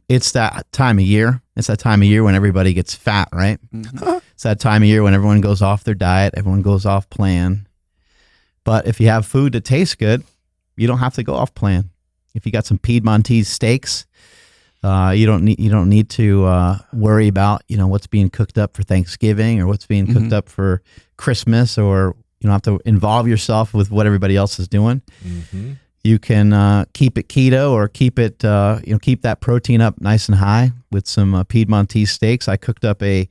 it's that time of year. It's that time of year when everybody gets fat, right? Mm-hmm. It's that time of year when everyone goes off their diet, everyone goes off plan. But if you have food that tastes good, you don't have to go off plan. If you got some Piedmontese steaks, you don't need to worry about what's being cooked up for Thanksgiving or what's being cooked up for Christmas, or you don't have to involve yourself with what everybody else is doing. Mm-hmm. You can keep it keto or keep it keep that protein up nice and high with some Piedmontese steaks. I cooked up a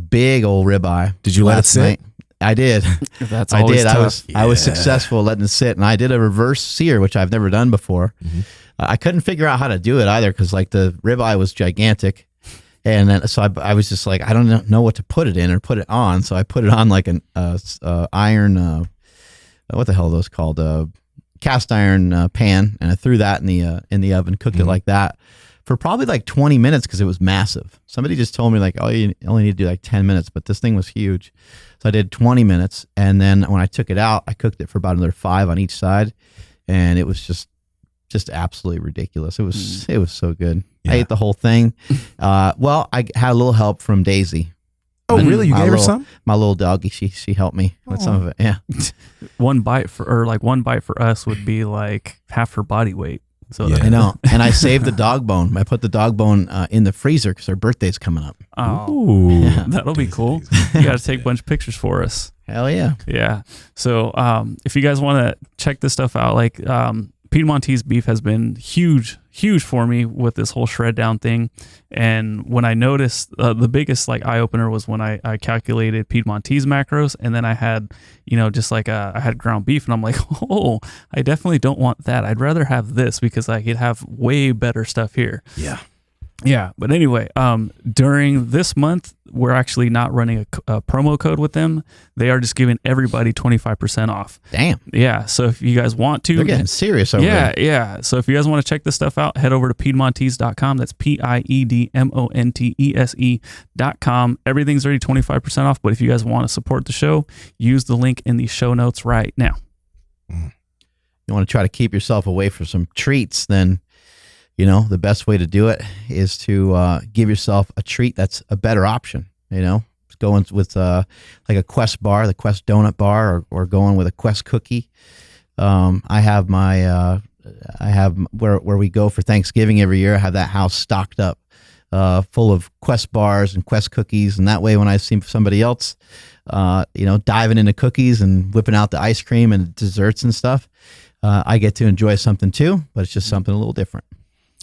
big old ribeye. Did you let it sit? Night. I did. That's always tough. I was successful letting it sit, and I did a reverse sear, which I've never done before. Mm-hmm. I couldn't figure out how to do it either because like the ribeye was gigantic, and then so I was just like, I don't know what to put it in or put it on, so I put it on like an iron what the hell are those called, cast iron pan, and I threw that in the oven, cooked it like that for probably like 20 minutes because it was massive. Somebody just told me like, oh, you only need to do like 10 minutes, but this thing was huge. So I did 20 minutes, and then when I took it out, I cooked it for about another 5 on each side, and it was just absolutely ridiculous. It was so good. Yeah. I ate the whole thing. Well, I had a little help from Daisy. Oh, really? You gave her some? My little doggy, she helped me with some of it. Yeah. One bite for us would be like half her body weight. So I know. And I saved the dog bone. I put the dog bone in the freezer because her birthday's coming up. Oh, yeah. That'll be cool. You got to take a bunch of pictures for us. Hell yeah. Yeah. So if you guys want to check this stuff out, like Piedmontese beef has been huge for me with this whole shred down thing. And when I noticed, the biggest like eye opener was when I calculated Piedmontese macros, and then I had, I had ground beef, and I'm like, oh, I definitely don't want that. I'd rather have this because I could have way better stuff here. Yeah. Yeah, but anyway, during this month, we're actually not running a promo code with them. They are just giving everybody 25% off. Damn. Yeah, so if you guys want to... They're getting serious over there. Yeah. So if you guys want to check this stuff out, head over to Piedmontese.com. That's Piedmontese.com. Everything's already 25% off, but if you guys want to support the show, use the link in the show notes right now. You want to try to keep yourself away from some treats, then... the best way to do it is to give yourself a treat that's a better option. Going with like a Quest bar, the Quest donut bar, or going with a Quest cookie. I have where we go for Thanksgiving every year. I have that house stocked up full of Quest bars and Quest cookies, and that way when I see somebody else, diving into cookies and whipping out the ice cream and desserts and stuff, I get to enjoy something too, but it's just something a little different.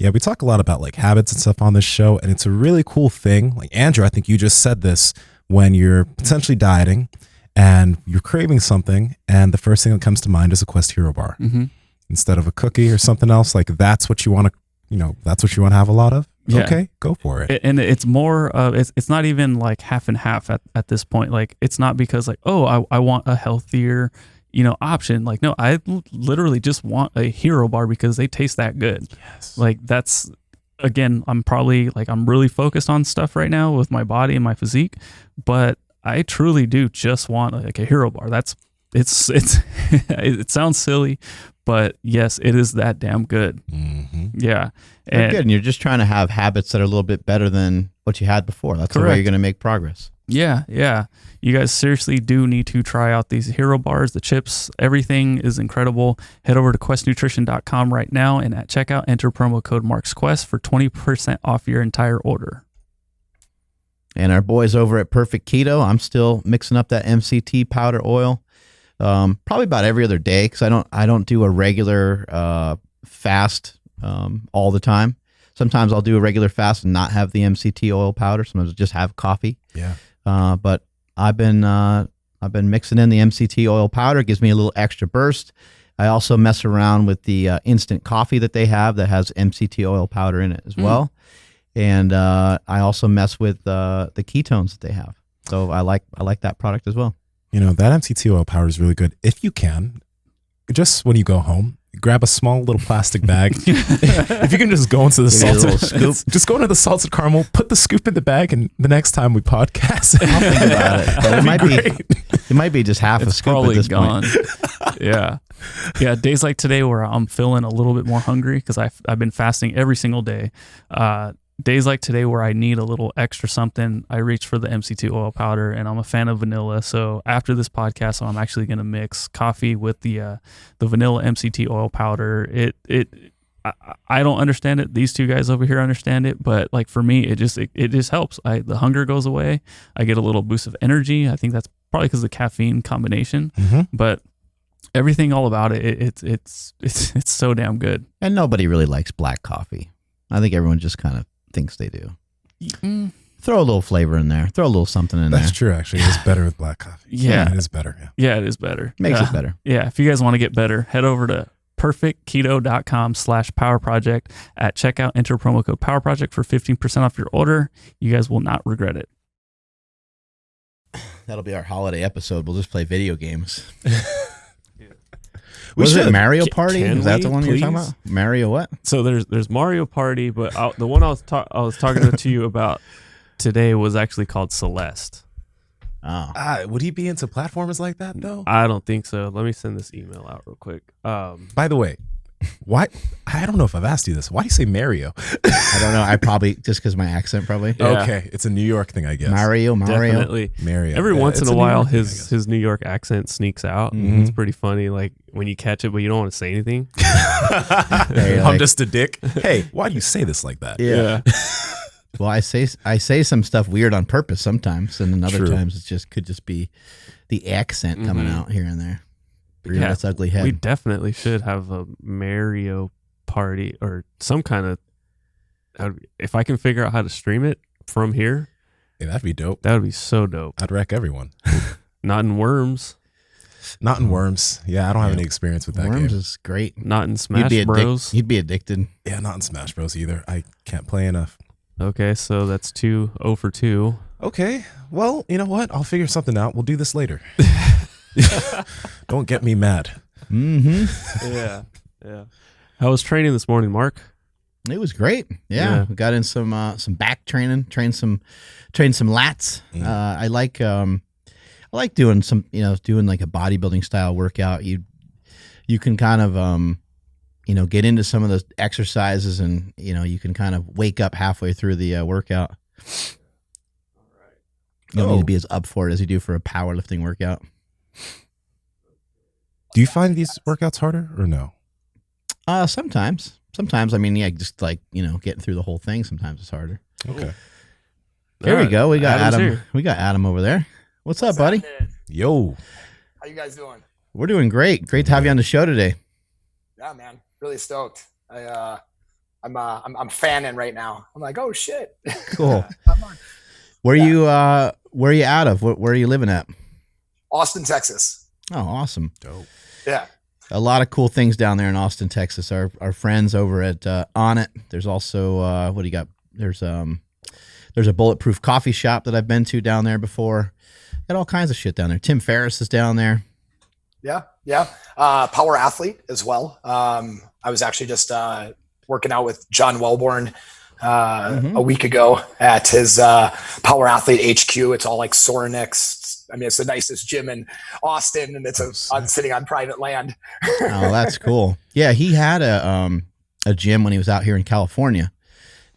Yeah, we talk a lot about like habits and stuff on this show, and it's a really cool thing. Like Andrew, I think you just said this when you're potentially dieting and you're craving something, and the first thing that comes to mind is a Quest Hero bar instead of a cookie or something else. Like that's what you want to, that's what you want to have a lot of. Yeah. Okay, go for it. And it's more of it's not even like half and half at this point. Like it's not because like, oh, I want a healthier option. Like, no, I literally just want a hero bar because they taste that good. Yes. Like that's, again, I'm really focused on stuff right now with my body and my physique, but I truly do just want like a hero bar. It's it sounds silly, but yes, it is that damn good. Mm-hmm. Yeah. And good. And you're just trying to have habits that are a little bit better than what you had before. That's the way you're going to make progress. Yeah. You guys seriously do need to try out these hero bars, the chips. Everything is incredible. Head over to questnutrition.com right now, and at checkout, enter promo code MarksQuest for 20% off your entire order. And our boys over at Perfect Keto, I'm still mixing up that MCT powder oil, probably about every other day because I don't do a regular fast all the time. Sometimes I'll do a regular fast and not have the MCT oil powder. Sometimes I'll just have coffee. Yeah. But I've been mixing in the MCT oil powder. It gives me a little extra burst. I also mess around with the instant coffee that they have that has MCT oil powder in it as well. And I also mess with the ketones that they have. So I like that product as well. That MCT oil powder is really good. If you can, just when you go home, grab a small little plastic bag. If you can just go into the salted scoop, just go into the salted caramel, put the scoop in the bag, and the next time we podcast, I'll think about it. But it might be just half a scoop at this point. Yeah. Yeah, days like today where I'm feeling a little bit more hungry because I've been fasting every single day. Days like today where I need a little extra something, I reach for the MCT oil powder, and I'm a fan of vanilla. So after this podcast, I'm actually going to mix coffee with the vanilla MCT oil powder. I don't understand it. These two guys over here understand it, but like for me, it just helps. The hunger goes away. I get a little boost of energy. I think that's probably because of the caffeine combination, but everything all about it's so damn good. And nobody really likes black coffee. I think everyone just kind of thinks they do. Throw a little flavor in there. Throw a little something in there. That's true, actually. It's better with black coffee. Yeah. It is better. Yeah. Yeah, it is better. Makes it better. Yeah. If you guys want to get better, head over to perfectketo.com/powerproject. At checkout, enter promo code powerproject for 15% off your order. You guys will not regret it. That'll be our holiday episode. We'll just play video games. We Was it should. Mario Party? Can Is that we, the one you're talking please? about? Mario what? So there's Mario Party, but the one I was talking to you about today was actually called Celeste. Oh. Would he be into platformers like that, though? I don't think so. Let me send this email out real quick. By the way, why? I don't know if I've asked you this. Why do you say Mario? I don't know. I probably, just because my accent probably. Yeah. Okay, it's a New York thing, I guess. Mario. Definitely. Mario. Every Yeah, once in it's a New while, York thing, I guess. his New York accent sneaks out. Mhm. It's pretty funny, like when you catch it, but you don't want to say anything. Hey, I'm like- just a dick. Hey, why do you say this like that? Yeah. Well, I say some stuff weird on purpose sometimes, and then other True. times it could just be the accent coming out here and there. Rear Yeah, its ugly head. we definitely should have a Mario Party or some kind of. If I can figure out how to stream it from here, Hey, that'd be dope. that would be so dope. I'd wreck everyone. Not in Worms, Not in Worms. Yeah, I don't have any experience with that Worms game. is great. not in Smash You'd be Bros. You'd be addicted. Yeah, not in Smash Bros. Either. I can't play enough. Okay, so that's 0 for 2. Okay, well, you know what? I'll figure something out. We'll do this later. Don't get me mad. Mm-hmm. Yeah. How was training this morning, Mark? It was great. Yeah, Yeah. we got in some back training, trained some lats. I like doing some, doing like a bodybuilding style workout. You can kind of get into some of those exercises, and you can kind of wake up halfway through the workout. You don't need to be as up for it as you do for a powerlifting workout. Do you find these workouts harder or no? Sometimes. I mean, yeah, just like getting through the whole thing. Sometimes it's harder. Okay. Here we go. We got Adam's Adam. here. We got Adam over there. What's up, buddy? Yo. How you guys doing? We're doing great. Great to have you on the show today. Yeah, man, really stoked. I'm fanning right now. I'm like, oh shit. Cool. I'm on. Where you out of? Where are you living at? Austin, Texas. Oh, awesome. Dope. Yeah. A lot of cool things down there in Austin, Texas. Our friends over at On It. There's also what do you got? There's a bulletproof coffee shop that I've been to down there before. Got all kinds of shit down there. Tim Ferriss is down there. Yeah. Power athlete as well. I was actually just working out with John Wellborn a week ago at his Power Athlete HQ. It's all like Sorenix. I mean, it's the nicest gym in Austin, and I'm sitting on private land. Oh, that's cool. Yeah, he had a gym when he was out here in California,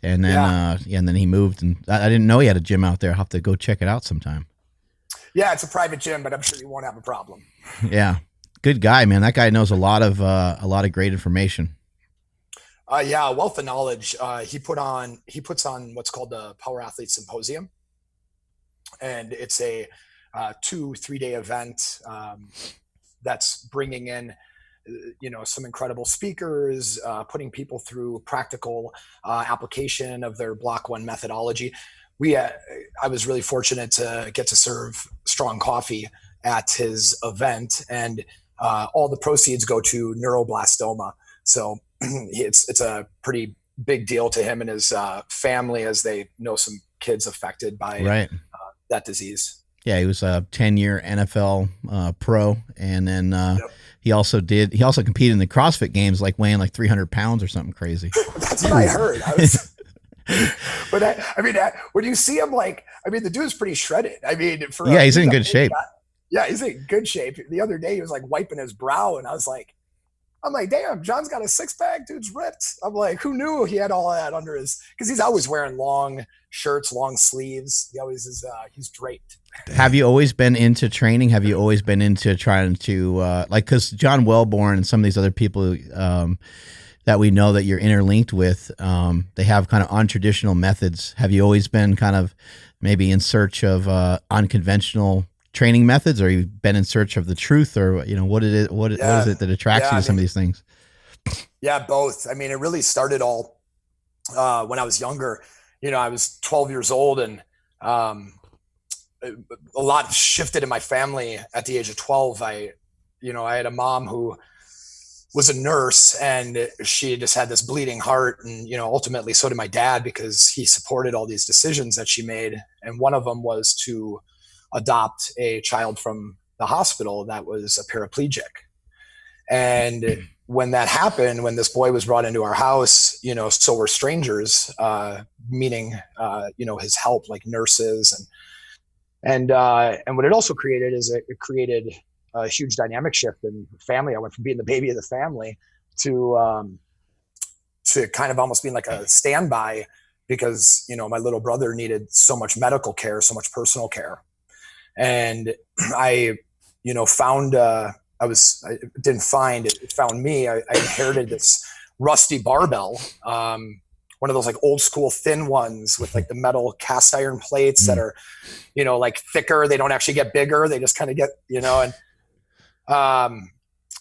and then and then he moved, and I didn't know he had a gym out there. I'll have to go check it out sometime. Yeah, it's a private gym, but I'm sure you won't have a problem. Yeah, good guy, man. That guy knows a lot of great information. Yeah, a wealth of knowledge. He puts on what's called the Power Athlete Symposium, and it's a 2-3 day event that's bringing in some incredible speakers, putting people through practical application of their Block 1 methodology. I was really fortunate to get to serve Strong Coffee at his event, and all the proceeds go to neuroblastoma. So it's a pretty big deal to him and his family, as they know some kids affected by that disease. Yeah, he was a 10-year NFL pro, and then he also competed in the CrossFit Games, like weighing like 300 pounds or something crazy. That's what I heard. But when you see him, the dude's pretty shredded. I mean, he's in good shape. Yeah, he's in good shape. The other day he was like wiping his brow, and I'm like, damn, John's got a six pack, dude's ripped. I'm like, who knew he had all that under his, because he's always wearing long shirts, long sleeves. He always is, he's draped. Have you always been into training? Have you always been into trying to, like, because John Wellborn and some of these other people that we know that you're interlinked with, they have kind of untraditional methods. Have you always been kind of maybe in search of unconventional training methods, or you've been in search of the truth, or, you know, what is it that attracts you to some of these things? Yeah, both. I mean, it really started all when I was younger. You know, I was 12 years old, and a lot shifted in my family at the age of 12. I had a mom who was a nurse, and she just had this bleeding heart, and, you know, ultimately so did my dad, because he supported all these decisions that she made. And one of them was to adopt a child from the hospital that was a paraplegic. And when that happened, when this boy was brought into our house, you know, so were strangers, meaning, you know, his help, like nurses, and what it also created is it created a huge dynamic shift in the family. I went from being the baby of the family to kind of almost being like a standby, because, you know, my little brother needed so much medical care, so much personal care. And I, you know, found, it found me. I inherited this rusty barbell, one of those like old school thin ones with like the metal cast iron plates that are, you know, like thicker. They don't actually get bigger. They just kind of get, you know, and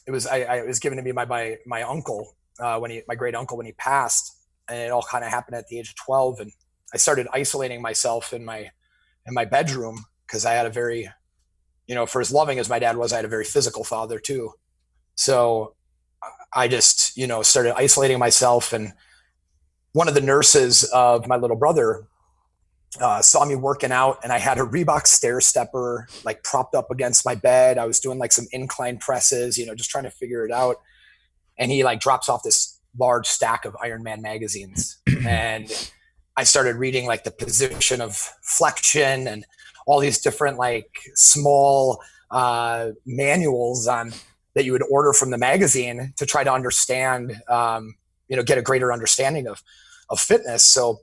it was given to me by my uncle, my great uncle, when he passed. And it all kind of happened at the age of 12. And I started isolating myself in my bedroom, because I had a very, you know, for as loving as my dad was, I had a very physical father too. So I just, you know, started isolating myself. And one of the nurses of my little brother saw me working out, and I had a Reebok stair stepper like propped up against my bed. I was doing like some incline presses, you know, just trying to figure it out. And he like drops off this large stack of Iron Man magazines. And I started reading like the position of flexion and all these different like small manuals on that you would order from the magazine to try to understand, you know, get a greater understanding of fitness. So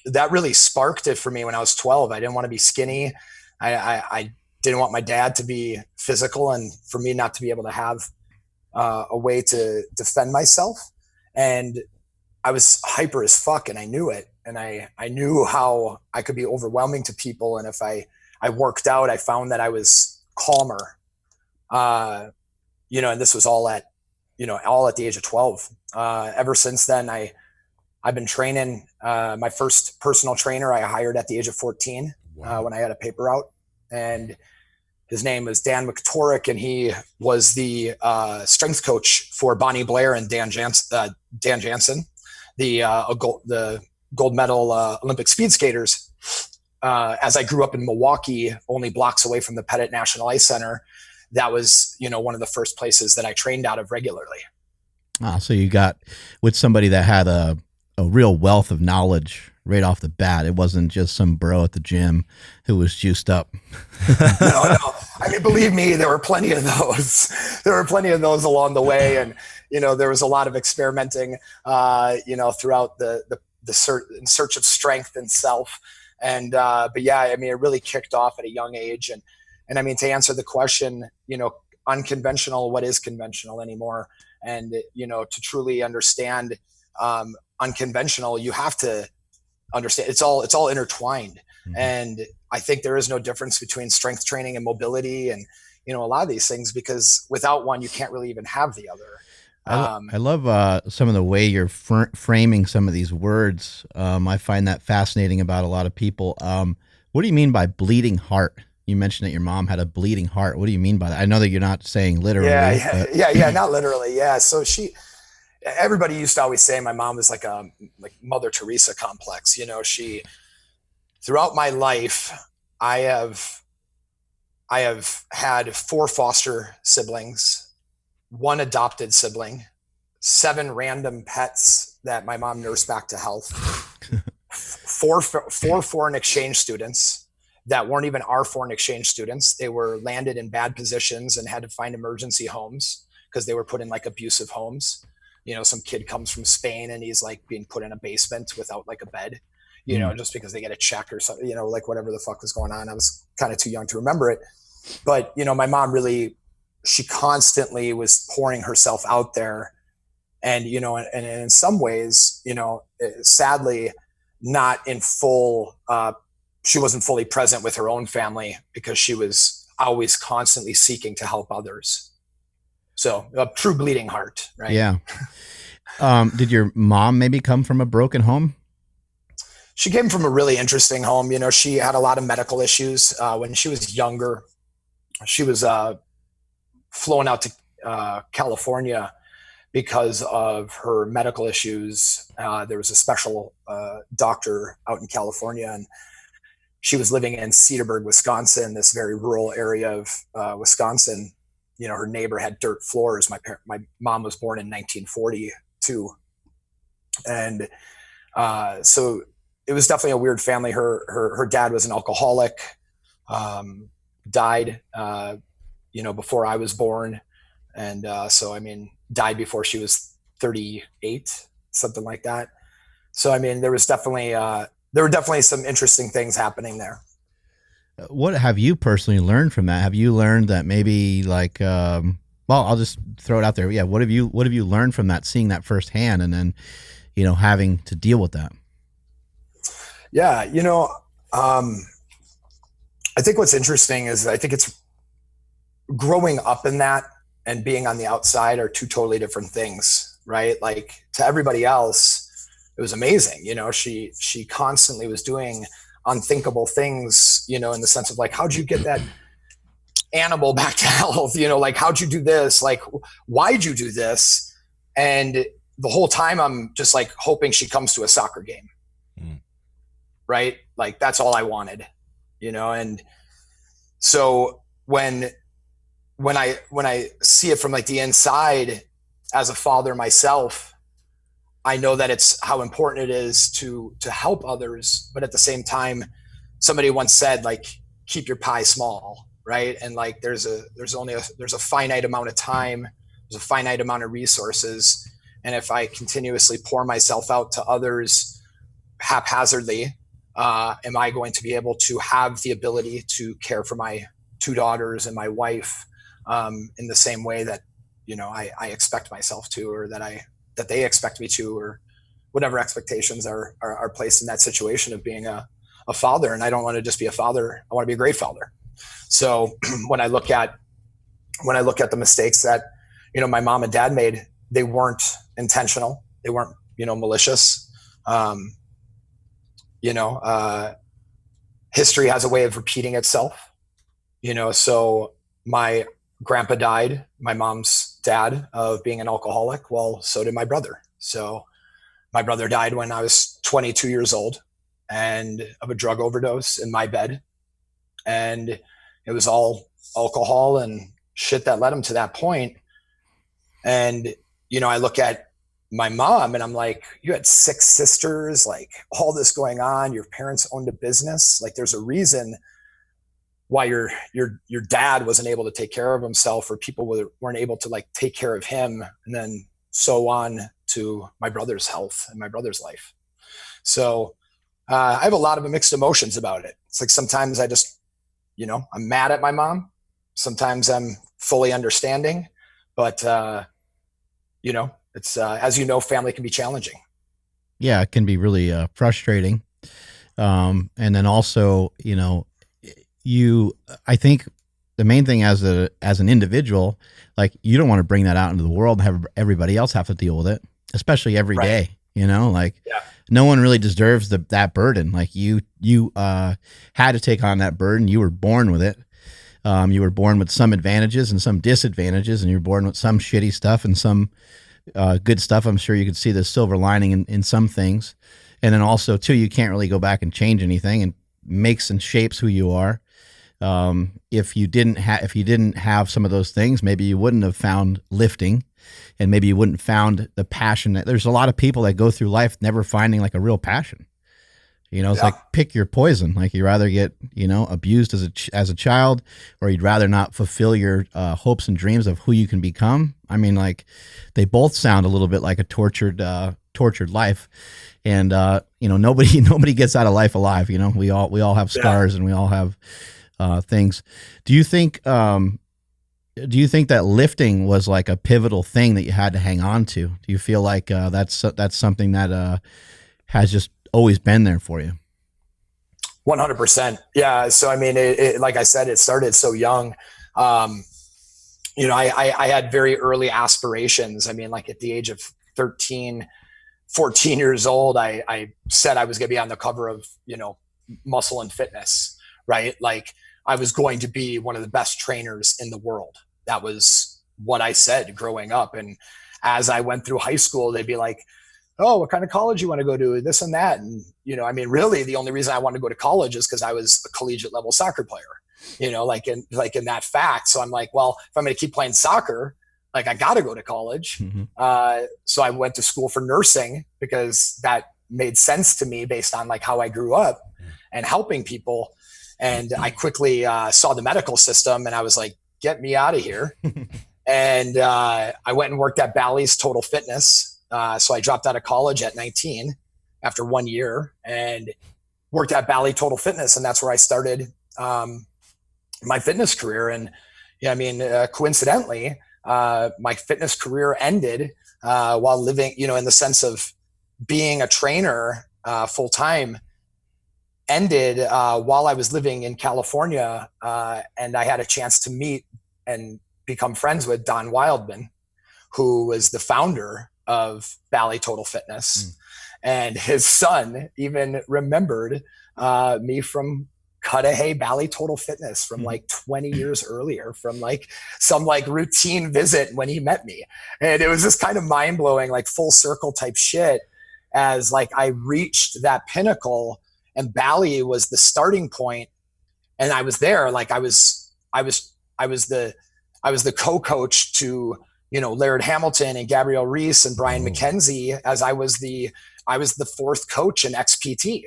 that really sparked it for me when I was 12. I didn't want to be skinny. I didn't want my dad to be physical, and for me not to be able to have a way to defend myself. And I was hyper as fuck, and I knew it. And I knew how I could be overwhelming to people. And if I worked out, I found that I was calmer. You know, and this was all at the age of 12. Ever since then, I've been training. My first personal trainer I hired at the age of 14. Wow. When I had a paper out, and his name was Dan McTorrick, and he was the strength coach for Bonnie Blair and Dan Jansen, the gold medal Olympic speed skaters. As I grew up in Milwaukee, only blocks away from the Pettit National Ice Center, that was, you know, one of the first places that I trained out of regularly. So you got with somebody that had a real wealth of knowledge right off the bat. It wasn't just some bro at the gym who was juiced up. No. I mean, believe me, there were plenty of those. There were plenty of those along the way. And, you know, there was a lot of experimenting, you know, throughout in search of strength and self. And, but yeah, I mean, it really kicked off at a young age. And I mean, to answer the question, you know, unconventional, what is conventional anymore? And, you know, to truly understand unconventional, you have to understand it's all intertwined. Mm-hmm. And I think there is no difference between strength training and mobility and, you know, a lot of these things, because without one, you can't really even have the other. I love some of the way you're framing some of these words. I find that fascinating about a lot of people. What do you mean by bleeding heart? You mentioned that your mom had a bleeding heart. What do you mean by that? I know that you're not saying literally. Yeah, not literally. Yeah. So everybody used to always say my mom was like Mother Teresa complex. You know, throughout my life, I have had 4 foster siblings, 1 adopted sibling, 7 random pets that my mom nursed back to health, 4 foreign exchange students, that weren't even our foreign exchange students. They were landed in bad positions and had to find emergency homes because they were put in like abusive homes. Some kid comes from Spain and he's like being put in a basement without like a bed, just because they get a check or something, like whatever the fuck was going on. I was kind of too young to remember it. But, my mom really, she constantly was pouring herself out there. And, and in some ways, sadly, not in full, she wasn't fully present with her own family because she was always constantly seeking to help others. So a true bleeding heart, right? Yeah. Did your mom maybe come from a broken home? She came from a really interesting home. She had a lot of medical issues. When she was younger, she was flown out to California because of her medical issues. There was a special doctor out in California, and she was living in Cedarburg, Wisconsin, this very rural area of Wisconsin. Her neighbor had dirt floors. My mom was born in 1942. And so it was definitely a weird family. Her dad was an alcoholic, died, before I was born. And died before she was 38, something like that. So, there was definitely, there were definitely some interesting things happening there. What have you personally learned from that? Have you learned that maybe like, I'll just throw it out there. Yeah. What have you learned from that, seeing that firsthand and then, having to deal with that? Yeah. I think what's interesting is I think it's growing up in that and being on the outside are two totally different things, right? Like to everybody else, it was amazing. She constantly was doing unthinkable things, in the sense of like, how'd you get that animal back to health? Like, how'd you do this? Like, why'd you do this? And the whole time I'm just like hoping she comes to a soccer game. Right? Like that's all I wanted, and so when I see it from like the inside as a father myself, I know that it's how important it is to help others. But at the same time, somebody once said, like, keep your pie small, right? And like, there's a finite amount of time, there's a finite amount of resources. And if I continuously pour myself out to others haphazardly, am I going to be able to have the ability to care for my two daughters and my wife in the same way that, I expect myself to, or that they expect me to, or whatever expectations are placed in that situation of being a father. And I don't want to just be a father. I want to be a great father. So when I look at the mistakes that, my mom and dad made, they weren't intentional. They weren't, malicious. History has a way of repeating itself, so my grandpa died, my mom's dad, of being an alcoholic. Well, so did my brother. So my brother died when I was 22 years old and of a drug overdose in my bed. And it was all alcohol and shit that led him to that point. And, I look at my mom and I'm like, you had 6 sisters, like all this going on. Your parents owned a business. Like there's a reason why your dad wasn't able to take care of himself, or people weren't able to like take care of him, and then so on to my brother's health and my brother's life. So I have a lot of mixed emotions about it. It's like sometimes I just, I'm mad at my mom. Sometimes I'm fully understanding, but it's as family can be challenging. Yeah, it can be really frustrating. And then also, I think the main thing as an individual, like you don't want to bring that out into the world and have everybody else have to deal with it, especially every day. No one really deserves that burden. Like you had to take on that burden. You were born with it. You were born with some advantages and some disadvantages, and you're born with some shitty stuff and some good stuff. I'm sure you could see the silver lining in some things. And then also too, you can't really go back and change anything, and makes and shapes who you are. If you didn't have some of those things, maybe you wouldn't have found lifting, and maybe you wouldn't have found the passion. There's a lot of people that go through life never finding like a real passion. You know, it's Yeah. like pick your poison. Like you rather get, you know, abused as a child, or you'd rather not fulfill your hopes and dreams of who you can become. I mean, like they both sound a little bit like a tortured life. And you know, nobody gets out of life alive. You know, we all have scars, and we all have things. Do you think that lifting was like a pivotal thing that you had to hang on to? Do you feel like that's something that has just always been there for you? 100%. Yeah. So, I mean, it like I said, it started so young. You know, I had very early aspirations. I mean, like at the age of 13, 14 years old, I said I was going to be on the cover of, you know, Muscle and Fitness, right? Like I was going to be one of the best trainers in the world. That was what I said growing up. And as I went through high school, they'd be like, oh, what kind of college you want to go to, this and that. And, you know, I mean, really the only reason I wanted to go to college is because I was a collegiate level soccer player, you know, like in that fact. So I'm like, well, if I'm going to keep playing soccer, like I got to go to college. Mm-hmm. So I went to school for nursing because that made sense to me based on like how I grew up and helping people. And I quickly saw the medical system and I was like, get me out of here. And I went and worked at Bally's Total Fitness. So I dropped out of college at 19 after 1 year and worked at Bally Total Fitness. And that's where I started my fitness career. And yeah, I mean, coincidentally, my fitness career ended while living, you know, in the sense of being a trainer full time, ended while I was living in California. And I had a chance to meet and become friends with Don Wildman, who was the founder of Bally Total Fitness. And his son even remembered me from Cudahy Bally Total Fitness from like 20 years earlier, from like some like routine visit when he met me. And it was just kind of mind blowing, like full circle type shit, as like I reached that pinnacle and Bally was the starting point. And I was there, like I was the co-coach to, you know, Laird Hamilton and Gabrielle Reese and Brian McKenzie, as I was the fourth coach in XPT,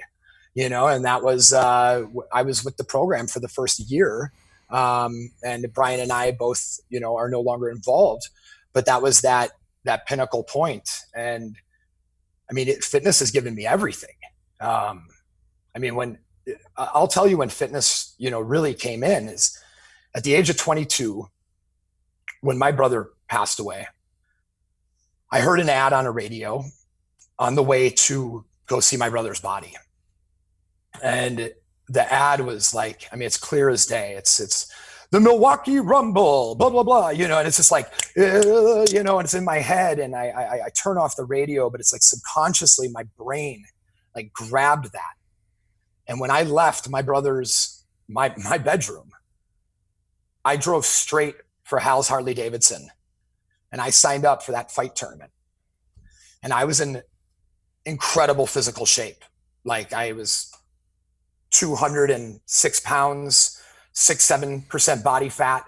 you know, and that was, I was with the program for the first year. And Brian and I both, you know, are no longer involved, but that was that pinnacle point. And I mean, fitness has given me everything. I mean, I'll tell you when fitness, you know, really came in is at the age of 22, when my brother passed away. I heard an ad on a radio on the way to go see my brother's body. And the ad was like, I mean, it's clear as day. It's the Milwaukee Rumble, blah, blah, blah, you know, and it's just like, you know, and it's in my head and I turn off the radio, but it's like subconsciously my brain like grabbed that. And when I left my brother's, my bedroom, I drove straight for Hal's Harley Davidson. And I signed up for that fight tournament. And I was in incredible physical shape. Like I was 206 pounds, 6-7% body fat,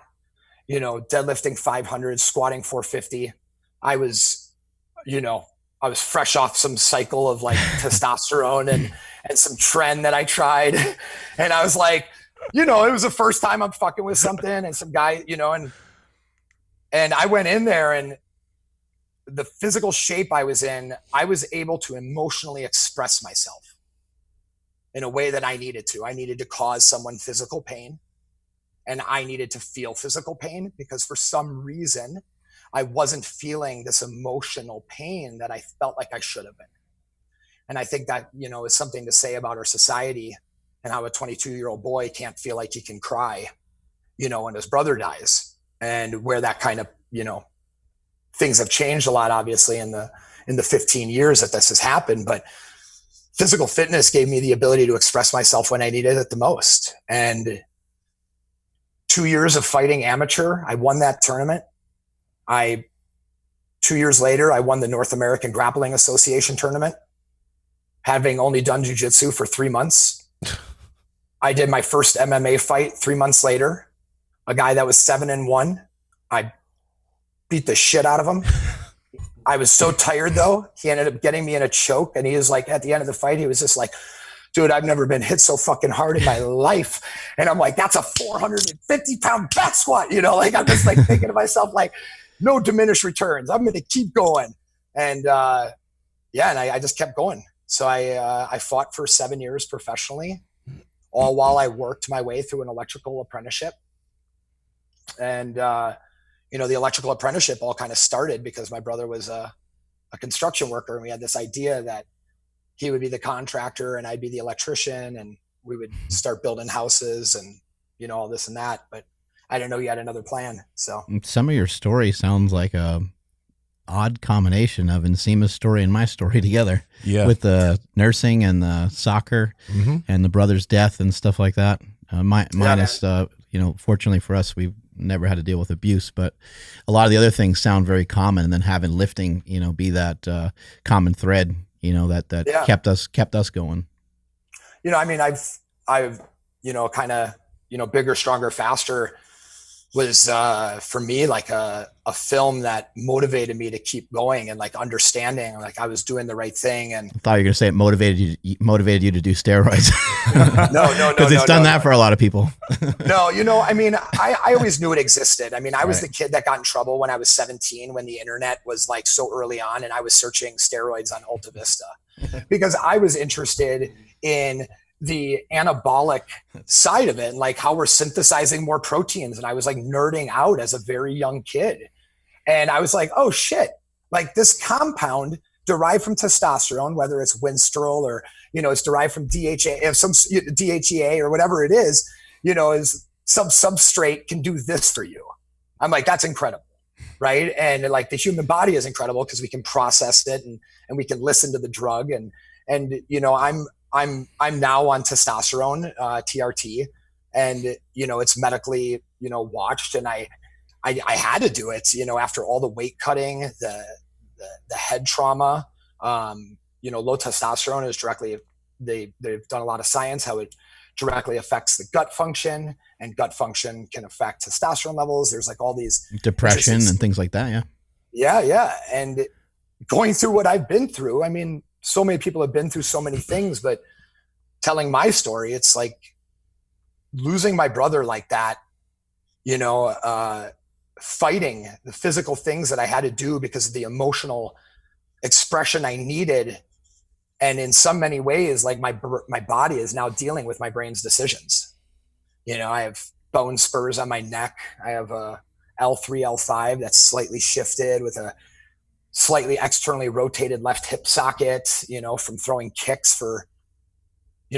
you know, deadlifting 500, squatting 450. I was, you know, I was fresh off some cycle of like testosterone and some trend that I tried. And I was like, you know, it was the first time I'm fucking with something and some guy, you know, and I went in there and the physical shape I was in, I was able to emotionally express myself in a way that I needed to. I needed to cause someone physical pain and I needed to feel physical pain because for some reason I wasn't feeling this emotional pain that I felt like I should have been. And I think that, you know, is something to say about our society and how a 22-year-old boy can't feel like he can cry, you know, when his brother dies. And where that kind of, you know, things have changed a lot, obviously, in the 15 years that this has happened. But physical fitness gave me the ability to express myself when I needed it the most. And 2 years of fighting amateur, I won that tournament. 2 years later, I won the North American Grappling Association tournament, having only done jiu-jitsu for 3 months. I did my first MMA fight 3 months later. A guy that was 7-1. I beat the shit out of him. I was so tired though. He ended up getting me in a choke and he was like, at the end of the fight, he was just like, dude, I've never been hit so fucking hard in my life. And I'm like, that's a 450-pound back squat. You know, like I'm just like thinking to myself, like, no diminished returns. I'm going to keep going. And and I just kept going. So I fought for 7 years professionally, all while I worked my way through an electrical apprenticeship. And, the electrical apprenticeship all kind of started because my brother was a construction worker, and we had this idea that he would be the contractor and I'd be the electrician, and we would start building houses and, all this and that. But I didn't know he had another plan. So some of your story sounds like a odd combination of Nsima's story and my story together. Yeah. With the nursing and the soccer and the brother's death and stuff like that. Minus, fortunately for us, we've never had to deal with abuse, but a lot of the other things sound very common. And then having lifting, be that common thread, that kept us going. I've kind of, bigger, stronger, faster was for me like a film that motivated me to keep going and like understanding like I was doing the right thing. And I thought you were gonna say it motivated you to do steroids. No, because it's done that for a lot of people. No, I always knew it existed. I was the kid that got in trouble when I was 17, when the internet was like so early on, and I was searching steroids on Alta Vista because I was interested in the anabolic side of it and like how we're synthesizing more proteins. And I was like nerding out as a very young kid. And I was like, oh shit, like this compound derived from testosterone, whether it's Winstrol or, it's derived from DHA, some DHEA or whatever it is some substrate can do this for you. I'm like, that's incredible. Right. And like the human body is incredible because we can process it and we can listen to the drug. And I'm now on testosterone, TRT, and it's medically watched, and I had to do it after all the weight cutting, the head trauma. Low testosterone is directly, they've done a lot of science how it directly affects the gut function, and gut function can affect testosterone levels. There's like all these depression and things like that. Yeah. And going through what I've been through, so many people have been through so many things, but telling my story, it's like losing my brother like that, fighting the physical things that I had to do because of the emotional expression I needed. And in so many ways, like my body is now dealing with my brain's decisions. I have bone spurs on my neck. I have a L3, L5 that's slightly shifted with a slightly externally rotated left hip socket, from throwing kicks for,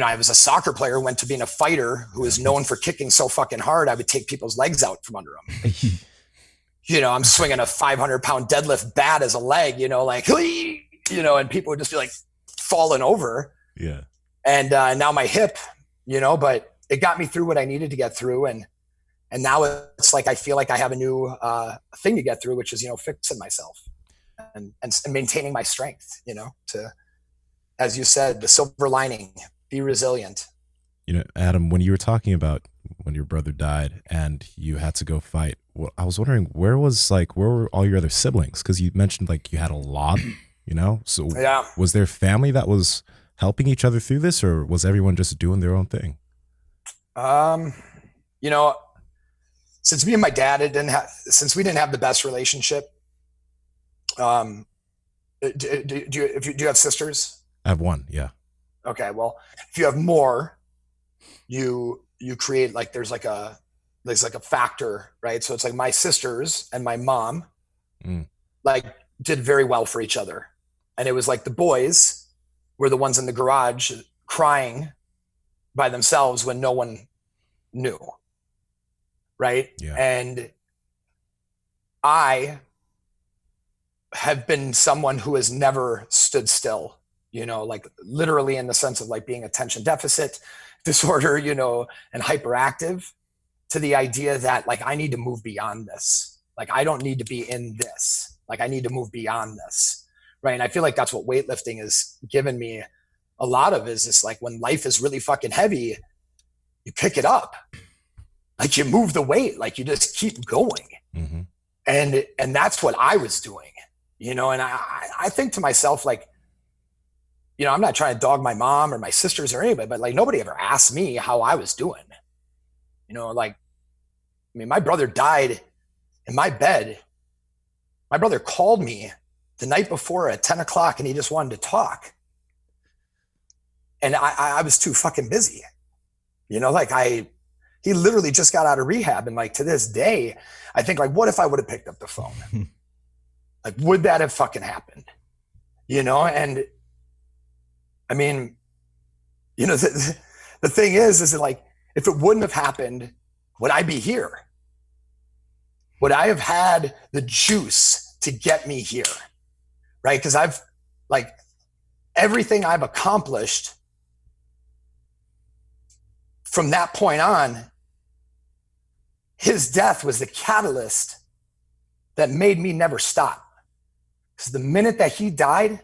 I was a soccer player, went to being a fighter who is known for kicking so fucking hard, I would take people's legs out from under them. I'm swinging a 500-pound deadlift bat as a leg, and people would just be like falling over. Yeah. And now my hip, but it got me through what I needed to get through. And now it's like, I feel like I have a new thing to get through, which is, fixing myself. And maintaining my strength, to, as you said, the silver lining, be resilient. Adam, when you were talking about when your brother died and you had to go fight, well, I was wondering where were all your other siblings? Because you mentioned like you had a lot, so yeah. Was there family that was helping each other through this, or was everyone just doing their own thing? Since me and my dad since we didn't have the best relationship, do you have sisters? I have one. Yeah. Okay. Well, if you have more, you create like, there's like a factor, right? So it's like my sisters and my mom, like did very well for each other. And it was like the boys were the ones in the garage crying by themselves when no one knew. Right. Yeah. And I have been someone who has never stood still, like literally in the sense of like being attention deficit disorder, and hyperactive, to the idea that like, I need to move beyond this. Like, I don't need to be in this. Like, I need to move beyond this. Right. And I feel like that's what weightlifting has given me a lot of, is this like, when life is really fucking heavy, you pick it up, like you move the weight, like you just keep going. Mm-hmm. And that's what I was doing, and I think to myself, like, you know, I'm not trying to dog my mom or my sisters or anybody, but like nobody ever asked me how I was doing. You know, like, I mean, my brother died in my bed. My brother called me the night before at 10 o'clock and he just wanted to talk. And I was too fucking busy. You know, like he literally just got out of rehab. And like to this day, I think like, what if I would have picked up the phone? Like, would that have fucking happened? You know, and I mean, you know, the thing is that like, if it wouldn't have happened, would I be here? Would I have had the juice to get me here? Right? Because I've like everything I've accomplished from that point on, his death was the catalyst that made me never stop. Because the minute that he died,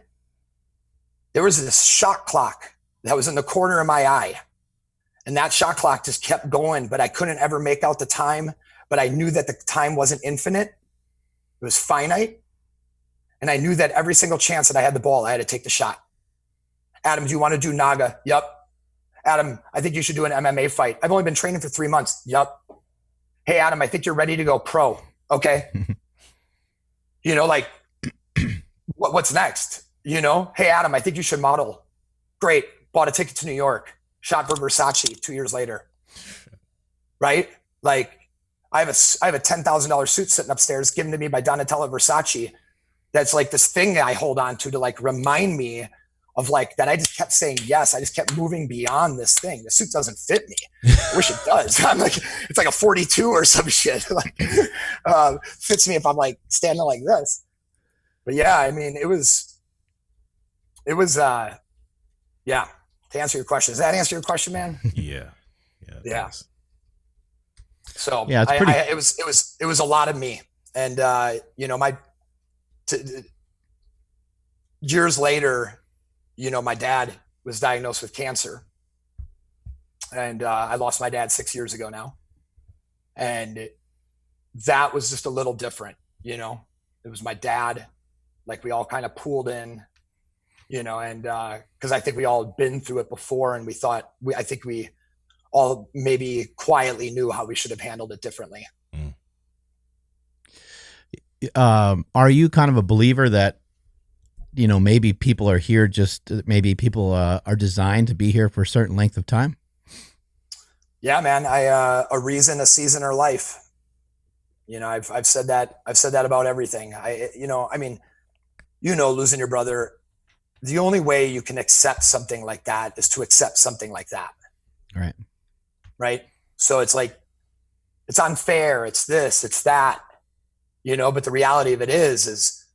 there was this shot clock that was in the corner of my eye. And that shot clock just kept going, but I couldn't ever make out the time. But I knew that the time wasn't infinite. It was finite. And I knew that every single chance that I had the ball, I had to take the shot. Adam, do you want to do Naga? Yep. Adam, I think you should do an MMA fight. I've only been training for 3 months. Yep. Hey, Adam, I think you're ready to go pro. Okay. You know, like, what's next? You know, hey, Adam, I think you should model. Great. Bought a ticket to New York. Shot for Versace 2 years later. Right? Like, I have a $10,000 suit sitting upstairs given to me by Donatella Versace. That's like this thing that I hold on to like remind me of like that I just kept saying yes. I just kept moving beyond this thing. The suit doesn't fit me. I wish it does. I'm like, it's like a 42 or some shit. Like, fits me if I'm like standing like this. But yeah, I mean, it was yeah. To answer your question, does that answer your question, man? Yeah. Yeah. Thanks. So yeah, it's pretty... it was a lot of me, and you know, years later, you know, my dad was diagnosed with cancer, and I lost my dad 6 years ago now, and that was just a little different. You know, it was my dad, like we all kind of pooled in. You know, and because I think we all had been through it before, and I think we all maybe quietly knew how we should have handled it differently. Are you kind of a believer that, you know, maybe people are here maybe people are designed to be here for a certain length of time? Yeah, man. A reason, a season, or life. You know, I've said that about everything. Losing your brother. The only way you can accept something like that is to accept something like that. Right. Right. So it's like, it's unfair. It's this, it's that, you know, but the reality of it is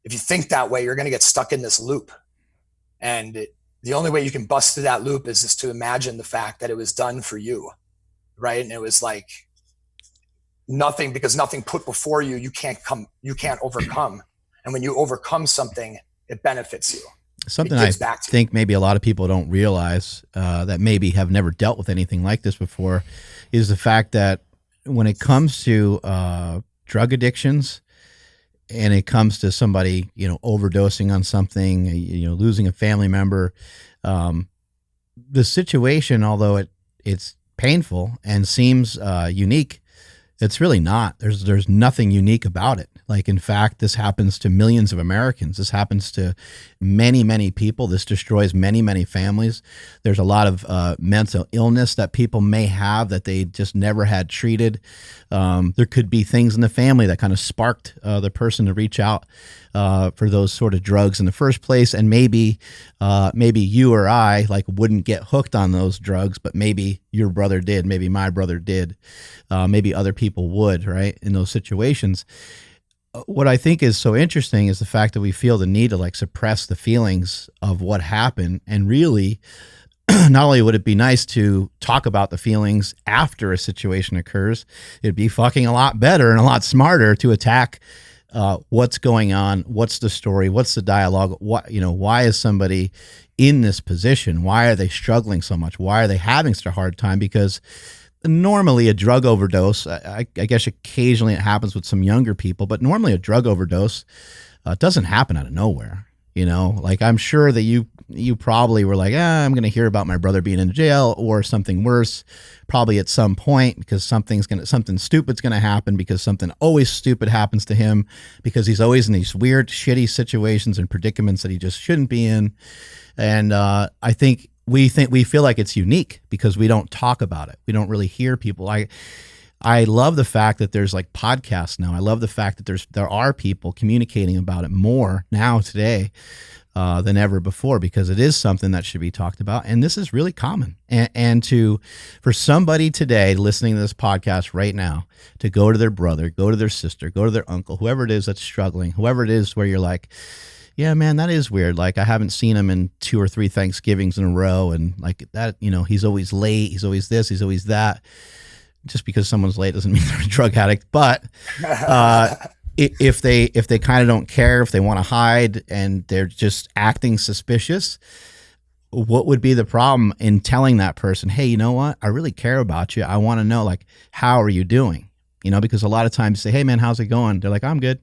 if you think that way, you're going to get stuck in this loop. And the only way you can bust through that loop is just to imagine the fact that it was done for you. Right. And it was like nothing put before you, you can't overcome. And when you overcome something, it benefits you. Something I think maybe a lot of people don't realize that maybe have never dealt with anything like this before is the fact that when it comes to drug addictions and it comes to somebody, you know, overdosing on something, you know, losing a family member, the situation, although it's painful and seems unique, it's really not. There's nothing unique about it. Like, in fact, this happens to millions of Americans. This happens to many, many people. This destroys many, many families. There's a lot of mental illness that people may have that they just never had treated. There could be things in the family that kind of sparked the person to reach out for those sort of drugs in the first place. And maybe you or I like wouldn't get hooked on those drugs, but maybe your brother did. Maybe my brother did. Maybe other people would, right, in those situations. What I think is so interesting is the fact that we feel the need to like suppress the feelings of what happened. And really, not only would it be nice to talk about the feelings after a situation occurs, it'd be fucking a lot better and a lot smarter to attack what's going on, what's the story, what's the dialogue, why is somebody in this position? Why are they struggling so much? Why are they having such a hard time? Because normally a drug overdose, I guess occasionally it happens with some younger people, but normally a drug overdose doesn't happen out of nowhere. You know, like I'm sure that you probably were like, I'm going to hear about my brother being in jail or something worse, probably at some point, because something stupid's going to happen, because something always stupid happens to him, because he's always in these weird, shitty situations and predicaments that he just shouldn't be in. And I think we feel like it's unique because we don't talk about it. We don't really hear people. I love the fact that there's like podcasts now. I love the fact that there are people communicating about it more now today than ever before, because it is something that should be talked about. And this is really common. And for somebody today listening to this podcast right now to go to their brother, go to their sister, go to their uncle, whoever it is that's struggling, whoever it is where you're like, yeah, man, that is weird. Like I haven't seen him in 2 or 3 Thanksgivings in a row. And like that, you know, he's always late. He's always this, he's always that. Just because someone's late doesn't mean they're a drug addict. But if they kind of don't care, if they want to hide and they're just acting suspicious, what would be the problem in telling that person, hey, you know what? I really care about you. I want to know, like, how are you doing? You know, because a lot of times you say, hey, man, how's it going? They're like, I'm good.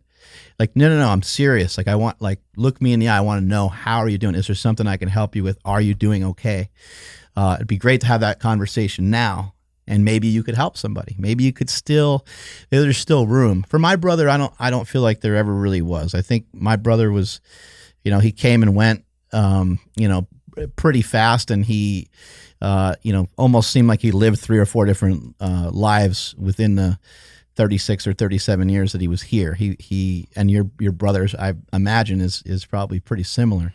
Like, no, I'm serious. Like, I want, like, look me in the eye. I want to know, how are you doing? Is there something I can help you with? Are you doing okay? It'd be great to have that conversation now. And maybe you could help somebody. Maybe you could there's still room. For my brother, I don't feel like there ever really was. I think my brother was, you know, he came and went, you know, pretty fast, and he, you know, almost seemed like he lived 3 or 4 different lives within the 36 or 37 years that he was here. He and your brother's, I imagine, is probably pretty similar.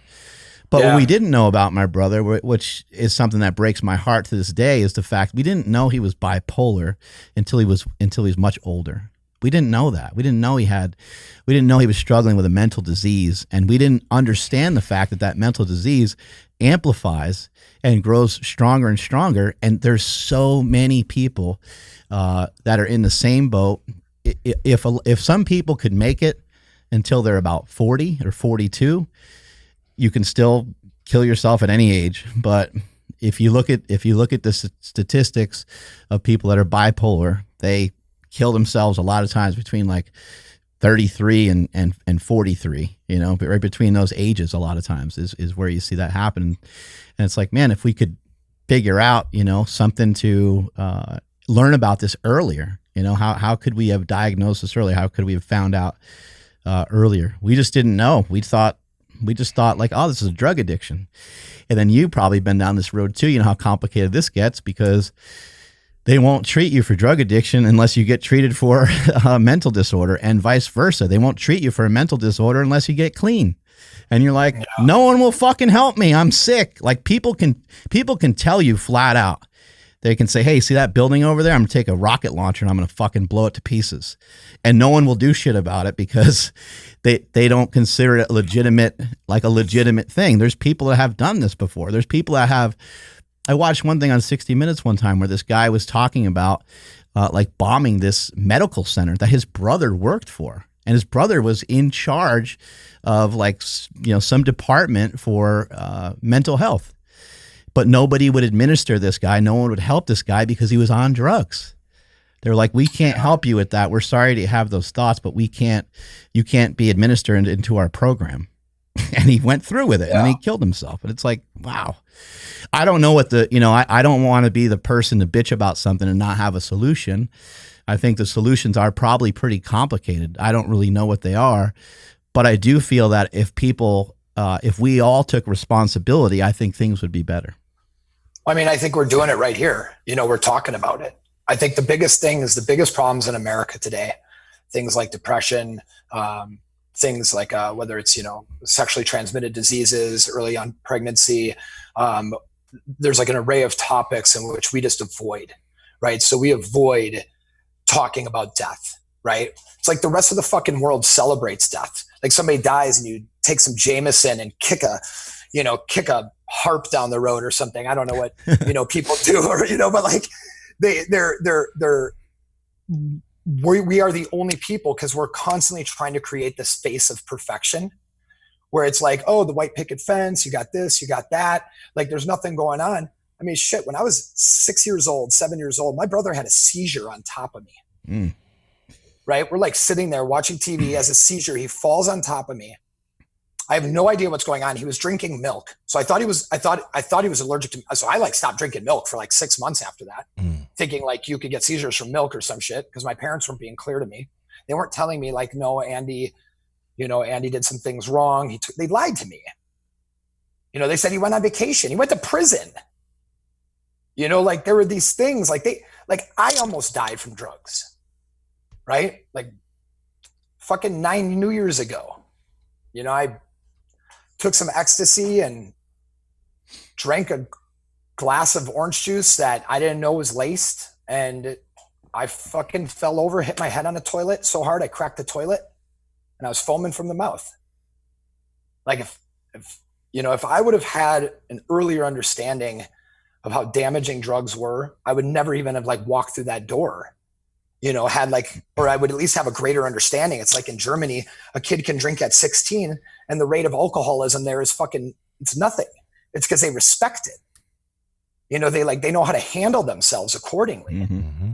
But what we didn't know about my brother, which is something that breaks my heart to this day, is the fact we didn't know he was bipolar until he was much older. We didn't know that. We didn't know he was struggling with a mental disease, and we didn't understand the fact that mental disease amplifies and grows stronger and stronger. And there's so many people that are in the same boat. If some people could make it until they're about 40 or 42, you can still kill yourself at any age. But if you look at the statistics of people that are bipolar, they kill themselves a lot of times between like 33 and 43, you know, but right between those ages a lot of times is where you see that happen. And it's like, man, if we could figure out, you know, something to learn about this earlier, you know, how could we have diagnosed this earlier? How could we have found out earlier? We just didn't know. We just thought like, oh, this is a drug addiction. And then you probably been down this road too. You know how complicated this gets, because they won't treat you for drug addiction unless you get treated for a mental disorder, and vice versa. They won't treat you for a mental disorder unless you get clean. And you're like, no one will fucking help me. I'm sick. Like people can tell you flat out. They can say, hey, see that building over there? I'm going to take a rocket launcher and I'm going to fucking blow it to pieces. And no one will do shit about it because they don't consider it a legitimate thing. There's people that have done this before. There's people that have. I watched one thing on 60 Minutes one time where this guy was talking about like bombing this medical center that his brother worked for. And his brother was in charge of like, you know, some department for mental health. But nobody would administer this guy. No one would help this guy because he was on drugs. They're like, we can't help you with that. We're sorry to have those thoughts, but you can't be administered into our program. And he went through with it and he killed himself. And it's like, wow. I don't know what I don't want to be the person to bitch about something and not have a solution. I think the solutions are probably pretty complicated. I don't really know what they are, but I do feel that if we all took responsibility, I think things would be better. I mean, I think we're doing it right here. You know, we're talking about it. I think the biggest problems in America today, things like depression, things like whether it's, you know, sexually transmitted diseases, early on pregnancy. There's like an array of topics in which we just avoid, right? So we avoid talking about death, right? It's like the rest of the fucking world celebrates death. Like somebody dies and you take some Jameson and kick a harp down the road or something. I don't know what, you know, people do, or, you know, but like we are the only people, because we're constantly trying to create the space of perfection where it's like, oh, the white picket fence, you got this, you got that. Like there's nothing going on. I mean, shit, when I was 7 years old, my brother had a seizure on top of me. Right? We're like sitting there watching TV, as a seizure. He falls on top of me. I have no idea what's going on. He was drinking milk. So I thought he was allergic to, so I like stopped drinking milk for like 6 months after that, thinking like you could get seizures from milk or some shit, because my parents weren't being clear to me. They weren't telling me like, no, Andy, Andy did some things wrong. They lied to me. They said he went on vacation. He went to prison. Like there were these things like I almost died from drugs, right? Like fucking 9 New Years ago, I took some ecstasy and drank a glass of orange juice that I didn't know was laced. And I fucking fell over, hit my head on the toilet so hard I cracked the toilet, and I was foaming from the mouth. Like if I would have had an earlier understanding of how damaging drugs were, I would never even have like walked through that door, or I would at least have a greater understanding. It's like in Germany, a kid can drink at 16 and the rate of alcoholism there is it's nothing. It's because they respect it. They know how to handle themselves accordingly. Mm-hmm.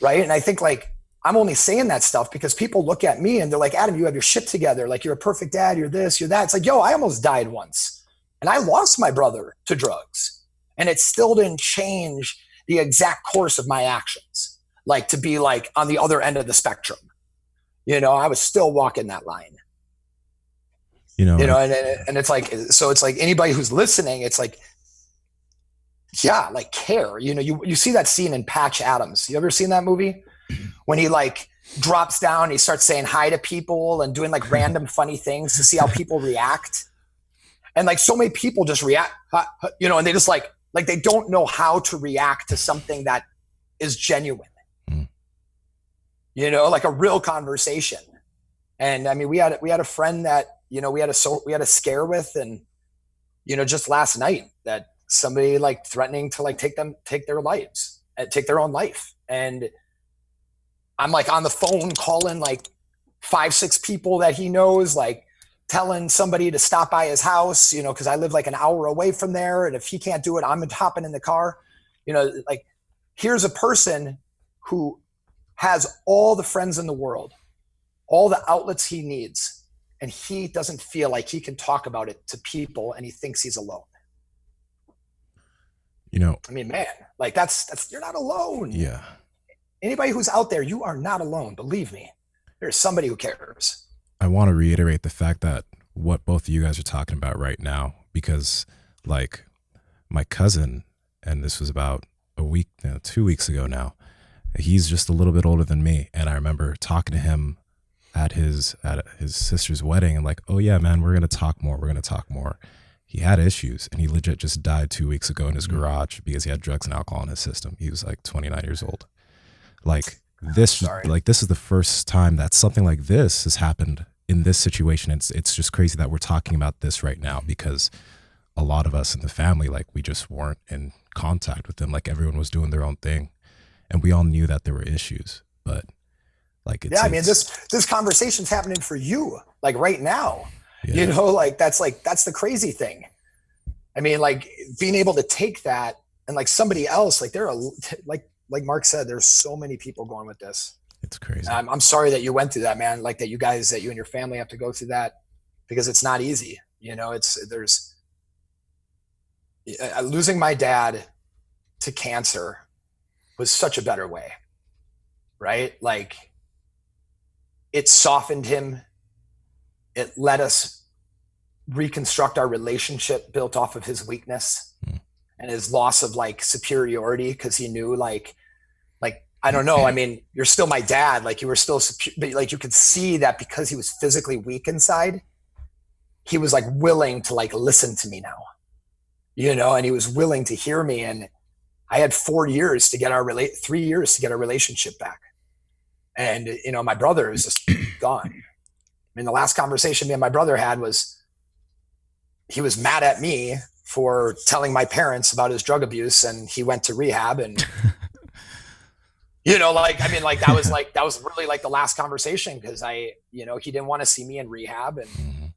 Right. And I think like, I'm only saying that stuff because people look at me and they're like, Adam, you have your shit together. Like you're a perfect dad. You're this, you're that. It's like, yo, I almost died once and I lost my brother to drugs, and it still didn't change the exact course of my actions. Like to be like on the other end of the spectrum, I was still walking that line, and it's like, so it's like anybody who's listening, it's like, yeah, like care, you see that scene in Patch Adams. You ever seen that movie? When he like drops down, he starts saying hi to people and doing like random funny things to see how people react. And like so many people just react, and they just like they don't know how to react to something that is genuine, like a real conversation. And I mean, we had a friend that, we had a scare with, and, just last night that somebody like threatening to like take their lives and take their own life. And I'm like on the phone calling like 5-6 people that he knows, like telling somebody to stop by his house, because I live like an hour away from there. And if he can't do it, I'm hopping in the car. Like here's a person who has all the friends in the world, all the outlets he needs, and he doesn't feel like he can talk about it to people, and he thinks he's alone. I mean, man, like that's you're not alone. Yeah. Anybody who's out there, you are not alone. Believe me, there's somebody who cares. I want to reiterate the fact that what both of you guys are talking about right now, because like my cousin, and this was about 2 weeks ago now, he's just a little bit older than me. And I remember talking to him at his sister's wedding and like, oh yeah, man, we're going to talk more. He had issues, and he legit just died 2 weeks ago in his garage because he had drugs and alcohol in his system. He was like 29 years old. Like this is the first time that something like this has happened in this situation. It's just crazy that we're talking about this right now, because a lot of us in the family, like we just weren't in contact with them. Like everyone was doing their own thing, and we all knew that there were issues, but like, I mean, this conversation's happening for you, like right now, yeah. that's the crazy thing. I mean, like being able to take that and like somebody else, like like Mark said, there's so many people going with this. It's crazy. I'm sorry that you went through that, man. Like that you and your family have to go through that, because it's not easy. Losing my dad to cancer was such a better way, right? Like it softened him. It let us reconstruct our relationship built off of his weakness and his loss of like superiority. Cause he knew like, I don't know. I mean, you're still my dad. Like you were still, but like you could see that because he was physically weak inside, he was like willing to like listen to me now, and he was willing to hear me. And I had 3 years to get our relationship back. And, my brother is just gone. I mean, the last conversation me and my brother had was, he was mad at me for telling my parents about his drug abuse, and he went to rehab. And, that was really like the last conversation. Cause he didn't want to see me in rehab. And,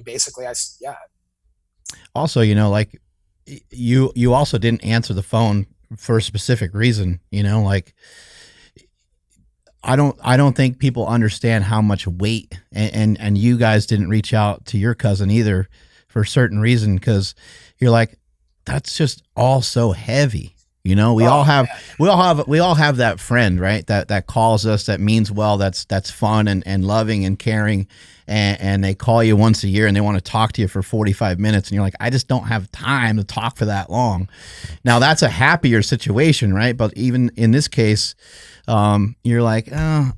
basically Also, like you also didn't answer the phone for a specific reason, like I don't think people understand how much weight, and you guys didn't reach out to your cousin either for a certain reason, because you're like, that's just all so heavy. You know, we all have that friend, right? That calls us, that means well, that's fun and loving and caring, and they call you once a year and they want to talk to you for 45 minutes, and you're like, I just don't have time to talk for that long. Now that's a happier situation, right? But even in this case, you're like, oh,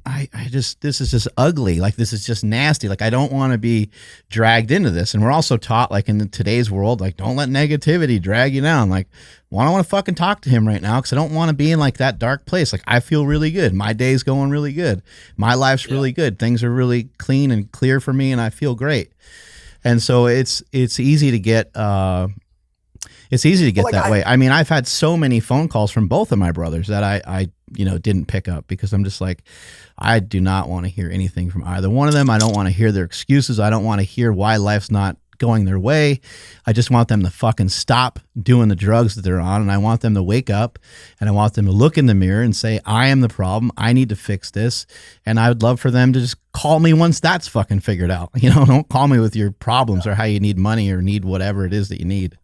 this is just ugly. Like, this is just nasty. Like, I don't want to be dragged into this. And we're also taught, like, in today's world, like, don't let negativity drag you down. Like, well, I don't want to fucking talk to him right now because I don't want to be in like that dark place. Like, I feel really good. My day's going really good. My life's really good. Things are really clean and clear for me, and I feel great. And so it's easy to get that way. I mean, I've had so many phone calls from both of my brothers that I didn't pick up because I'm just like, I do not want to hear anything from either one of them. I don't want to hear their excuses. I don't want to hear why life's not going their way. I just want them to fucking stop doing the drugs that they're on, and I want them to wake up, and I want them to look in the mirror and say, I am the problem. I need to fix this. And I would love for them to just call me once that's fucking figured out. You know, don't call me with your problems or how you need money or need whatever it is that you need.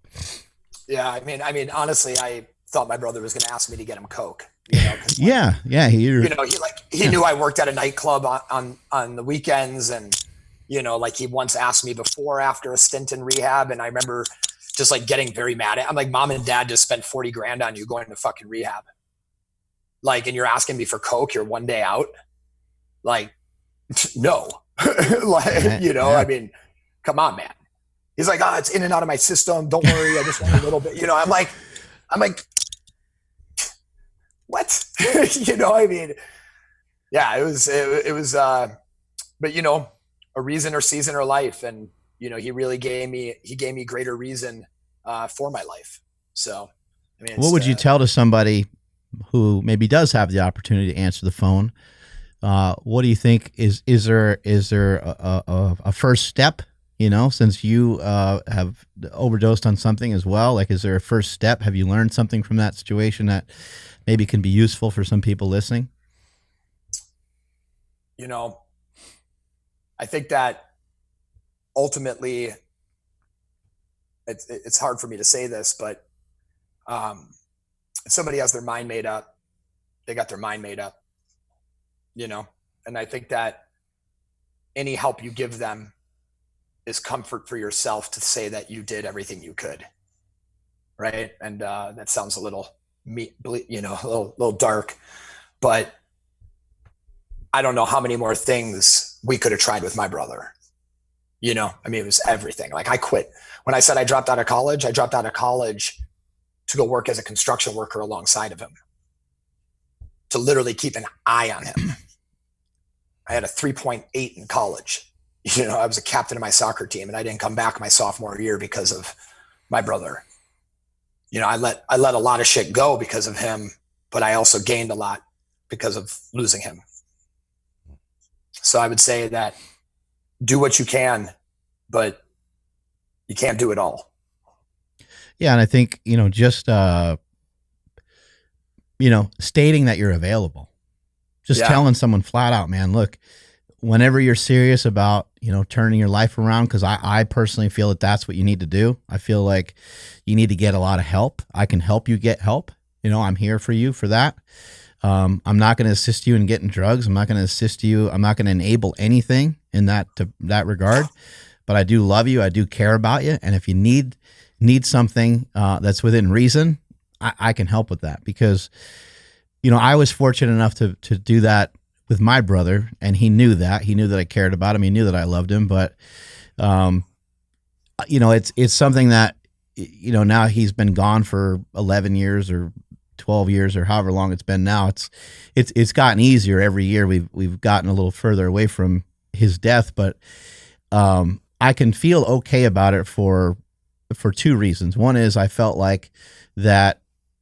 Yeah, I mean, honestly, I thought my brother was going to ask me to get him Coke. You know, he knew I worked at a nightclub on the weekends, and like he once asked me before after a stint in rehab, and I remember just like getting very mad at. I'm like, Mom and Dad just spent 40 grand on you going to fucking rehab, like, and you're asking me for Coke. You're one day out, like, no, like, I mean, come on, man. He's like, it's in and out of my system. Don't worry. I just want a little bit. I'm like, what? I mean, yeah, it was, but a reason or season or life. And, he really gave me greater reason, for my life. So, I mean, what would you tell to somebody who maybe does have the opportunity to answer the phone? What do you think is there a first step? Since you have overdosed on something as well, like, is there a first step? Have you learned something from that situation that maybe can be useful for some people listening? I think that ultimately it's hard for me to say this, but if somebody has their mind made up, they got their mind made up, and I think that any help you give them is comfort for yourself to say that you did everything you could. Right. And that sounds a little, a little dark, but I don't know how many more things we could have tried with my brother. I mean, it was everything. Like, I quit. When I said I dropped out of college to go work as a construction worker alongside of him, to literally keep an eye on him. I had a 3.8 in college. I was a captain of my soccer team, and I didn't come back my sophomore year because of my brother. I let a lot of shit go because of him, but I also gained a lot because of losing him. So I would say that do what you can, but you can't do it all. Yeah. And I think, just, stating that you're available, just telling someone flat out, man, look, whenever you're serious about, turning your life around, because I personally feel that that's what you need to do. I feel like you need to get a lot of help. I can help you get help. I'm here for you for that. I'm not going to assist you in getting drugs. I'm not going to assist you. I'm not going to enable anything in that regard. But I do love you. I do care about you. And if you need something that's within reason, I can help with that, because, I was fortunate enough to do that with my brother, and he knew that. He knew that I cared about him. He knew that I loved him. But, it's something that, now he's been gone for 11 years or 12 years or however long it's been now. It's gotten easier every year. We've gotten a little further away from his death, but I can feel okay about it for two reasons. One is I felt like that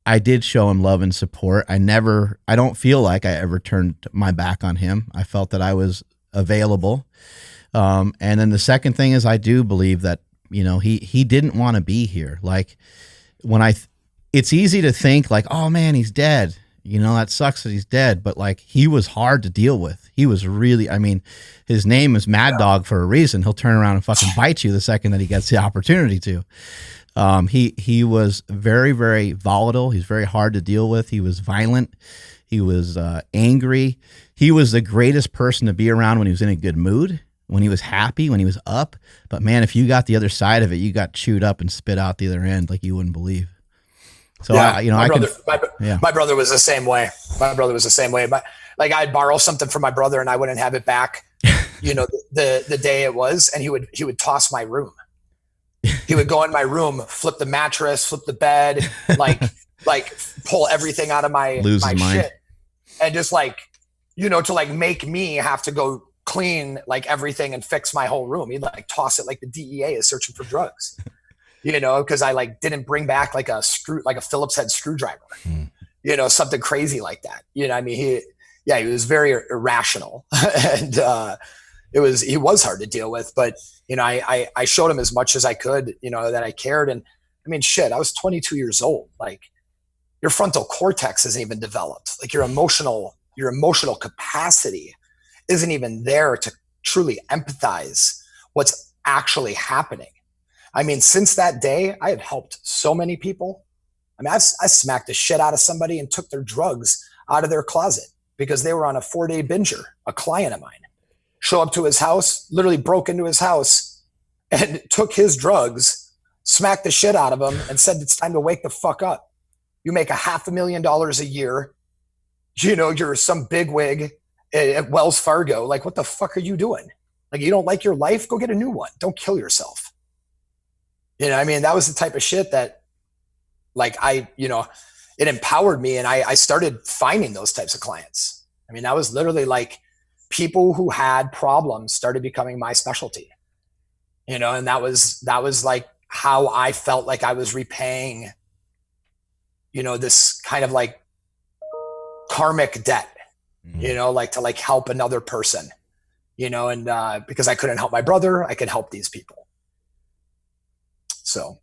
I did show him love and support. I don't feel like I ever turned my back on him. I felt that I was available. And then the second thing is I do believe that, he didn't want to be here. Like, when it's easy to think like, oh man, he's dead. that sucks that he's dead, but like he was hard to deal with. He was really, I mean, his name is Mad Dog for a reason. He'll turn around and fucking bite you the second that he gets the opportunity to. He was very, very volatile. He's very hard to deal with. He was violent. He was angry. He was the greatest person to be around when he was in a good mood, when he was happy, when he was up. But man, if you got the other side of it, you got chewed up and spit out the other end like you wouldn't believe. So my brother was the same way. My brother was the same way. But like I'd borrow something from my brother and I wouldn't have it back, the day it was, and he would toss my room. He would go in my room, flip the mattress, flip the bed, like pull everything out of my shit, and just to like make me have to go clean like everything and fix my whole room. He'd like toss it like the DEA is searching for drugs. Because I like didn't bring back like a Phillips head screwdriver, something crazy like that. I mean, he was very irrational and he was hard to deal with, but I showed him as much as I could, that I cared. And I mean, shit, I was 22 years old. Like your frontal cortex isn't even developed. Like your emotional capacity isn't even there to truly empathize what's actually happening. I mean, since that day, I have helped so many people. I mean, I smacked the shit out of somebody and took their drugs out of their closet because they were on a 4-day binger, a client of mine. Show up to his house, literally broke into his house and took his drugs, smacked the shit out of him and said, it's time to wake the fuck up. You make $500,000 a year. You're some bigwig at Wells Fargo. Like, what the fuck are you doing? Like, you don't like your life? Go get a new one. Don't kill yourself. I mean, that was the type of shit that like it empowered me. And I started finding those types of clients. I mean, that was literally like people who had problems started becoming my specialty, and that was like how I felt like I was repaying, this kind of like karmic debt, like to like help another person, and because I couldn't help my brother, I could help these people. So,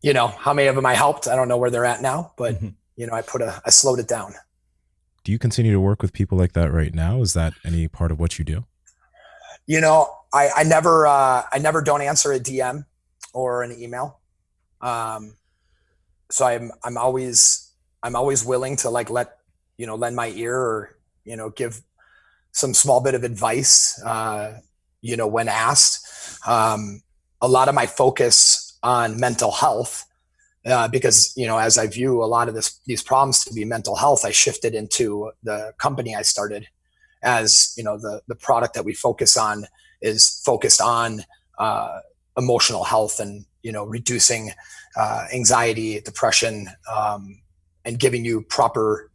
how many of them I helped, I don't know where they're at now, but I slowed it down. Do you continue to work with people like that right now? Is that any part of what you do? I never don't answer a DM or an email. So I'm always willing to like lend my ear or, give some small bit of advice, when asked. A lot of my focus on mental health, because, as I view a lot of these problems to be mental health, I shifted into the company I started as, the product that we focus on is focused on emotional health and, reducing anxiety, depression, and giving you proper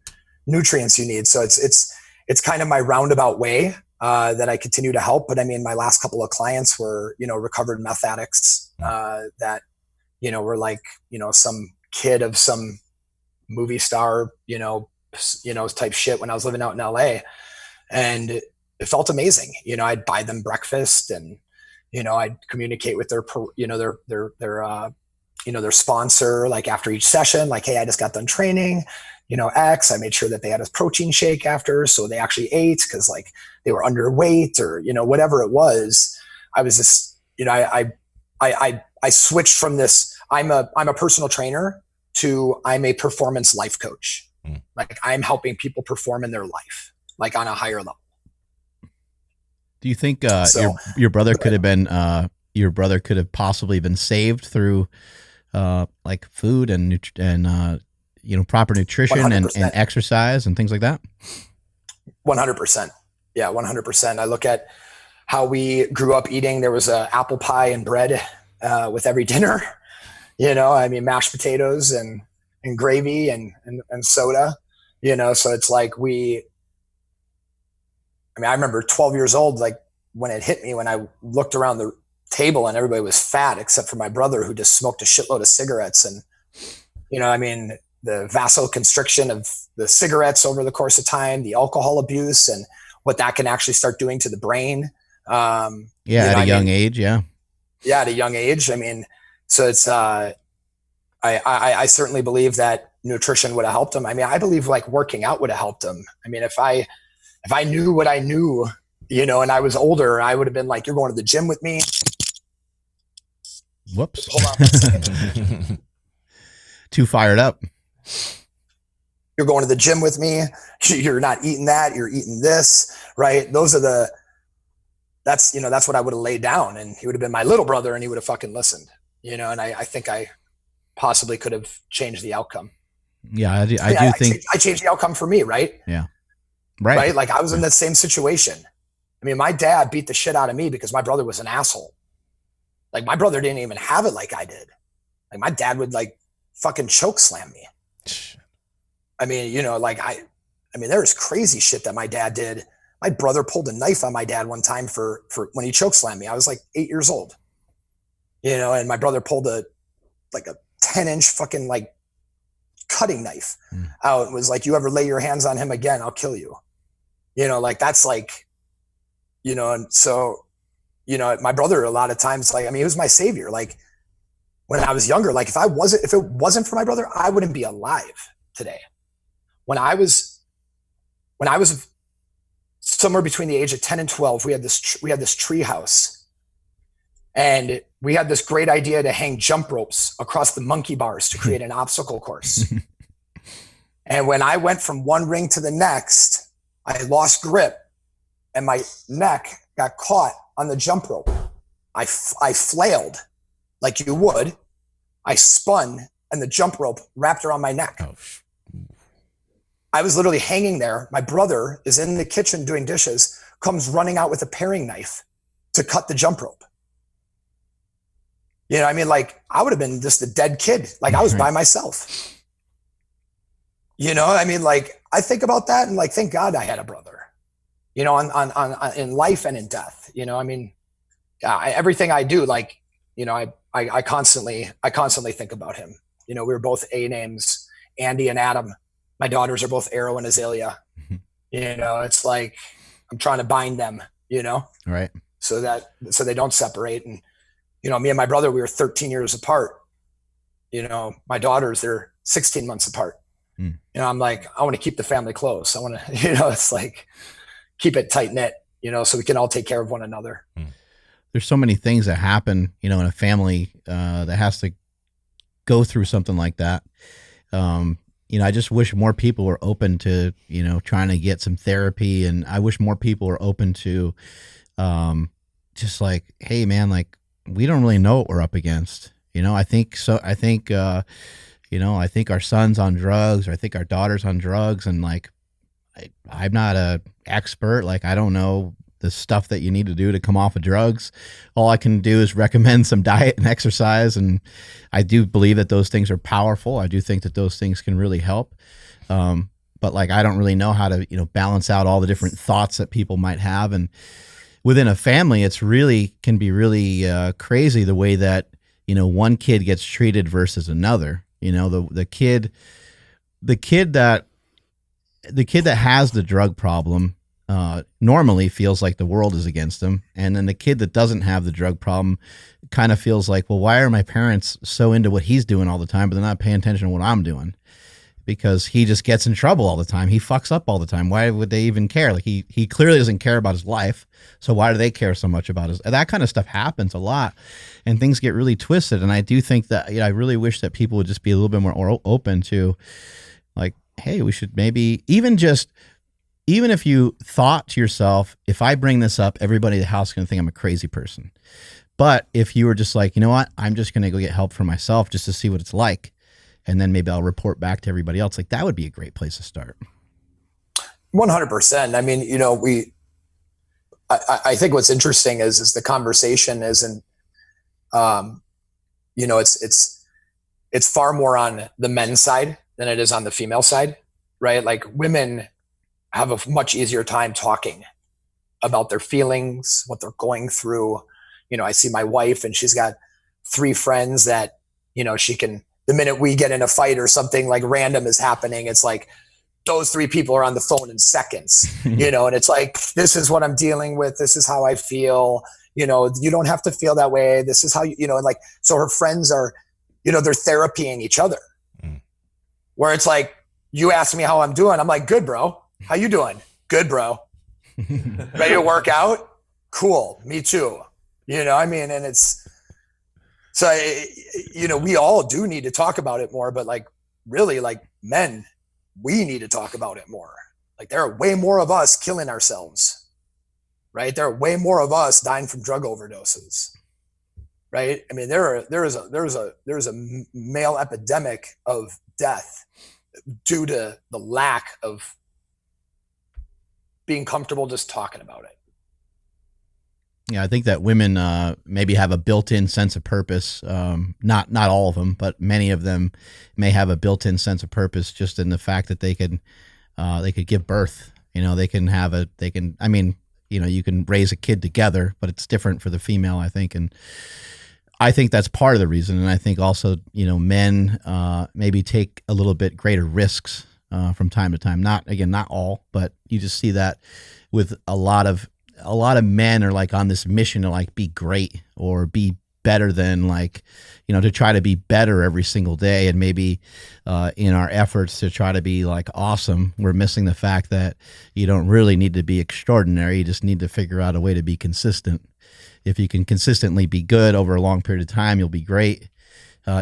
nutrients you need. So it's kind of my roundabout way that I continue to help. But I mean, my last couple of clients were, recovered meth addicts that, were like, some kid of some movie star, type shit when I was living out in LA. And it felt amazing. I'd buy them breakfast and, I'd communicate with their sponsor, like after each session, like, hey, I just got done training, X. I made sure that they had a protein shake after, so they actually ate because like they were underweight or, whatever it was. I was just, I switched from this, I'm a personal trainer to I'm a performance life coach. Like I'm helping people perform in their life, like on a higher level. Do you think your brother could have been, your brother could have possibly been saved through like food and proper nutrition and exercise and things like that? 100%. Yeah, 100%. I look at how we grew up eating. There was apple pie and bread with every dinner. Mashed potatoes and gravy and soda. So it's like I remember 12 years old, like when it hit me, when I looked around the table and everybody was fat except for my brother who just smoked a shitload of cigarettes. And, the vasoconstriction of the cigarettes over the course of time, the alcohol abuse and what that can actually start doing to the brain. At a young age. Yeah. Yeah. At a young age. I mean, so it's, I certainly believe that, nutrition would have helped him. I mean, I believe like working out would have helped him. I mean, if I knew what I knew, you know, and I was older, I would have been like, you're going to the gym with me. Whoops. Hold on 1 second. Too fired up. You're going to the gym with me. You're not eating that. You're eating this, right? That's what I would have laid down, and he would have been my little brother and he would have fucking listened, you know, and I think I possibly could have changed the outcome. Yeah. I do think I changed the outcome for me. Right. Yeah. Right. Like I was in that same situation. I mean, my dad beat the shit out of me because my brother was an asshole. Like my brother didn't even have it like I did. Like my dad would like fucking choke slam me. I mean, you know, like I mean, there was crazy shit that my dad did. My brother pulled a knife on my dad one time for when he choke slammed me. I was like 8 years old, you know, and my brother pulled a 10-inch fucking like cutting knife out and was like, you ever lay your hands on him again, I'll kill you. You know, like that's like, you know, and so, you know, my brother a lot of times, like, I mean, he was my savior. Like when I was younger, like if it wasn't for my brother, I wouldn't be alive today. When I was somewhere between the age of 10 and 12, we had this tree house, and we had this great idea to hang jump ropes across the monkey bars to create an obstacle course. And when I went from one ring to the next, I lost grip and my neck got caught on the jump rope. I flailed like you would. I spun and the jump rope wrapped around my neck. Oh. I was literally hanging there. My brother is in the kitchen doing dishes, comes running out with a paring knife to cut the jump rope. You know, I mean, like I would have been just a dead kid. Like I was by myself. You know, I mean, like I think about that and like, thank God I had a brother, you know, on in life and in death. You know, I mean, everything I do, like, you know, I constantly think about him. You know, we were both A names, Andy and Adam. My daughters are both Arrow and Azalea. You know, it's like I'm trying to bind them, you know, right. So they don't separate. And, you know, me and my brother, we were 13 years apart. You know, my daughters, they're 16 months apart. You know, I'm like, I want to keep the family close. I want to, you know, it's like keep it tight knit, you know, so we can all take care of one another. There's so many things that happen, you know, in a family that has to go through something like that. You know, I just wish more people were open to, you know, trying to get some therapy. And I wish more people were open to just like, hey, man, like, we don't really know what we're up against. You know, I think, you know, I think our son's on drugs, or I think our daughter's on drugs. And like, I'm not a expert. Like, I don't know the stuff that you need to do to come off of drugs. All I can do is recommend some diet and exercise. And I do believe that those things are powerful. I do think that those things can really help. But like, I don't really know how to, you know, balance out all the different thoughts that people might have. And within a family, it's really can be really crazy the way that, you know, one kid gets treated versus another. You know, the kid that has the drug problem normally feels like the world is against him. And then the kid that doesn't have the drug problem kind of feels like, well, why are my parents so into what he's doing all the time, but they're not paying attention to what I'm doing? Because he just gets in trouble all the time. He fucks up all the time. Why would they even care? Like he clearly doesn't care about his life. So why do they care so much about that kind of stuff happens a lot, and things get really twisted. And I do think that, you know, I really wish that people would just be a little bit more open to like, hey, we should maybe even if you thought to yourself, if I bring this up, everybody in the house is going to think I'm a crazy person. But if you were just like, you know what, I'm just going to go get help for myself just to see what it's like. And then maybe I'll report back to everybody else. Like that would be a great place to start. 100%. I mean, you know, I think what's interesting is the conversation isn't, you know, it's far more on the men's side than it is on the female side, right? Like women have a much easier time talking about their feelings, what they're going through. You know, I see my wife and she's got 3 friends that, you know, she can, the minute we get in a fight or something like random is happening, it's like those 3 people are on the phone in seconds, you know, and it's like, this is what I'm dealing with. This is how I feel. You know, you don't have to feel that way. This is how you know, and like, so her friends are, you know, they're therapying each other. where it's like, you ask me how I'm doing. I'm like, good, bro. How you doing? Good, bro. Ready to work out? Cool. Me too. You know, I mean, and it's, so, you know, we all do need to talk about it more, but like really like men, we need to talk about it more. Like there are way more of us killing ourselves, right? There are way more of us dying from drug overdoses, right? I mean, there is a male epidemic of death due to the lack of being comfortable just talking about it. Yeah, I think that women maybe have a built-in sense of purpose. Not all of them, but many of them may have a built-in sense of purpose just in the fact that they could give birth. You know, I mean, you know, you can raise a kid together, but it's different for the female, I think. And I think that's part of the reason. And I think also, you know, men maybe take a little bit greater risks from time to time. Not all, but you just see that with a lot of men are like on this mission to like be great or be better than, like, you know, to try to be better every single day. And maybe in our efforts to try to be like awesome, we're missing the fact that you don't really need to be extraordinary. You just need to figure out a way to be consistent. If you can consistently be good over a long period of time, you'll be great.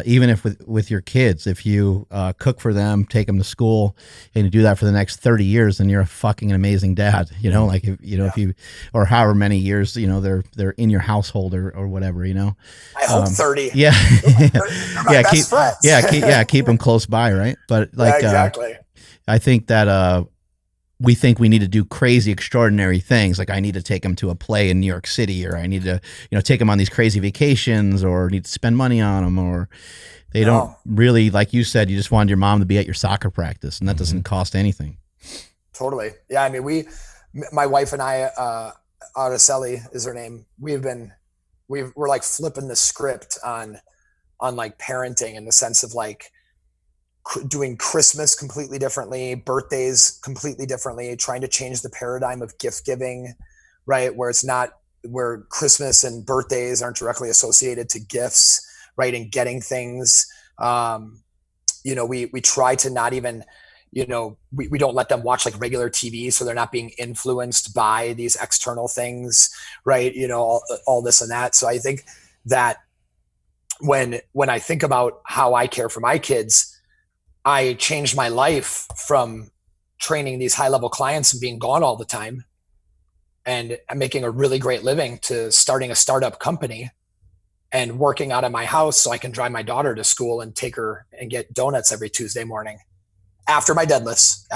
Even if with your kids, if you cook for them, take them to school, and you do that for the next 30 years, then you're a fucking amazing dad. You know, like if you, or however many years, you know, they're in your household or whatever. You know, I hope 30. Yeah, yeah, best friends. Keep them close by, right? But like, yeah, exactly. I think that we think we need to do crazy, extraordinary things. Like I need to take them to a play in New York City, or I need to, you know, take them on these crazy vacations, or need to spend money on them, or they don't really, like you said, you just wanted your mom to be at your soccer practice, and that doesn't cost anything. Totally. Yeah. I mean, my wife and I, Araceli is her name. We're like flipping the script on like parenting, in the sense of like, doing Christmas completely differently, birthdays completely differently, trying to change the paradigm of gift giving, right? Where Christmas and birthdays aren't directly associated to gifts, right? And getting things. You know, we try to not even, you know, we don't let them watch like regular TV, so they're not being influenced by these external things, right? You know, all this and that. So I think that when I think about how I care for my kids, I changed my life from training these high-level clients and being gone all the time and making a really great living, to starting a startup company and working out of my house so I can drive my daughter to school and take her and get donuts every Tuesday morning after my deadlifts.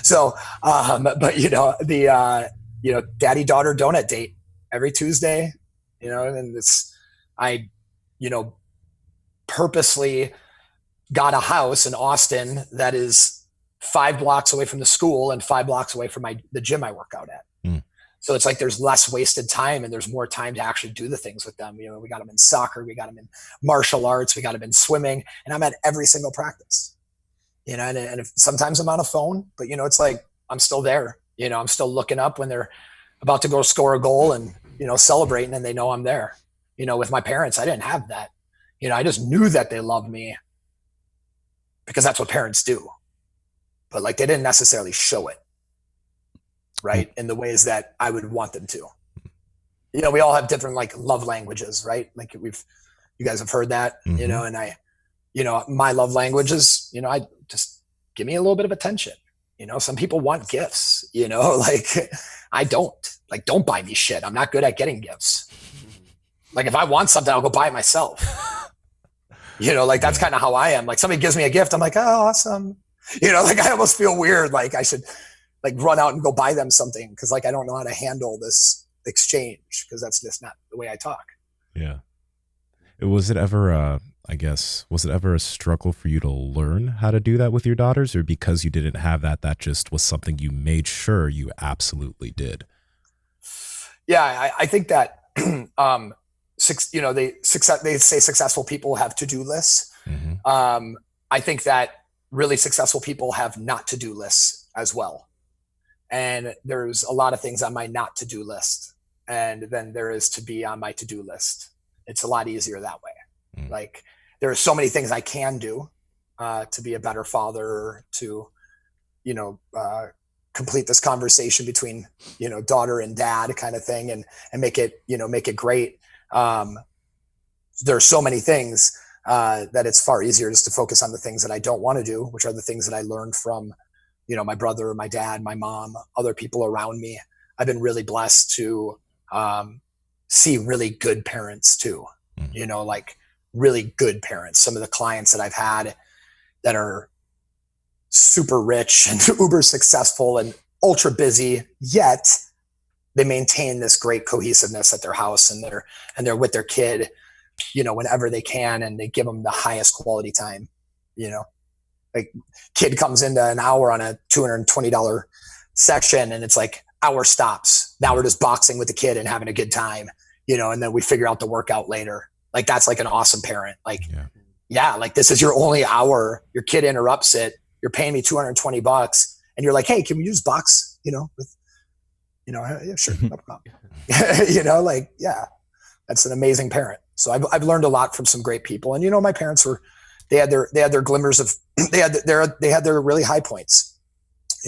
So, but you know, you know, daddy-daughter donut date every Tuesday, you know, and I, you know, purposely got a house in Austin that is 5 blocks away from the school and 5 blocks away from the gym I work out at. So it's like there's less wasted time, and there's more time to actually do the things with them. You know, we got them in soccer, we got them in martial arts, we got them in swimming, and I'm at every single practice. You know, and if, sometimes I'm on a phone, but you know, it's like I'm still there. You know, I'm still looking up when they're about to go score a goal and, you know, celebrating, and they know I'm there. You know, with my parents, I didn't have that. You know, I just knew that they loved me, because that's what parents do, but like they didn't necessarily show it, right, in the ways that I would want them to. You know, we all have different like love languages, right? Like you guys have heard that, you know, and you know, my love language is, you know, I just give me a little bit of attention. You know, some people want gifts, you know, like I don't buy me shit. I'm not good at getting gifts. Like if I want something, I'll go buy it myself. You know, like that's kind of how I am. Like somebody gives me a gift, I'm like, oh, awesome. You know, like I almost feel weird. Like I should like run out and go buy them something, because like I don't know how to handle this exchange, because that's just not the way I talk. Yeah. Was it ever a struggle for you to learn how to do that with your daughters, or because you didn't have that just was something you made sure you absolutely did? Yeah, I think that you know, they say successful people have to-do lists. I think that really successful people have not to-do lists as well. And there's a lot of things on my not to-do list, and then there is to be on my to-do list. It's a lot easier that way. Like there are so many things I can do, to be a better father, to, complete this conversation between, daughter and dad kind of thing, and make it great. There's so many things that it's far easier just to focus on the things that I don't want to do, which are the things that I learned from, my brother, my dad, my mom, other people around me. I've been really blessed to see really good parents too, like really good parents. Some of the clients that I've had that are super rich and uber successful and ultra busy, yet they maintain this great cohesiveness at their house, and they're with their kid, whenever they can, and they give them the highest quality time. Like kid comes into an hour on a $220 session, and it's like hour stops. Now we're just boxing with the kid and having a good time, and then we figure out the workout later. Like that's like an awesome parent. Like, yeah, like this is your only hour. Your kid interrupts it. You're paying me $220, and you're like, hey, can we use box? With, yeah, sure, no problem. Like, yeah, that's an amazing parent. So I've learned a lot from some great people, and my parents they had their glimmers of they had their really high points.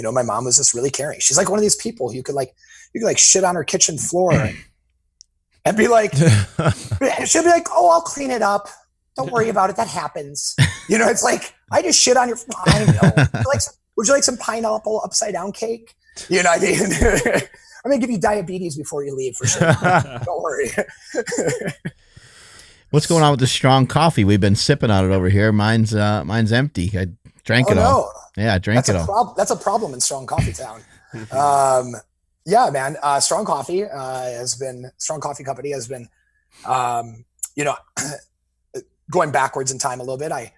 My mom was just really caring. She's like one of these people you could shit on her kitchen floor and be like, she'll be like, oh, I'll clean it up. Don't worry about it. That happens. It's like, I just shit on your, I know. Would you like some pineapple upside down cake? I'm going to give you diabetes before you leave for sure. Don't worry. What's going on with the strong coffee? We've been sipping on it over here. Mine's empty. I drank it all. Yeah, I drank it all. That's a problem in Strong Coffee Town. Yeah, man. Strong Coffee Strong Coffee Company has been, going backwards in time a little bit. I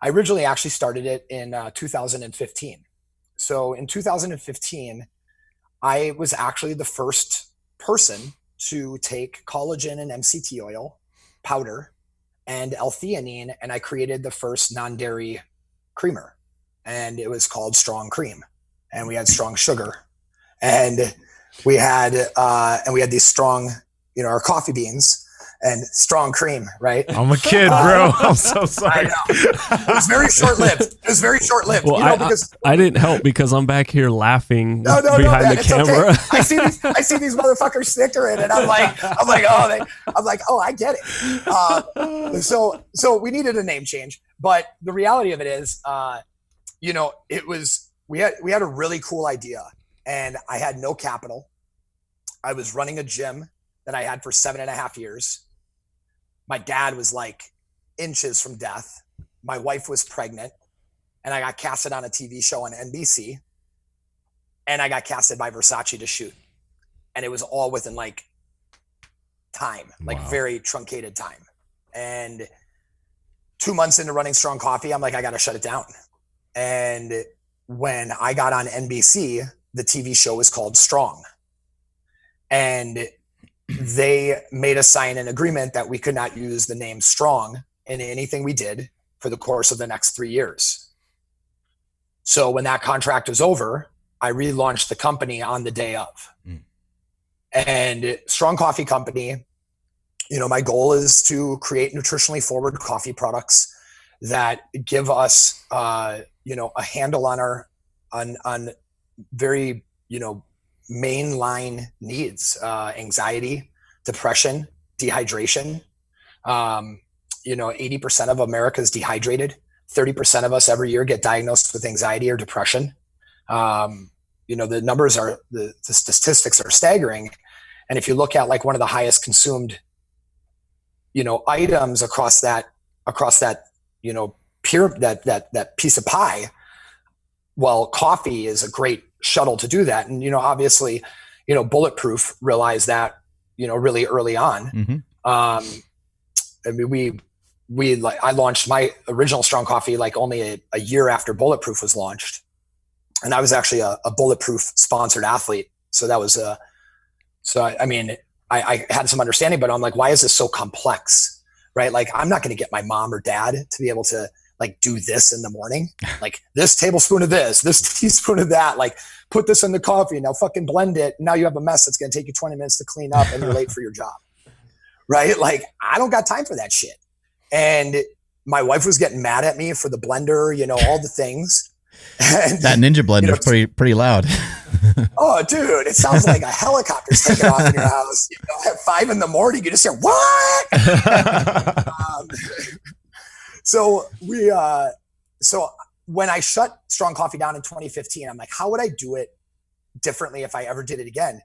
originally actually started it in 2015. So in 2015, I was actually the first person to take collagen and MCT oil powder and L-Theanine, and I created the first non-dairy creamer, and it was called Strong Cream, and we had strong sugar, and we had these strong, our coffee beans and strong cream, right? I'm a kid, bro. I'm so sorry. I know. It was very short-lived. Well, because I didn't help because I'm back here laughing behind the it's camera. Okay. I see these motherfuckers snickering, and I'm like, oh, I get it. So we needed a name change, but the reality of it is, we had a really cool idea, and I had no capital. I was running a gym that I had for 7.5 years. My dad was like inches from death. My wife was pregnant, and I got casted on a TV show on NBC, and I got casted by Versace to shoot. And it was all within like time, like very truncated time. And 2 months into running Strong Coffee, I'm like, I got to shut it down. And when I got on NBC, the TV show was called Strong. And they made us sign an agreement that we could not use the name Strong in anything we did for the course of the next 3 years. So when that contract was over, I relaunched the company on the day of. And Strong Coffee Company, my goal is to create nutritionally forward coffee products that give us, a handle on very, mainline needs, anxiety, depression, dehydration. 80% of America is dehydrated. 30% of us every year get diagnosed with anxiety or depression. The numbers the statistics are staggering. And if you look at like one of the highest consumed, items across that, that piece of pie, well, coffee is a great shuttle to do that. And, obviously, Bulletproof realized that, really early on. Mm-hmm. I launched my original Strong Coffee like only a year after Bulletproof was launched. And I was actually a Bulletproof sponsored athlete. So that was I had some understanding, but I'm like, why is this so complex? Right? Like, I'm not going to get my mom or dad to be able to like do this in the morning, like this tablespoon of this teaspoon of that, like put this in the coffee, now fucking blend it. Now you have a mess that's going to take you 20 minutes to clean up and you're late for your job. Right? Like, I don't got time for that shit. And, my wife was getting mad at me for the blender, all the things. And, that Ninja blender is pretty loud. Oh, dude, it sounds like a helicopter's taking off in your house. At 5 a.m, you just hear, what? So when I shut Strong Coffee down in 2015, I'm like, how would I do it differently if I ever did it again?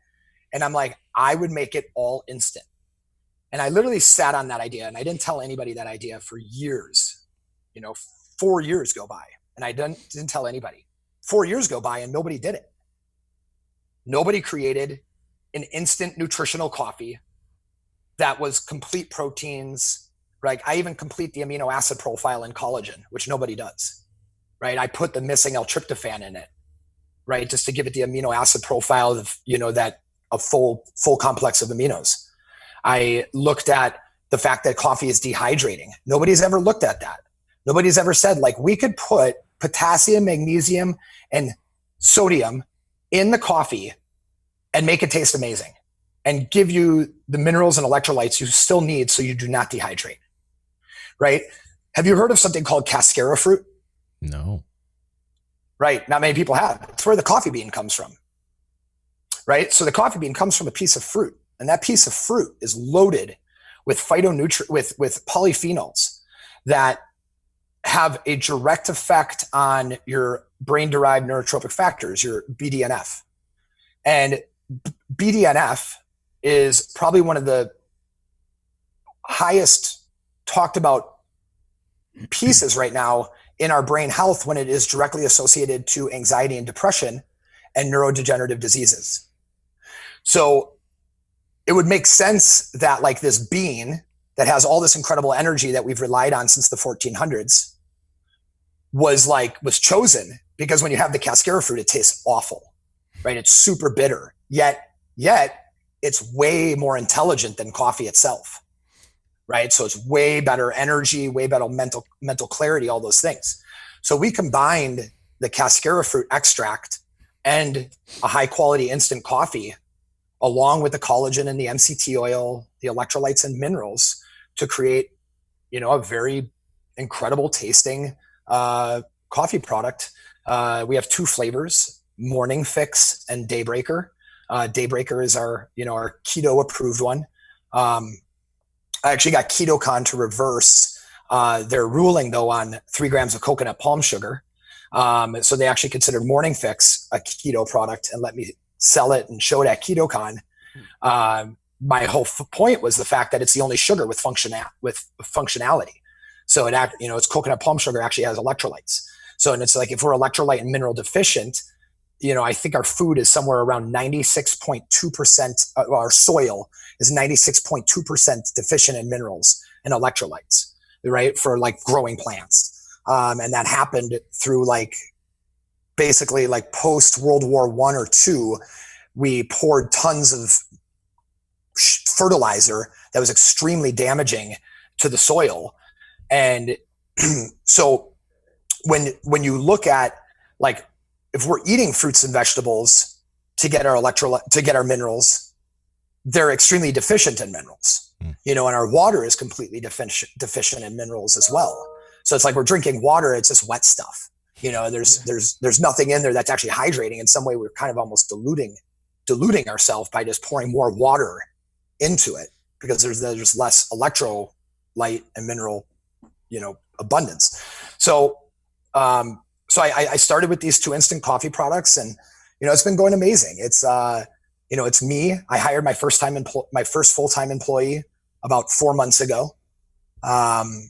And I'm like, I would make it all instant. And I literally sat on that idea, and I didn't tell anybody that idea for years. 4 years go by, and I didn't tell anybody. 4 years go by, and nobody did it. Nobody created an instant nutritional coffee that was complete proteins, right? I even complete the amino acid profile in collagen, which nobody does, right? I put the missing L-tryptophan in it, right? Just to give it the amino acid profile of, that a full complex of aminos. I looked at the fact that coffee is dehydrating. Nobody's ever looked at that. Nobody's ever said, like, we could put potassium, magnesium, and sodium in the coffee and make it taste amazing and give you the minerals and electrolytes you still need so you do not dehydrate, right? Have you heard of something called cascara fruit? No. Right. Not many people have. It's where the coffee bean comes from, right? So the coffee bean comes from a piece of fruit, and that piece of fruit is loaded with with polyphenols that have a direct effect on your brain-derived neurotropic factors, your BDNF. And BDNF is probably one of the highest talked about pieces right now in our brain health when it is directly associated to anxiety and depression and neurodegenerative diseases. So it would make sense that, like, this bean that has all this incredible energy that we've relied on since the 1400s was chosen because when you have the cascara fruit, it tastes awful, right? It's super bitter, yet it's way more intelligent than coffee itself, right? So it's way better energy, way better mental clarity, all those things. So we combined the cascara fruit extract and a high quality instant coffee along with the collagen and the MCT oil, the electrolytes and minerals to create, a very incredible tasting coffee product. We have 2 flavors, Morning Fix and Daybreaker. Daybreaker is our keto approved one. I actually got KetoCon to reverse their ruling though on 3 grams of coconut palm sugar. So they actually considered Morning Fix a keto product and let me sell it and show it at KetoCon. My whole point was the fact that it's the only sugar with functionality. So it's coconut palm sugar actually has electrolytes. So, and it's like, if we're electrolyte and mineral deficient, I think our food is somewhere around 96.2%, our soil is 96.2% deficient in minerals and electrolytes, right? For like growing plants. And that happened through basically post World War I or II, we poured tons of fertilizer that was extremely damaging to the soil. And so when you look at if we're eating fruits and vegetables to get our minerals, they're extremely deficient in minerals, and our water is completely deficient in minerals as well. So it's like we're drinking water, it's just wet stuff. There's nothing in there that's actually hydrating. In some way, we're kind of almost diluting ourselves by just pouring more water into it because there's less electrolyte and mineral, abundance. So I started with these 2 instant coffee products, and it's been going amazing. It's it's me. I hired my first full-time employee about 4 months ago. I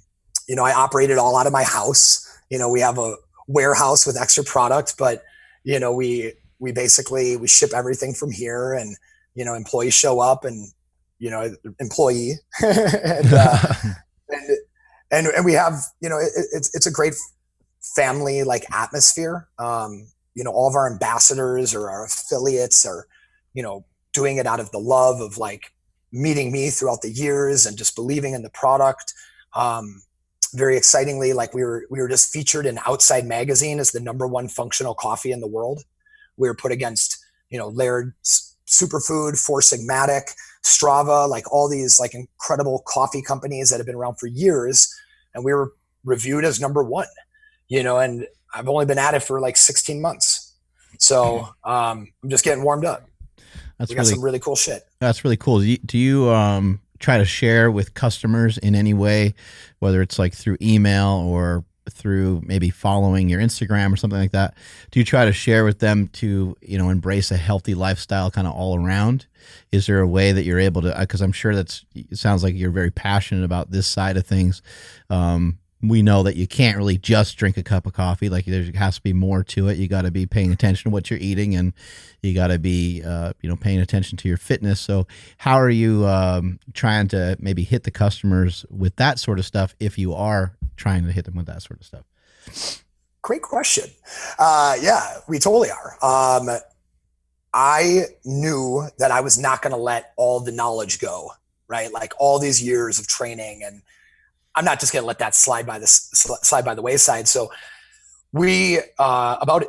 operate it all out of my house. We have a warehouse with extra product, but we ship everything from here, and employees show up, and employee and we have it's a great family atmosphere. All of our ambassadors or our affiliates are doing it out of the love of meeting me throughout the years and just believing in the product. Very excitingly, we were just featured in Outside Magazine as the #1 functional coffee in the world. We were put against Laird Superfood, Four Sigmatic, Strava, all these incredible coffee companies that have been around for years. And we were reviewed as number one, and I've only been at it for like 16 months. So I'm just getting warmed up. We got some really cool shit. That's really cool. Do you try to share with customers in any way, whether it's like through email or through maybe following your Instagram or something like that? Do you try to share with them to, embrace a healthy lifestyle kind of all around? Is there a way that you're able to, because I'm sure it sounds like you're very passionate about this side of things. We know that you can't really just drink a cup of coffee. Like there has to be more to it. You got to be paying attention to what you're eating, and you got to be, paying attention to your fitness. So how are you trying to maybe hit the customers with that sort of stuff, if you are trying to hit them with that sort of stuff? Great question. Yeah, we totally are. I knew that I was not going to let all the knowledge go, right? Like all these years of training, and I'm not just going to let that slide by the wayside. So we, about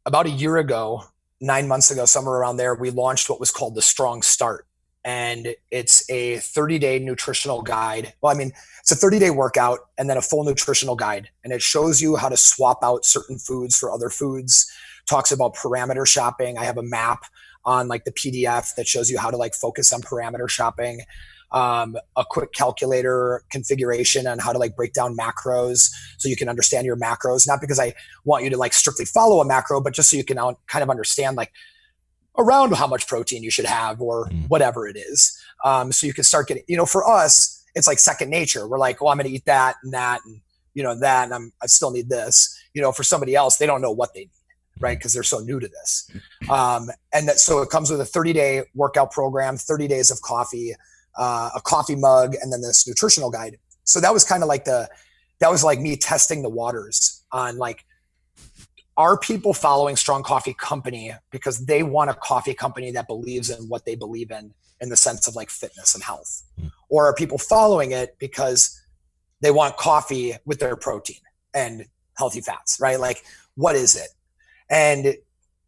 a year ago, 9 months ago, somewhere around there, we launched what was called the Strong Start. And it's a 30-day nutritional guide. Well, I mean, it's a 30-day workout and then a full nutritional guide. And it shows you how to swap out certain foods for other foods, talks about parameter shopping. I have a map on like the PDF that shows you how to like focus on parameter shopping. A quick calculator configuration on how to like break down macros so you can understand your macros, not because I want you to like strictly follow a macro, but just so you can kind of understand like around how much protein you should have or whatever it is. So you can start getting, for us, it's like second nature. We're like, well, I'm going to eat that and that and, that, and I still need this. For somebody else, they don't know what they need, right? Because they're so new to this. So it comes with a 30-day workout program, 30 days of coffee, a coffee mug, and then this nutritional guide. So that was kind of like that was like me testing the waters on like, are people following Strong Coffee Company because they want a coffee company that believes in what they believe in the sense of like fitness and health? Or are people following it because they want coffee with their protein and healthy fats, right? Like, what is it? And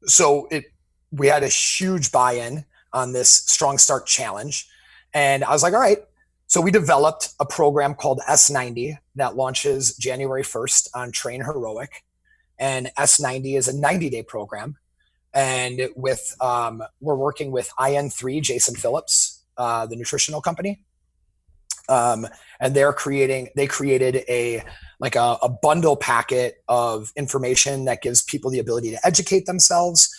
so we had a huge buy-in on this Strong Start challenge. And I was like, all right. So we developed a program called S90 that launches January 1st on Train Heroic. And S90 is a 90-day program. And we're working with IN3, Jason Phillips, the nutritional company. And they created a bundle packet of information that gives people the ability to educate themselves.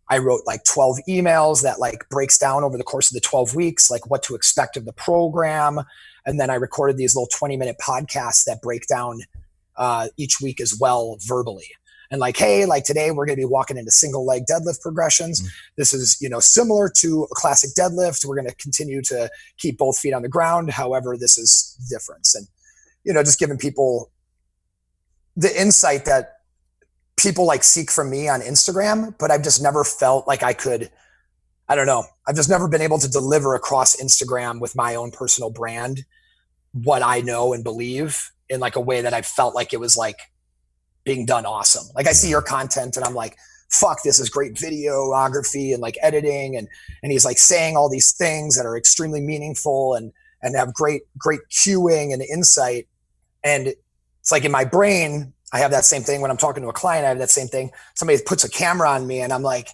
I wrote like 12 emails that like breaks down over the course of the 12 weeks, like what to expect of the program. And then I recorded these little 20-minute podcasts that break down each week as well verbally. And like, hey, like today we're going to be walking into single leg deadlift progressions. This is, similar to a classic deadlift. We're going to continue to keep both feet on the ground. However, this is different. And, just giving people the insight that people like seek from me on Instagram, but I've just never felt like I don't know. I've just never been able to deliver across Instagram with my own personal brand what I know and believe in like a way that I felt like it was like being done awesome. Like I see your content and I'm like, fuck, this is great videography and like editing. And he's like saying all these things that are extremely meaningful and have great cueing and insight. And it's like in my brain, I have that same thing when I'm talking to a client. I have that same thing. Somebody puts a camera on me and I'm like,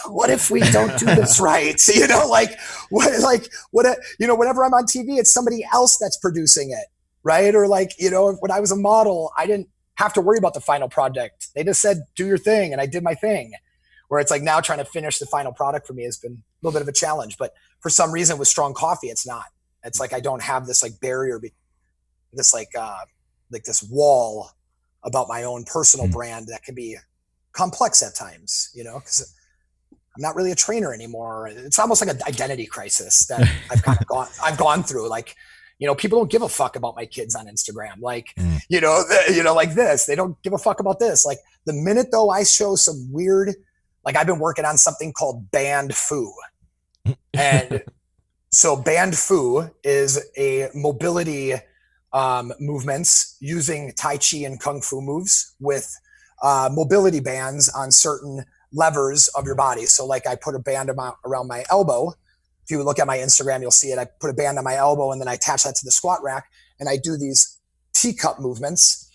what if we don't do this right? Whenever I'm on TV, it's somebody else that's producing it. Right. Or like, when I was a model, I didn't have to worry about the final product. They just said, do your thing. And I did my thing. Where it's like now trying to finish the final product for me has been a little bit of a challenge. But for some reason with Strong Coffee, it's not. It's like I don't have this like barrier, this this wall about my own personal brand that can be complex at times, because I'm not really a trainer anymore. It's almost like an identity crisis that I've gone through. Like, people don't give a fuck about my kids on Instagram. Like, like this, they don't give a fuck about this. Like the minute though I show some weird, like I've been working on something called Band Fu. And so Band Fu is a mobility movements using Tai Chi and Kung Fu moves with mobility bands on certain levers of your body. So like I put a band around my elbow. If you look at my Instagram, you'll see it. I put a band on my elbow and then I attach that to the squat rack and I do these teacup movements,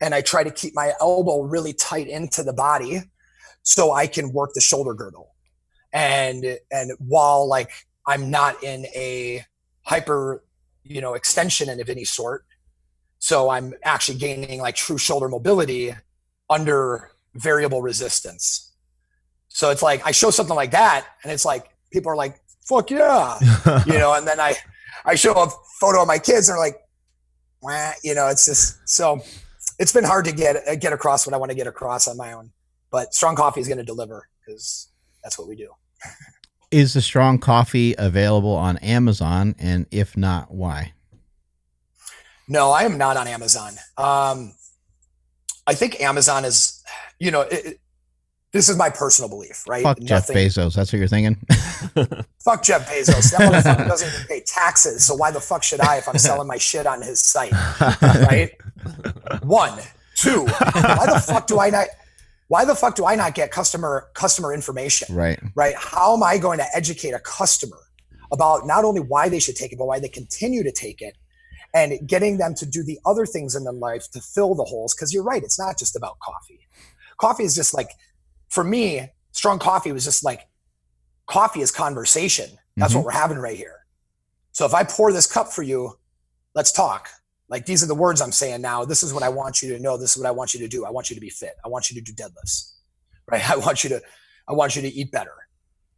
and I try to keep my elbow really tight into the body so I can work the shoulder girdle. And while like I'm not in a hyper, extension of any sort, so I'm actually gaining like true shoulder mobility under variable resistance. So it's like I show something like that, and it's like people are like, "Fuck yeah," And then I show a photo of my kids, and they're like, "Wah," It's just so. It's been hard to get across what I want to get across on my own, but Strong Coffee is going to deliver because that's what we do. Is the Strong Coffee available on Amazon? And if not, why? No, I am not on Amazon. I think Amazon is, this is my personal belief, right? Fuck Jeff Bezos. That's what you're thinking? Fuck Jeff Bezos. That motherfucker doesn't even pay taxes. So why the fuck should I if I'm selling my shit on his site? Right? 1, 2. Why the fuck do I not get customer information? Right. Right. How am I going to educate a customer about not only why they should take it, but why they continue to take it, and getting them to do the other things in their life to fill the holes? Because you're right. It's not just about coffee. Coffee is just like, for me, Strong Coffee was just like, coffee is conversation. That's what we're having right here. So if I pour this cup for you, let's talk. Like, these are the words I'm saying now. This is what I want you to know. This is what I want you to do. I want you to be fit. I want you to do deadlifts, right? I want you to eat better,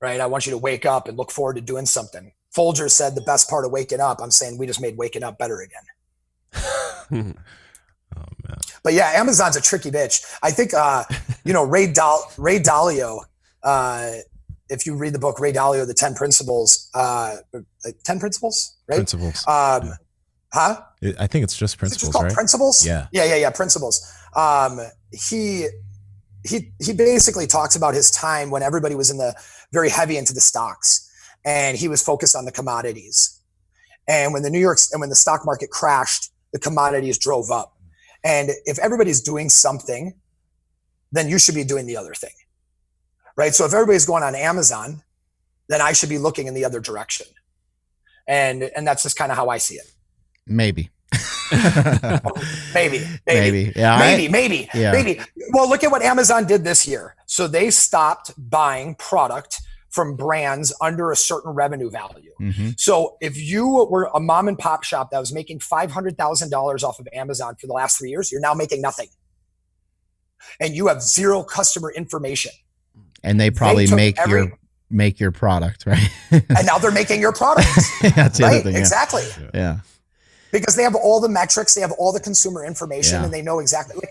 right? I want you to wake up and look forward to doing something. Folger said the best part of waking up. I'm saying we just made waking up better again. Oh man. But yeah, Amazon's a tricky bitch. I think, Ray Dalio, if you read the book, Ray Dalio, The 10 Principles, 10 Principles, right? Principles. Huh? I think it's just Principles, called right? Principles? Yeah. Principles. He basically talks about his time when everybody was very heavy into the stocks, and he was focused on the commodities. And when the stock market crashed, the commodities drove up. And if everybody's doing something, then you should be doing the other thing, right? So if everybody's going on Amazon, then I should be looking in the other direction. And that's just kind of how I see it. Maybe. Maybe. Yeah. Maybe. Well, look at what Amazon did this year. So they stopped buying product from brands under a certain revenue value. So if you were a mom and pop shop that was making $500,000 off of Amazon for the last 3 years, you're now making nothing. And you have zero customer information. And they probably make your product, right? And now they're making your product. That's the other thing. Yeah. Exactly. Yeah. Because they have all the metrics, they have all the consumer information, and they know exactly. Like,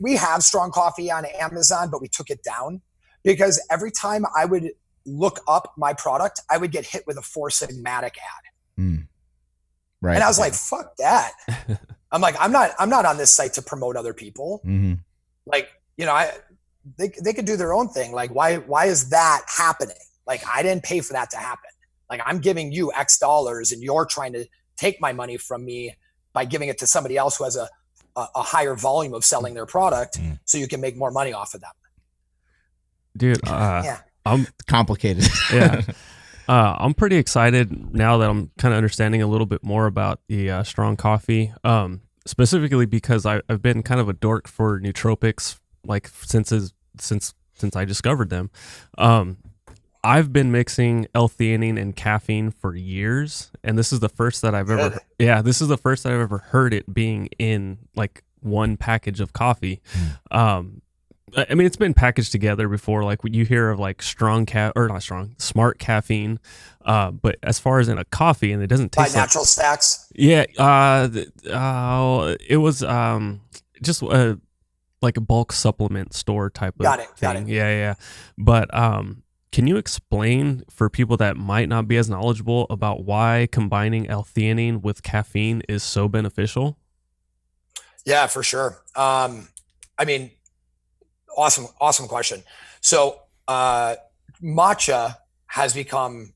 we have Strong Coffee on Amazon, but we took it down because every time I would look up my product, I would get hit with a Four Sigmatic ad. Right. And I was like, fuck that. I'm like, I'm not on this site to promote other people. Like, they could do their own thing. Like, why is that happening? Like, I didn't pay for that to happen. Like, I'm giving you X dollars and you're trying to take my money from me by giving it to somebody else who has a higher volume of selling their product so you can make more money off of them. Dude, I'm complicated. Yeah. I'm pretty excited now that I'm kind of understanding a little bit more about the Strong Coffee, specifically because I've been kind of a dork for nootropics, like since I discovered them. I've been mixing L-Theanine and caffeine for years, and this is the first that I've ever heard it being in like one package of coffee. I mean, it's been packaged together before. Like you hear of like smart caffeine, but as far as in a coffee, and it doesn't taste by Natural Stacks. Yeah, it was just like a bulk supplement store type of thing. Got it. Yeah. But can you explain for people that might not be as knowledgeable about why combining L-Theanine with caffeine is so beneficial? Yeah, for sure. I mean, awesome question. So matcha has become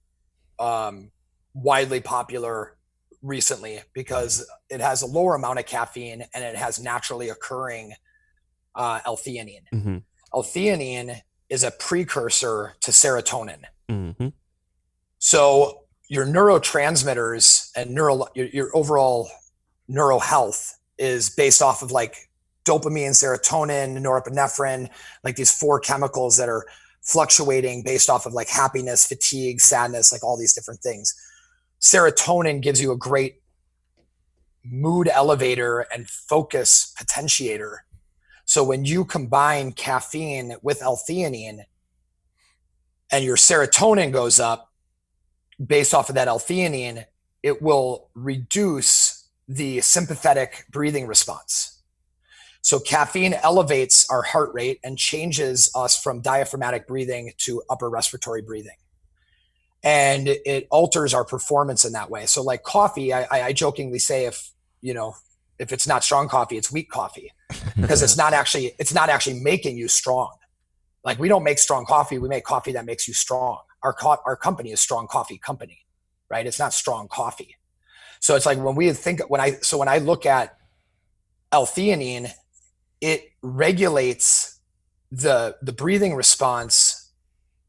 widely popular recently because it has a lower amount of caffeine and it has naturally occurring L-Theanine. L-Theanine is a precursor to serotonin. So your neurotransmitters and your overall neuro health is based off of like dopamine, serotonin, norepinephrine, like these 4 chemicals that are fluctuating based off of like happiness, fatigue, sadness, like all these different things. Serotonin gives you a great mood elevator and focus potentiator. So when you combine caffeine with L-Theanine and your serotonin goes up based off of that L-Theanine, it will reduce the sympathetic breathing response. So caffeine elevates our heart rate and changes us from diaphragmatic breathing to upper respiratory breathing. And it alters our performance in that way. So like coffee, I jokingly say, if it's not strong coffee, it's weak coffee, because it's not actually making you strong. Like, we don't make strong coffee. We make coffee that makes you strong. Our company is Strong Coffee Company, right? It's not strong coffee. So it's like when I look at L-Theanine, it regulates the breathing response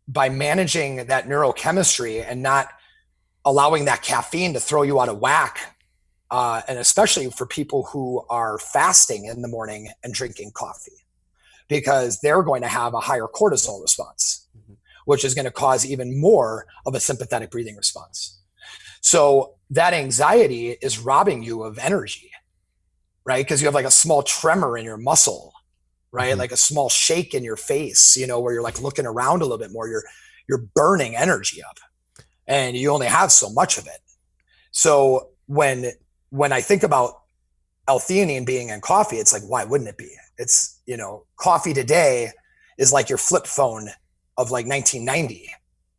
by managing that neurochemistry and not allowing that caffeine to throw you out of whack. And especially for people who are fasting in the morning and drinking coffee, because they're going to have a higher cortisol response, which is going to cause even more of a sympathetic breathing response. So that anxiety is robbing you of energy, right? Because you have like a small tremor in your muscle, right? Like a small shake in your face, where you're like looking around a little bit more. You're burning energy up, and you only have so much of it. So when I think about L-Theanine being in coffee, it's like, why wouldn't it be? It's, coffee today is like your flip phone of like 1990,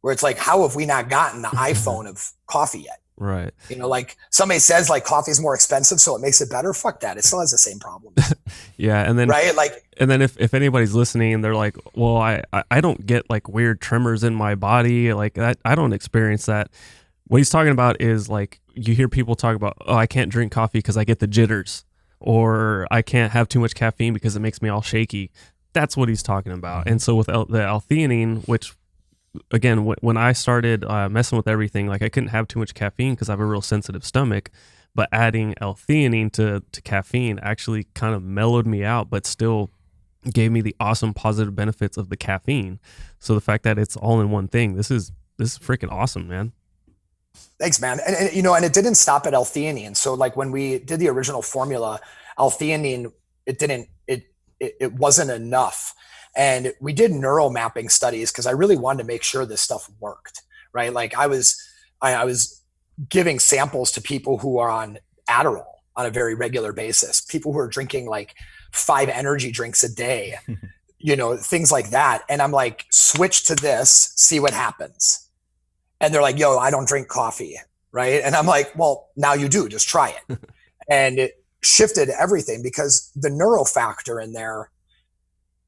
where it's like, how have we not gotten the iPhone of coffee yet? Right. Like somebody says like coffee is more expensive, so it makes it better. Fuck that. It still has the same problems. Yeah. And then, right. Like, and then if anybody's listening and they're like, well, I don't get like weird tremors in my body. Like that, I don't experience that. What he's talking about is like, you hear people talk about, oh, I can't drink coffee because I get the jitters, or I can't have too much caffeine because it makes me all shaky. That's what he's talking about. And so with the L-Theanine, which again, when I started messing with everything, like I couldn't have too much caffeine because I have a real sensitive stomach, but adding L-Theanine to caffeine actually kind of mellowed me out, but still gave me the awesome positive benefits of the caffeine. So the fact that it's all in one thing, this is freaking awesome, man. Thanks, man. And and it didn't stop at L-Theanine. So like when we did the original formula, L-Theanine, it wasn't enough. And we did neuro mapping studies because I really wanted to make sure this stuff worked, right? Like I was giving samples to people who are on Adderall on a very regular basis, people who are drinking like 5 energy drinks a day, things like that. And I'm like, switch to this, see what happens. And they're like, yo, I don't drink coffee, right? And I'm like, well, now you do, just try it. And it shifted everything because the neuro factor in there,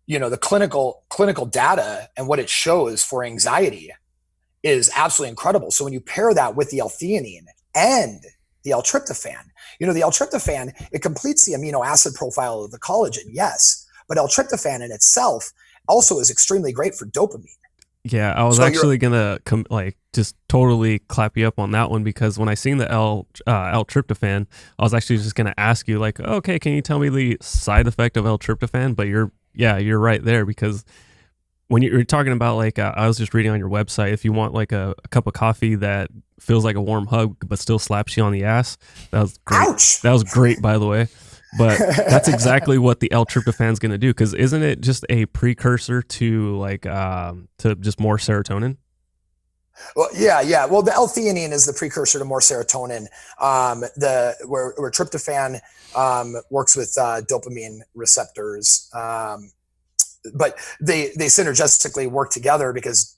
the clinical data and what it shows for anxiety is absolutely incredible. So when you pair that with the L-Theanine and the L-Tryptophan, the L-Tryptophan, it completes the amino acid profile of the collagen, yes, but L-Tryptophan in itself also is extremely great for dopamine. Yeah, I was actually gonna just totally clap you up on that one, because when I seen the L-Tryptophan, I was actually just gonna ask you like, okay, can you tell me the side effect of L-Tryptophan? But you're right there, because when you're talking about like, I was just reading on your website, if you want like a cup of coffee that feels like a warm hug but still slaps you on the ass, that was great. Ouch! That was great, by the way. But that's exactly what the L-Tryptophan is going to do, because isn't it just a precursor to like to just more serotonin? Well, yeah. Well, the L-Theanine is the precursor to more serotonin. Where tryptophan works with dopamine receptors, but they synergistically work together because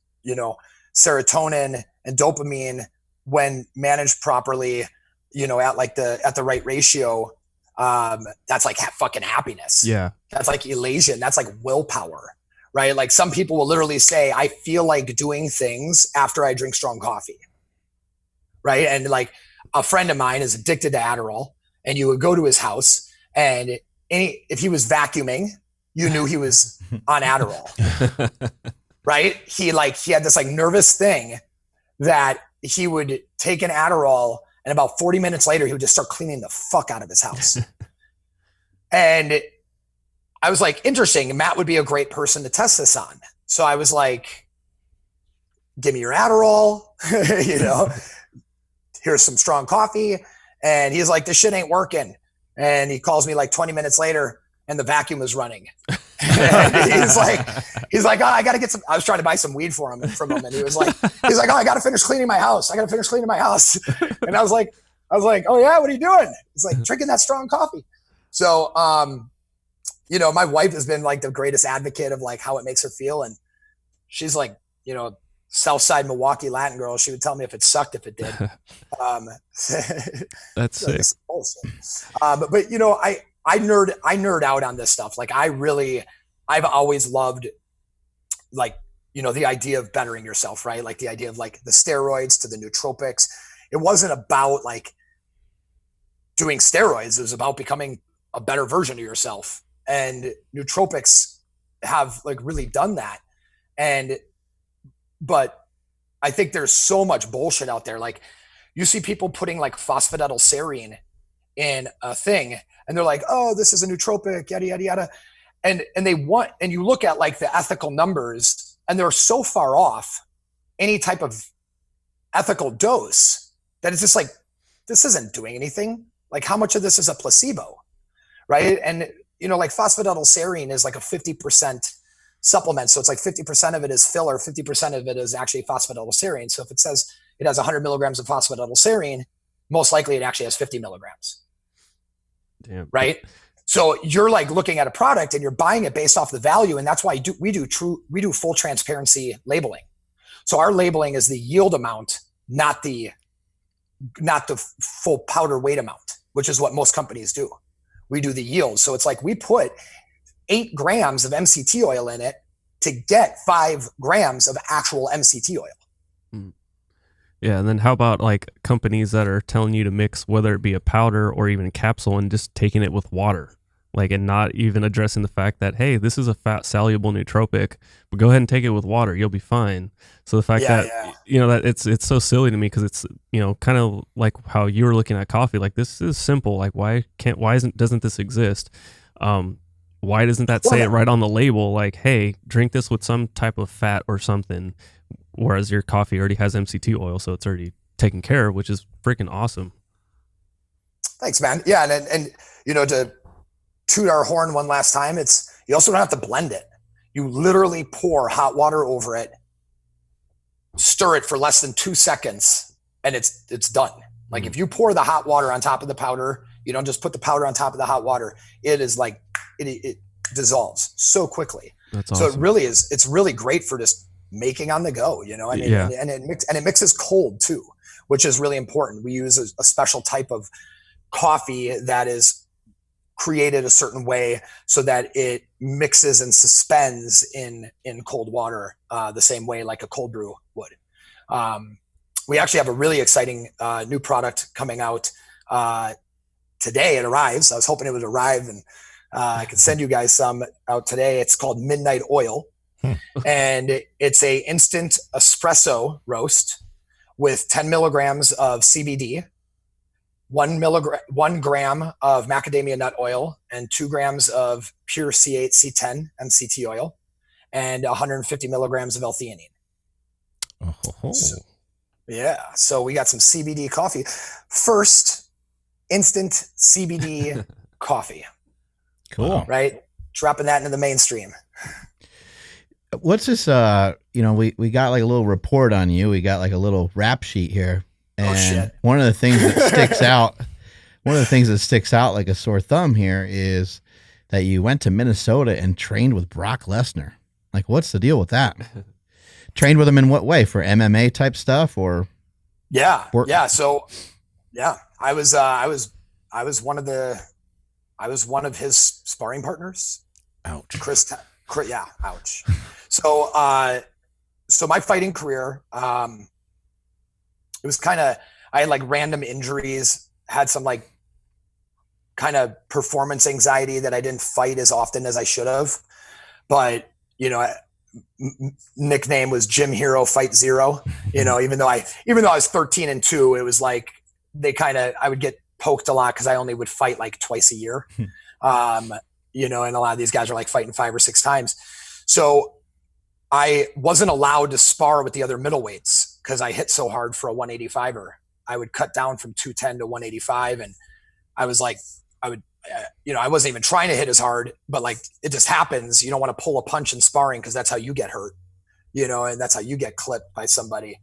serotonin and dopamine, when managed properly, at the right ratio. That's like fucking happiness. Yeah. That's like elation. That's like willpower, right? Like some people will literally say, I feel like doing things after I drink strong coffee. Right. And like a friend of mine is addicted to Adderall, and you would go to his house, and if he was vacuuming, you knew he was on Adderall. Right. He had this like nervous thing that he would take an Adderall, and about 40 minutes later, he would just start cleaning the fuck out of his house. And I was like, interesting. Matt would be a great person to test this on. So I was like, give me your Adderall, here's some strong coffee. And he's like, this shit ain't working. And he calls me like 20 minutes later and the vacuum was running. And he's like, oh, I got to get some, I was trying to buy some weed from him. And he was like, oh, I got to finish cleaning my house. And I was like, oh yeah, what are you doing? He's like, drinking that strong coffee. So, my wife has been like the greatest advocate of like how it makes her feel. And she's like, Southside Milwaukee Latin girl. She would tell me if it sucked, if it did. That's sick. But I nerd out on this stuff. Like I've always loved like, the idea of bettering yourself, right? Like the idea of like the steroids to the nootropics. It wasn't about like doing steroids. It was about becoming a better version of yourself. And nootropics have like really done that. But I think there's so much bullshit out there. Like you see people putting like phosphatidylserine in a thing and they're like, oh, this is a nootropic, yada, yada, yada. And you look at like the ethical numbers and they're so far off any type of ethical dose that it's just like, this isn't doing anything. Like how much of this is a placebo, right? And, like phosphatidylserine is like a 50% supplement. So it's like 50% of it is filler, 50% of it is actually phosphatidylserine. So if it says it has 100 milligrams of phosphatidylserine, most likely it actually has 50 milligrams. Damn. Right? So you're like looking at a product and you're buying it based off the value. And that's why we do full transparency labeling. So our labeling is the yield amount, not the full powder weight amount, which is what most companies do. We do the yield. So it's like we put 8 grams of MCT oil in it to get 5 grams of actual MCT oil. Yeah. And then how about like companies that are telling you to mix, whether it be a powder or even a capsule, and just taking it with water, like, and not even addressing the fact that, hey, this is a fat soluble nootropic, but go ahead and take it with water. You'll be fine. So the fact that it's so silly to me, because it's, kind of like how you were looking at coffee, like this is simple. Like doesn't this exist? Why doesn't that say it right on the label? Like, hey, drink this with some type of fat or something, whereas your coffee already has MCT oil, so it's already taken care of, which is freaking awesome. Thanks, man. Yeah, and to toot our horn one last time, you also don't have to blend it. You literally pour hot water over it, stir it for less than 2 seconds, and it's done. Like if you pour the hot water on top of the powder, you don't just put the powder on top of the hot water. It is like it dissolves so quickly. That's awesome. So it's really great for just making on the go, and it mixes cold too, which is really important. We use a special type of coffee that is created a certain way so that it mixes and suspends in cold water the same way like a cold brew would. We actually have a really exciting new product coming out today. It arrives. I was hoping it would arrive and I could send you guys some out today. It's called Midnight Oil. And it's a instant espresso roast with 10 milligrams of CBD, 1 gram of macadamia nut oil, and 2 grams of pure C8, C10 MCT oil, and 150 milligrams of L-Theanine. So we got some CBD coffee. First instant CBD coffee. Cool. Right? Dropping that into the mainstream. What's this? We got like a little report on you. We got like a little rap sheet here. And one of the things that sticks out like a sore thumb here is that you went to Minnesota and trained with Brock Lesnar. Like, what's the deal with that? Trained with him in what way? For MMA type stuff or? Yeah. So I was one of his sparring partners. Ouch. Yeah. Ouch. So my fighting career, it was I had like random injuries, had some like kind of performance anxiety that I didn't fight as often as I should have. But, nickname was Gym Hero Fight Zero, even though I was 13-2, it was like I would get poked a lot because I only would fight like twice a year. You know, and a lot of these guys are like fighting 5 or 6 times. So I wasn't allowed to spar with the other middleweights because I hit so hard for a 185er. I would cut down from 210 to 185. And I was like, you know, I wasn't even trying to hit as hard, but like it just happens. You don't want to pull a punch in sparring because that's how you get hurt, you know, and that's how you get clipped by somebody.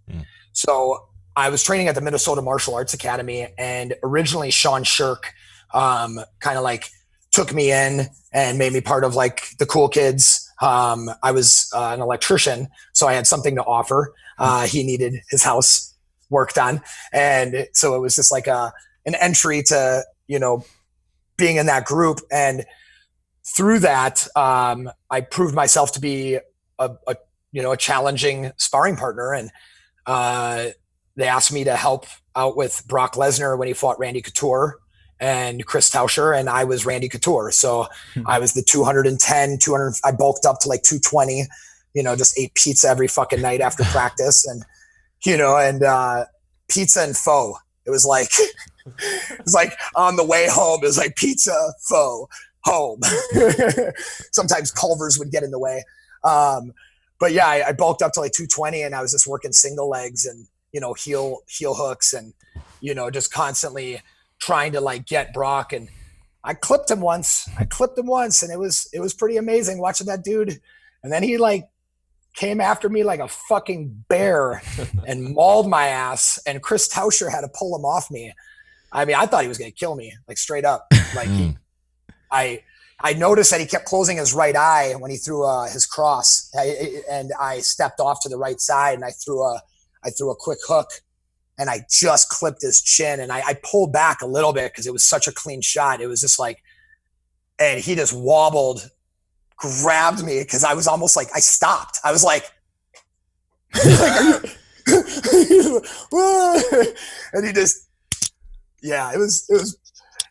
So I was training at the Minnesota Martial Arts Academy, and originally Sean Shirk kind of like took me in and made me part of like the cool kids. I was an electrician, so I had something to offer. He needed his house worked on. And so it was just like an entry to, you know, being in that group. And through that, I proved myself to be a challenging sparring partner. And they asked me to help out with Brock Lesnar when he fought Randy Couture and Chris Tauscher, and I was Randy Couture. So I was the 210, 200, I bulked up to like 220, you know, just ate pizza every fucking night after practice. And, you know, and pizza and pho. It was like on the way home, it was like pizza, pho, home. Sometimes Culver's would get in the way. But yeah, I bulked up to like 220, and I was just working single legs and, you know, heel hooks, and, you know, just constantly trying to like get Brock. And I clipped him once, and it was pretty amazing watching that dude. And then he like came after me like a fucking bear and mauled my ass. And Chris Tauscher had to pull him off me. I mean, I thought he was going to kill me, like straight up. Like I noticed that he kept closing his right eye when he threw his cross, and I stepped off to the right side, and I threw a quick hook, and I just clipped his chin, and I pulled back a little bit because it was such a clean shot. It was just like, and he just wobbled, grabbed me, because I was almost like, I stopped. I was like, and he just, yeah, it was,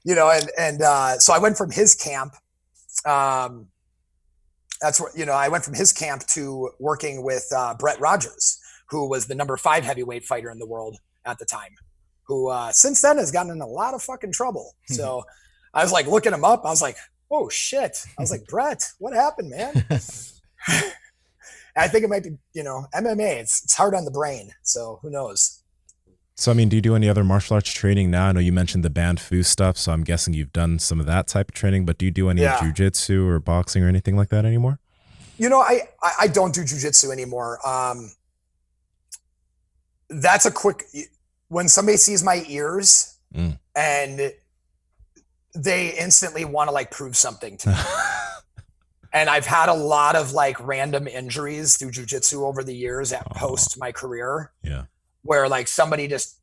you know, and so I went from his camp. That's what, you know, I went from his camp to working with Brett Rogers, who was the number 5 heavyweight fighter in the world at the time, who since then has gotten in a lot of fucking trouble. So I was like looking him up. I was like, oh shit. I was like, Brett, what happened, man? I think it might be, you know, MMA. It's hard on the brain. So who knows? So, I mean, do you do any other martial arts training now? I know you mentioned the banned fu stuff, so I'm guessing you've done some of that type of training, but do you do any jiu-jitsu or boxing or anything like that anymore? You know, I don't do jiu-jitsu anymore. That's a quick, when somebody sees my ears and they instantly want to like prove something to me. And I've had a lot of like random injuries through jiu-jitsu over the years at post my career. Yeah. Where like somebody just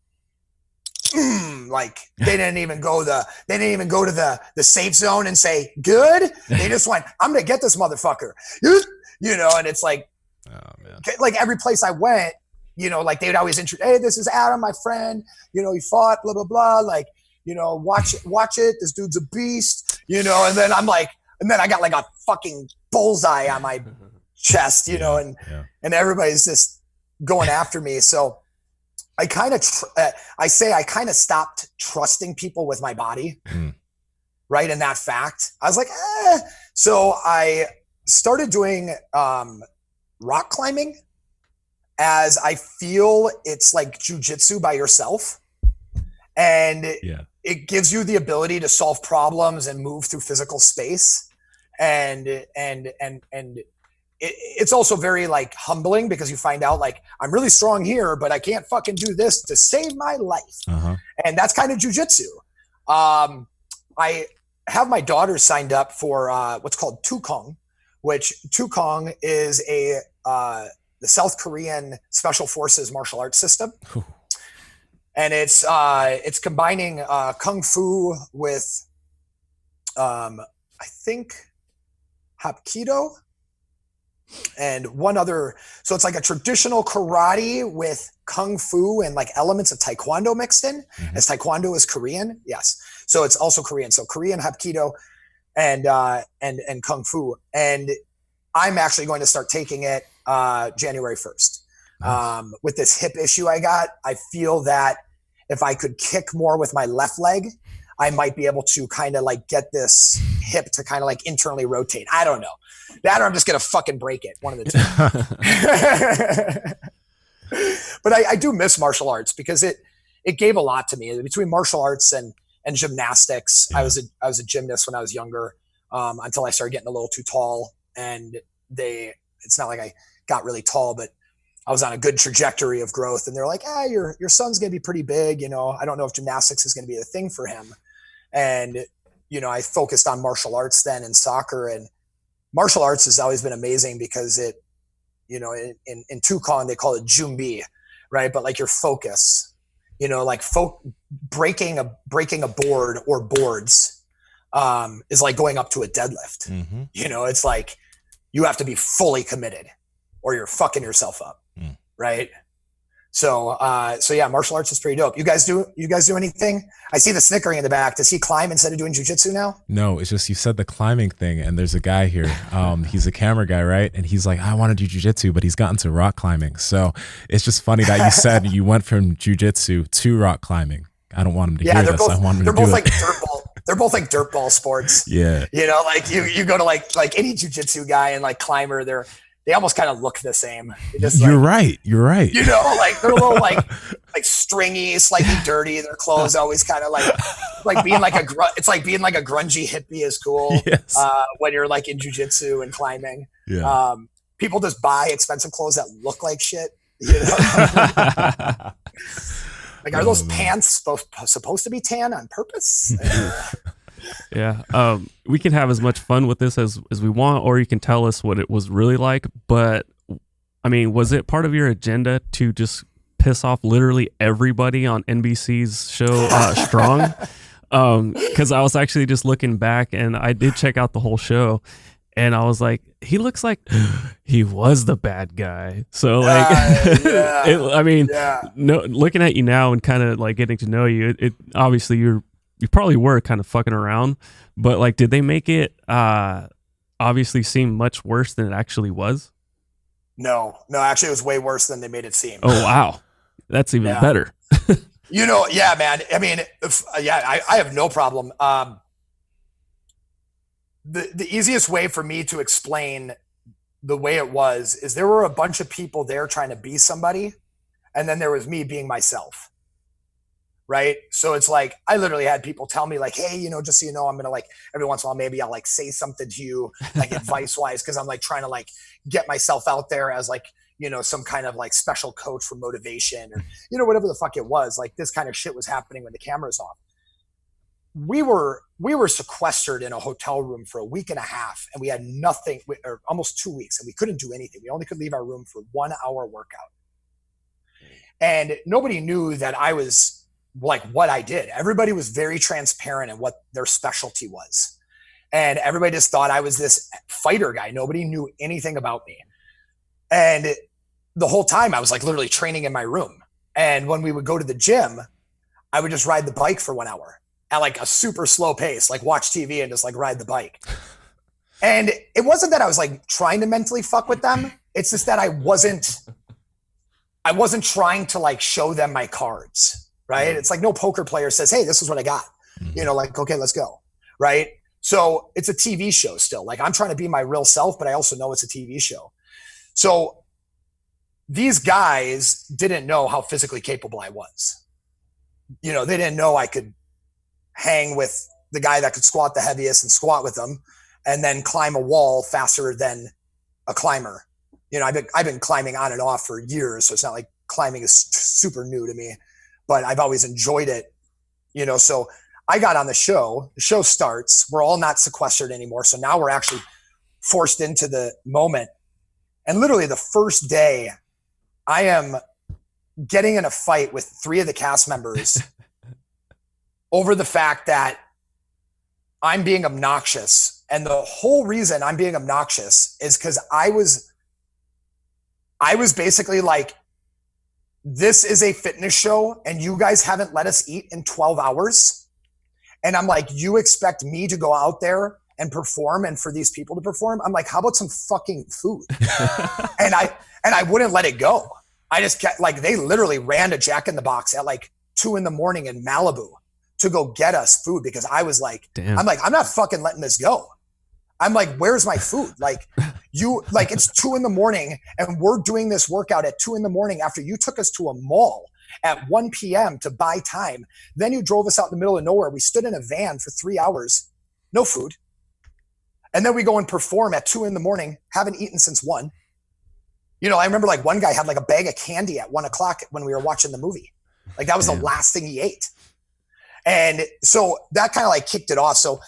like they didn't even go to the safe zone and say good. They just went, I'm gonna get this motherfucker. You know, and it's like, oh, man. Like every place I went, you know, like they would always introduce, hey, this is Adam, my friend, you know, he fought, blah, blah, blah. Like, you know, watch it. This dude's a beast, you know, and then I'm like, and then I got like a fucking bullseye on my chest, you know, and everybody's just going after me. So I kind of, I stopped trusting people with my body, right? And that fact, I was like, So I started doing rock climbing, as I feel it's like jujitsu by yourself. And it gives you the ability to solve problems and move through physical space. And it's also very like humbling, because you find out like I'm really strong here, but I can't fucking do this to save my life. And that's kind of jujitsu. I have my daughters signed up for what's called Tukong, which Tukong is the South Korean Special Forces martial arts system. And it's combining kung fu with I think Hapkido and one other. So it's like a traditional karate with kung fu and like elements of taekwondo mixed in, as taekwondo is Korean. Yes. So it's also Korean. So Korean Hapkido and kung fu. And I'm actually going to start taking it January 1st. Nice. With this hip issue I got, I feel that if I could kick more with my left leg, I might be able to kind of like get this hip to kind of like internally rotate. I don't know. That or I'm just going to fucking break it. One of the two. But I do miss martial arts because it gave a lot to me. Between martial arts and gymnastics, I was a gymnast when I was younger, until I started getting a little too tall. And it's not like I got really tall, but I was on a good trajectory of growth. And they're like, your son's going to be pretty big. You know, I don't know if gymnastics is going to be a thing for him. And, you know, I focused on martial arts then and soccer, and martial arts has always been amazing because it, you know, in Tukon, they call it Jumbi, right? But like your focus, you know, like breaking a board or boards is like going up to a deadlift. Mm-hmm. You know, it's like you have to be fully committed or you're fucking yourself up. Right. So yeah, martial arts is pretty dope. You guys do anything? I see the snickering in the back. Does he climb instead of doing jujitsu now? No, it's just, you said the climbing thing, and there's a guy here. He's a camera guy, right? And he's like, I want to do jujitsu, but he's gotten to rock climbing. So it's just funny that you said you went from jujitsu to rock climbing. I don't want him to hear this. I want him to do it. Like dirt ball. They're both like dirt ball sports. Yeah. You know, like you go to like any jujitsu guy and like climber, they almost kind of look the same. You're right. You know, like they're a little like stringy, slightly dirty. Their clothes always kind of like being like it's like being like a grungy hippie is cool. Yes. When you're like in jujitsu and climbing. Yeah. People just buy expensive clothes that look like shit. You know? Like, are those pants supposed to be tan on purpose? Yeah. We can have as much fun with this as we want, or you can tell us what it was really like. But I mean, was it part of your agenda to just piss off literally everybody on NBC's show Strong? Because I was actually just looking back, and I did check out the whole show, and I was like, he looks like he was the bad guy. So like, no, looking at you now and kind of like getting to know you, it obviously you probably were kind of fucking around, but like, did they make it obviously seem much worse than it actually was? No, actually it was way worse than they made it seem. Oh, wow. That's even better. You know, yeah, man. I mean, I have no problem. The easiest way for me to explain the way it was is there were a bunch of people there trying to be somebody, and then there was me being myself. Right. So it's like, I literally had people tell me like, hey, you know, just so you know, I'm going to like, every once in a while, maybe I'll like say something to you, like advice wise, cause I'm like trying to like get myself out there as like, you know, some kind of like special coach for motivation or, you know, whatever the fuck it was. Like this kind of shit was happening when the camera's off. We were sequestered in a hotel room for a week and a half, and we had nothing, or almost 2 weeks, and we couldn't do anything. We only could leave our room for 1 hour workout. And nobody knew that I was like what I did. Everybody was very transparent in what their specialty was. And everybody just thought I was this fighter guy. Nobody knew anything about me. And the whole time I was like literally training in my room. And when we would go to the gym, I would just ride the bike for 1 hour at like a super slow pace, like watch TV and just like ride the bike. And it wasn't that I was like trying to mentally fuck with them. It's just that I wasn't trying to like show them my cards. Right. It's like no poker player says, hey, this is what I got. You know, like, okay, let's go. Right. So it's a TV show still. Like I'm trying to be my real self, but I also know it's a TV show. So these guys didn't know how physically capable I was. You know, they didn't know I could hang with the guy that could squat the heaviest and squat with them and then climb a wall faster than a climber. You know, I've been climbing on and off for years. So it's not like climbing is super new to me. But I've always enjoyed it, you know, so I got on the show starts, we're all not sequestered anymore. So now we're actually forced into the moment. And literally the first day I am getting in a fight with 3 of the cast members over the fact that I'm being obnoxious. And the whole reason I'm being obnoxious is because I was basically like, this is a fitness show and you guys haven't let us eat in 12 hours. And I'm like, you expect me to go out there and perform and for these people to perform? I'm like, how about some fucking food? and I wouldn't let it go. I just kept like, they literally ran to Jack in the Box at like 2 a.m. in Malibu to go get us food because I was like, Damn. I'm like, I'm not fucking letting this go. I'm like, where's my food? Like it's 2 a.m. and we're doing this workout at 2 a.m. after you took us to a mall at 1 p.m. to buy time. Then you drove us out in the middle of nowhere. We stood in a van for 3 hours, no food. And then we go and perform at 2 a.m, haven't eaten since 1. You know, I remember like one guy had like a bag of candy at 1 o'clock when we were watching the movie. Like that was the last thing he ate. And so that kind of like kicked it off. So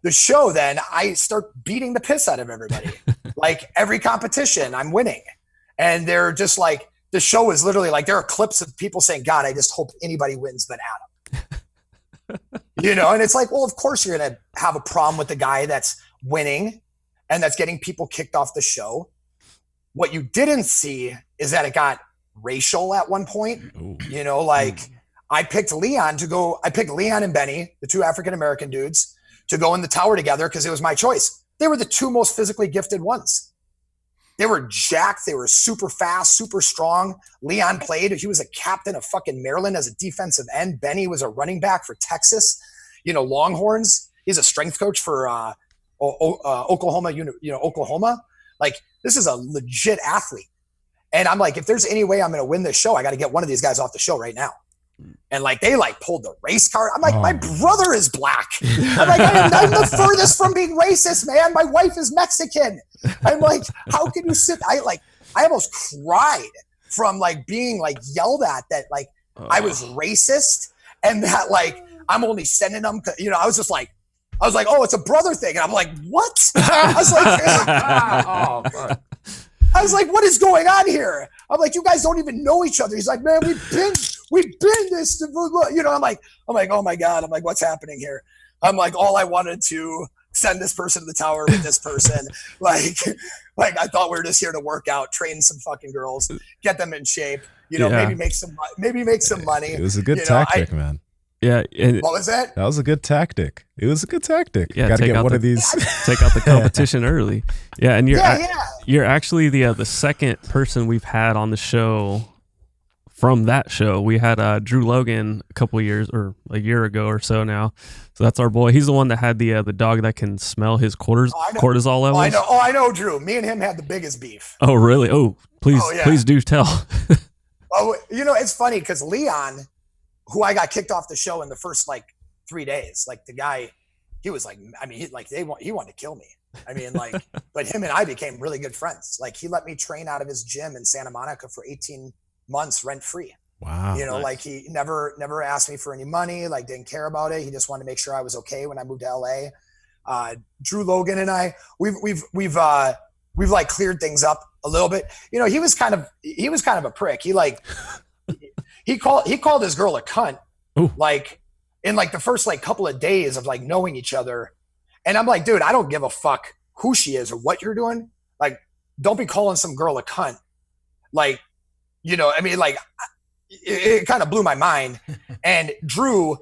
the show, then I start beating the piss out of everybody. Like every competition I'm winning. And they're just like, the show is literally like, there are clips of people saying, God, I just hope anybody wins but Adam. You know, and it's like, well, of course you're going to have a problem with the guy that's winning and that's getting people kicked off the show. What you didn't see is that it got racial at one point. Ooh. You know, like I picked Leon and Benny, the 2 African-American dudes, to go in the tower together because it was my choice. They were the 2 most physically gifted ones. They were jacked. They were super fast, super strong. Leon played. He was a captain of fucking Maryland as a defensive end. Benny was a running back for Texas, you know, Longhorns. He's a strength coach for Oklahoma, Oklahoma. Like, this is a legit athlete. And I'm like, if there's any way I'm going to win this show, I got to get one of these guys off the show right now. And like, they like pulled the race card. I'm like, my brother is black. I'm like, I'm the furthest from being racist, man. My wife is Mexican. I'm like, how can you sit? I almost cried from like being like yelled at that like I was racist and that like I'm only sending them. You know, I was like, oh, it's a brother thing. And I'm like, what? I was like, what is going on here? I'm like, you guys don't even know each other. He's like, man, we've been this, you know, I'm like, oh my God. I'm like, what's happening here? I'm like, all I wanted to send this person to the tower with this person. like I thought we were just here to work out, train some fucking girls, get them in shape, you know, maybe make some money. It was a good tactic, man. Yeah. What was that? That was a good tactic. It was a good tactic. Yeah, you got to get one of these. Take out the competition early. Yeah, and you're actually the second person we've had on the show from that show. We had Drew Logan a couple of years or a year ago or so now. So that's our boy. He's the one that had the dog that can smell his cortisol levels. I know Drew. Me and him had the biggest beef. Oh, really? Oh, please do tell. Oh, you know, it's funny because Leon, who I got kicked off the show in the first like 3 days, like the guy, he was like, I mean, he wanted to kill me. I mean, like, but him and I became really good friends. Like he let me train out of his gym in Santa Monica for 18 months rent free. Wow. You know, nice. like he never asked me for any money, like didn't care about it. He just wanted to make sure I was okay when I moved to LA. Drew Logan and I, we've like cleared things up a little bit. You know, he was kind of a prick. He called his girl a cunt. Ooh. Like in like the first like couple of days of like knowing each other. And I'm like, dude, I don't give a fuck who she is or what you're doing. Like, don't be calling some girl a cunt. Like, you know, I mean, like it kind of blew my mind. And Drew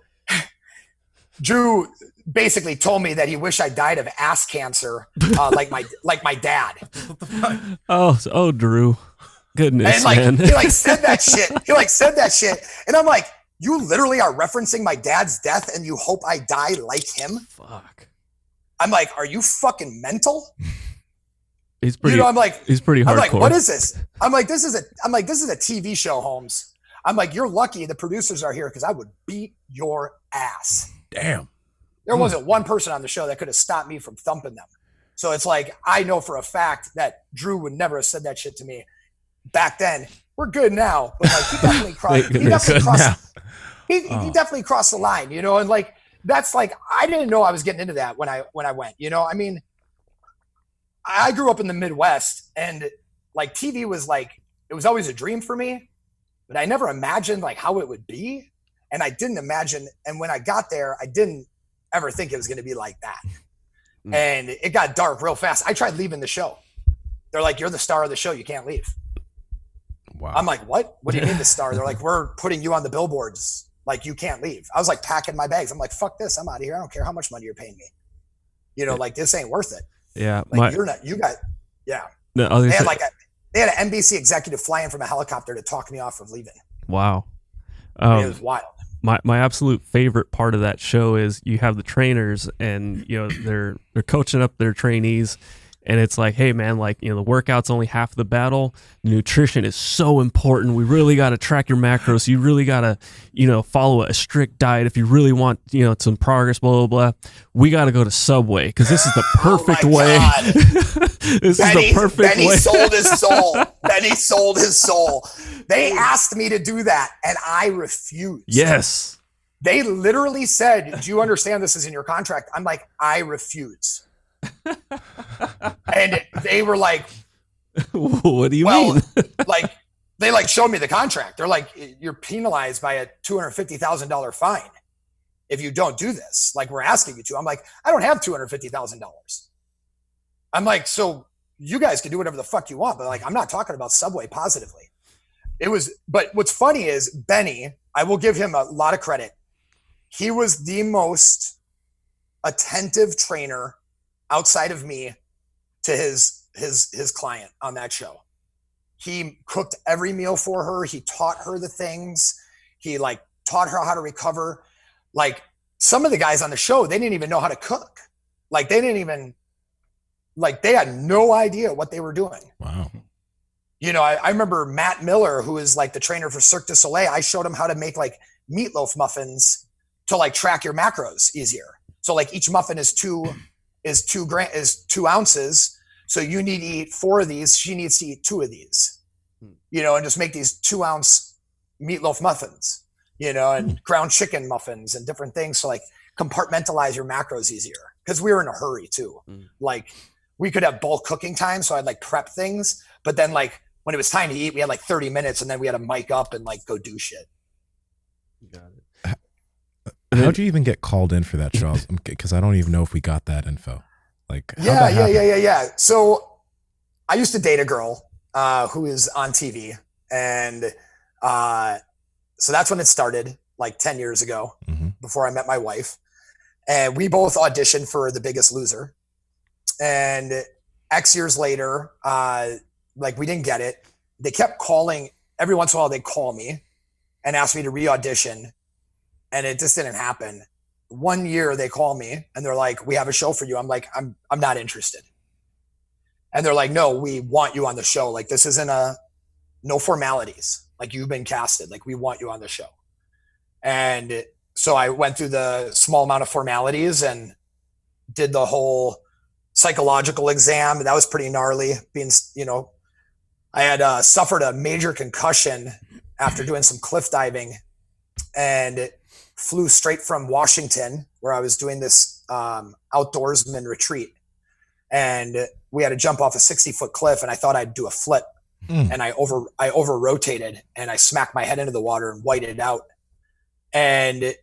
basically told me that he wished I died of ass cancer, like my dad. Oh, Drew. Goodness, and like man. he like said that shit. And I'm like, you literally are referencing my dad's death and you hope I die like him? Fuck. I'm like, are you fucking mental? He's pretty. You know, I'm like, he's pretty hardcore. I'm like, what is this? I'm like, this is a TV show, Holmes. I'm like, you're lucky the producers are here because I would beat your ass. Damn. There wasn't one person on the show that could have stopped me from thumping them. So it's like, I know for a fact that Drew would never have said that shit to me back then. We're good now, but like he definitely crossed. He definitely crossed the line, you know. And like that's like I didn't know I was getting into that when I went. You know, I mean, I grew up in the Midwest, and like TV was like it was always a dream for me, but I never imagined like how it would be, and I didn't imagine. And when I got there, I didn't ever think it was going to be like that. And it got dark real fast. I tried leaving the show. They're like, "You're the star of the show. You can't leave." Wow. I'm like, what? What do you mean the star? They're like, we're putting you on the billboards. Like, you can't leave. I was like packing my bags. I'm like, fuck this. I'm out of here. I don't care how much money you're paying me. You know, like this ain't worth it. Yeah. Like No, they had an NBC executive fly in from a helicopter to talk me off of leaving. Wow. It was wild. my absolute favorite part of that show is you have the trainers and they're coaching up their trainees, and it's like, hey man, like the workout's only half the battle. Nutrition is so important. We really got to track your macros. You really got to follow a strict diet if you really want some progress. Blah blah blah. We got to go to Subway because this is the perfect way. This is the perfect way. Benny sold his soul. Benny sold his soul. They asked me to do that, and I refused. Yes. They literally said, "Do you understand this is in your contract?" I'm like, "I refuse." And they were like, "What do you mean?" Like they showed me the contract. They're like, "You're penalized by a $250,000 fine if you don't do this. Like we're asking you to." I'm like, "I don't have $250,000." I'm like, "So you guys can do whatever the fuck you want, but like I'm not talking about Subway positively." But what's funny is Benny, I will give him a lot of credit. He was the most attentive trainer outside of me to his client on that show. He cooked every meal for her. He taught her the things. He taught her how to recover. Like some of the guys on the show, they didn't even know how to cook. Like they had no idea what they were doing. Wow. I remember Matt Miller, who is like the trainer for Cirque du Soleil. I showed him how to make like meatloaf muffins to like track your macros easier. So like each muffin is 2 ounces. So you need to eat 4 of these. She needs to eat 2 of these, and just make these 2-ounce meatloaf muffins, and ground chicken muffins and different things. So like compartmentalize your macros easier. Cause we were in a hurry too. Like we could have bulk cooking time. So I'd like prep things, but then like when it was time to eat, we had like 30 minutes and then we had to mic up and like go do shit. Got it. How'd you even get called in for that show? Because I don't even know if we got that info. Like, Yeah. So I used to date a girl who is on TV, and so that's when it started, like 10 years ago, before I met my wife. And we both auditioned for The Biggest Loser, and X years later, like we didn't get it. They kept calling every once in a while. They'd call me and ask me to re-audition, and it just didn't happen. One year they call me and they're like, "We have a show for you." I'm like, I'm not interested. And they're like, "No, we want you on the show. Like this isn't no formalities. Like you've been casted. Like we want you on the show." And so I went through the small amount of formalities and did the whole psychological exam. That was pretty gnarly. I had suffered a major concussion after doing some cliff diving, and flew straight from Washington, where I was doing this outdoorsman retreat. And we had to jump off a 60-foot cliff, and I thought I'd do a flip. And I over rotated, and I smacked my head into the water and whited it out. And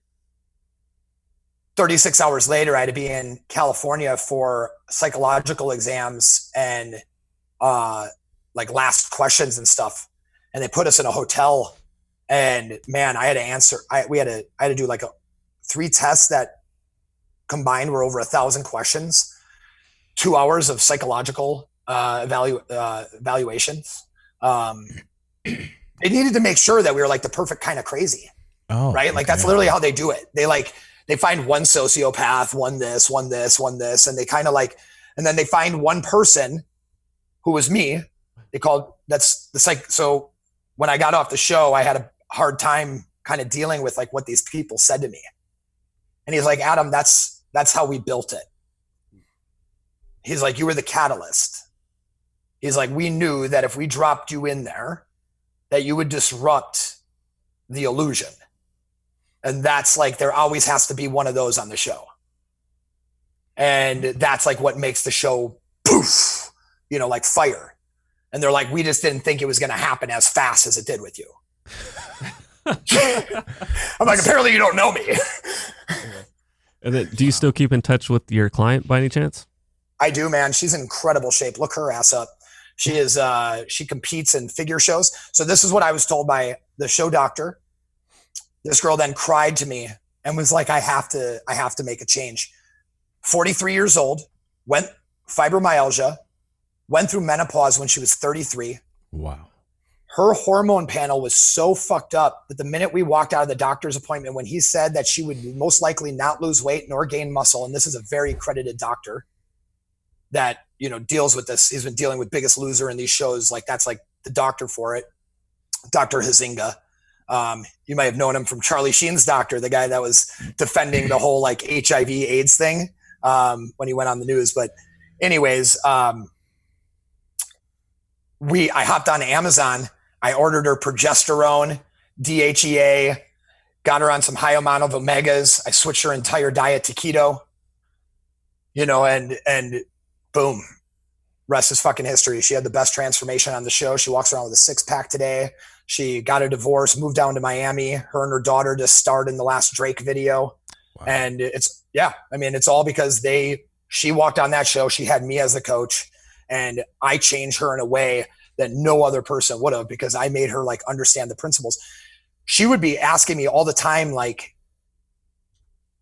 36 hours later, I had to be in California for psychological exams and like last questions and stuff. And they put us in a hotel, and man, I had to answer. I had to do like 3 tests that combined were over 1,000 questions, 2 hours of psychological evaluations. They needed to make sure that we were like the perfect kind of crazy. Oh, right. Like that's literally how they do it. They find one sociopath, one this, and they kind of like, and then they find one person who was me. So when I got off the show, I had a hard time kind of dealing with like what these people said to me. And he's like, "Adam, that's how we built it." He's like, "You were the catalyst." He's like, "We knew that if we dropped you in there, that you would disrupt the illusion. And that's like, there always has to be one of those on the show. And that's like what makes the show poof, like fire." And they're like, "We just didn't think it was going to happen as fast as it did with you." I'm like, "Apparently you don't know me." And then, do you still keep in touch with your client by any chance? I do, man. She's in incredible shape. Look her ass up. She is, she competes in figure shows. So this is what I was told by the show doctor. This girl then cried to me and was like, I have to make a change. 43 years old, went fibromyalgia, went through menopause when she was 33. Wow. her hormone panel was so fucked up that the minute we walked out of the doctor's appointment, when he said that she would most likely not lose weight nor gain muscle, and this is a very credited doctor that, you know, deals with this. He's been dealing with Biggest Loser in these shows. Like, that's like the doctor for it. Dr. Huizinga. You might have known him from Charlie Sheen's doctor, the guy that was defending the whole like HIV AIDS thing when he went on the news. But anyways, I hopped on Amazon. I ordered her progesterone, DHEA, got her on some high amount of omegas. I switched her entire diet to keto, you know, and boom, rest is fucking history. She had the best transformation on the show. She walks around with a 6-pack today. She got a divorce, moved down to Miami. Her and her daughter just starred in the last Drake video. Wow. And it's, yeah, I mean, it's all because she walked on that show. She had me as the coach, and I changed her in a way that no other person would have, because I made her like understand the principles. She would be asking me all the time, like,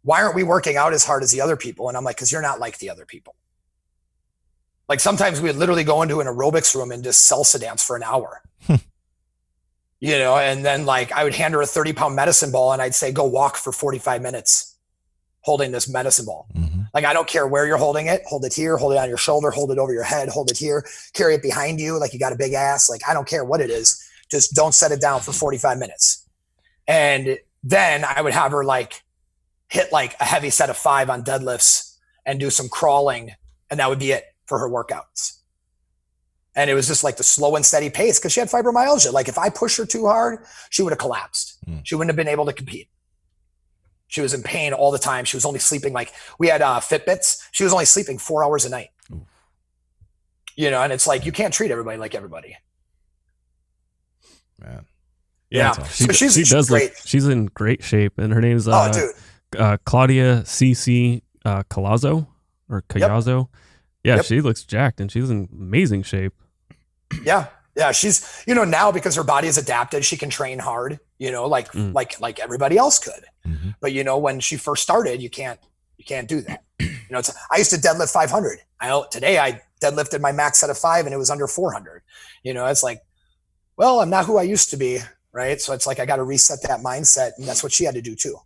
why aren't we working out as hard as the other people? And I'm like, because you're not like the other people. Like, sometimes we would literally go into an aerobics room and just salsa dance for an hour. You know, and then like I would hand her a 30-pound medicine ball and I'd say, go walk for 45 minutes holding this medicine ball. Mm-hmm. Like, I don't care where you're holding it. Hold it here, hold it on your shoulder, hold it over your head, hold it here, carry it behind you like you got a big ass. Like, I don't care what it is. Just don't set it down for 45 minutes. And then I would have her like hit like a heavy set of 5 on deadlifts and do some crawling. And that would be it for her workouts. And it was just like the slow and steady pace, because she had fibromyalgia. Like, if I pushed her too hard, she would have collapsed. She wouldn't have been able to compete. She was in pain all the time. She was only sleeping, like, we had Fitbits. She was only sleeping 4 hours a night. Ooh. You know, and it's like, you can't treat everybody like everybody. Man. Yeah. So she's great. She's in great shape, and her name's Claudia C.C. Colazo or Cayazo. Yep. Yeah, She looks jacked, and she's in amazing shape. Yeah. She's, you know, now because her body is adapted, she can train hard, you know, like everybody else could. Mm-hmm. But, you know, when she first started, you can't do that. You know, I used to deadlift 500. Today I deadlifted my max set of 5 and it was under 400. You know, it's like, well, I'm not who I used to be. Right. So it's like, I got to reset that mindset. And that's what she had to do too.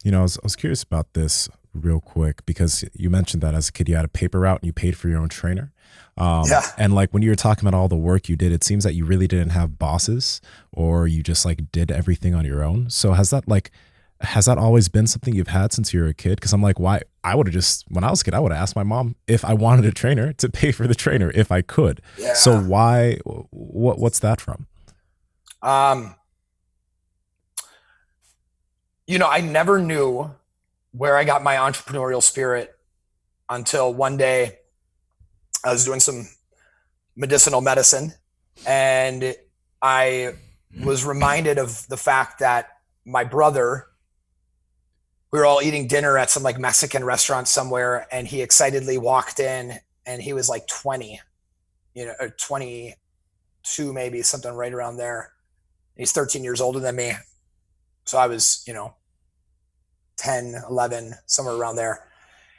You know, I was curious about this real quick, because you mentioned that as a kid you had a paper route and you paid for your own trainer. And like when you were talking about all the work you did, it seems that you really didn't have bosses, or you just like did everything on your own. So has that always been something you've had since you were a kid? Because I'm like, why? I would have just, when I was a kid, I would have asked my mom if I wanted a trainer to pay for the trainer if I could. Yeah. So why? What's that from? You know, I never knew where I got my entrepreneurial spirit until one day I was doing some medicinal medicine, and I was reminded of the fact that my brother, we were all eating dinner at some like Mexican restaurant somewhere, and he excitedly walked in, and he was like 20, you know, or 22, maybe, something right around there. He's 13 years older than me. So I was, you know, 10, 11, somewhere around there.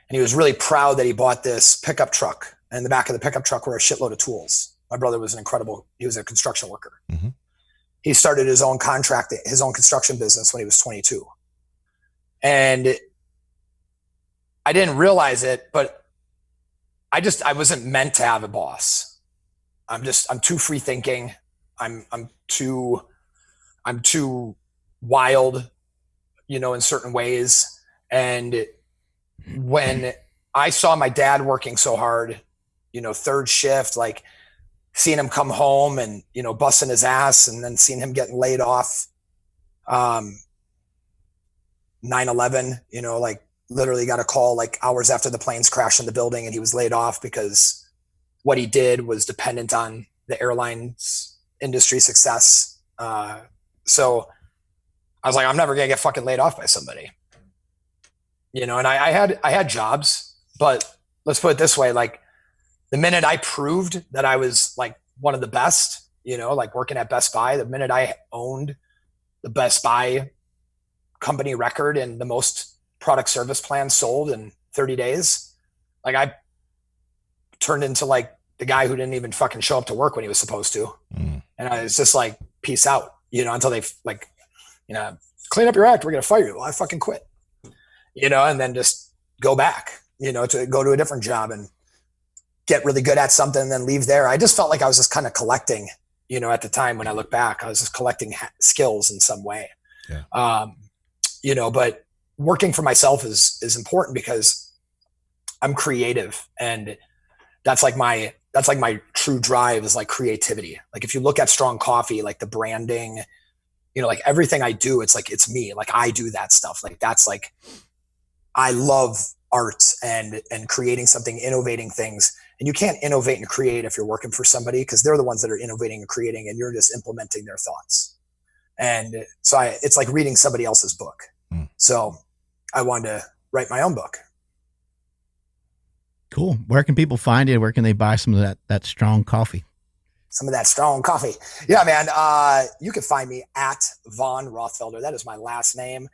And he was really proud that he bought this pickup truck. And in the back of the pickup truck were a shitload of tools. My brother was he was a construction worker. Mm-hmm. He started his own construction business when he was 22. And I didn't realize it, but I wasn't meant to have a boss. I'm too free thinking. I'm too wild, you know, in certain ways. And when I saw my dad working so hard, you know, third shift, like seeing him come home and, you know, busting his ass, and then seeing him getting laid off, 9/11, you know, like literally got a call like hours after the planes crashed in the building, and he was laid off because what he did was dependent on the airlines industry success. So I was like, I'm never going to get fucking laid off by somebody, you know? And I had jobs, but let's put it this way. Like, the minute I proved that I was like one of the best, you know, like working at Best Buy, the minute I owned the Best Buy company record and the most product service plans sold in 30 days, like I turned into like the guy who didn't even fucking show up to work when he was supposed to. And I was just like, peace out, until they like, clean up your act. We're going to fire you. Well, I fucking quit, and then just go back, to go to a different job and get really good at something and then leave there. I just felt like I was just kind of collecting, at the time when I look back, I was just collecting skills in some way. Yeah. But working for myself is important because I'm creative, and that's like my true drive is like creativity. Like if you look at Strong Coffee, like the branding, like everything I do, it's like, it's me. Like I do that stuff. Like that's like, I love art and creating something, innovating things. And you can't innovate and create if you're working for somebody, because they're the ones that are innovating and creating, and you're just implementing their thoughts. And so it's like reading somebody else's book. So I wanted to write my own book. Cool. Where can people find it? Where can they buy some of that Strong Coffee? Some of that Strong Coffee. Yeah, man. You can find me at Von Rothfelder. That is my last name.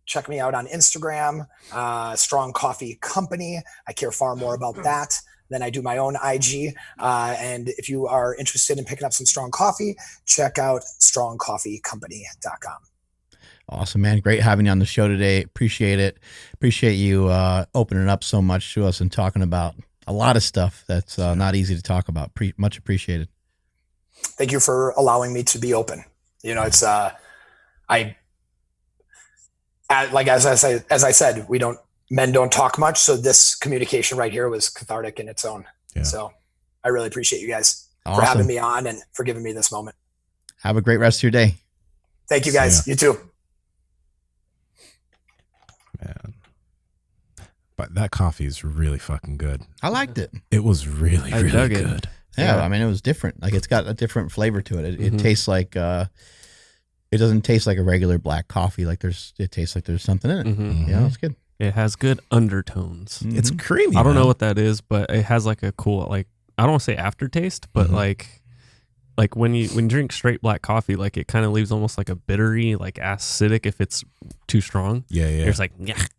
Check me out on Instagram, Strong Coffee Company. I care far more about that than I do my own IG. And if you are interested in picking up some strong coffee, check out strongcoffeecompany.com. Awesome, man. Great having you on the show today. Appreciate it. Appreciate you opening up so much to us and talking about a lot of stuff that's not easy to talk about. Much appreciated. Thank you for allowing me to be open. It's as I said, men don't talk much. So this communication right here was cathartic in its own. Yeah. So I really appreciate you guys for having me on and for giving me this moment. Have a great rest of your day. Thank you guys. You too. Man. But that coffee is really fucking good. I liked it. It was really good. Yeah, I mean, it was different. Like it's got a different flavor to it. It tastes like it doesn't taste like a regular black coffee. Like it tastes like there's something in it. Yeah, it's good. It has good undertones. It's creamy. I don't know what that is, but it has like a cool, like, I don't want to say aftertaste, but like when you drink straight black coffee, like it kind of leaves almost like a bittery, like acidic if it's too strong. Yeah. It's like,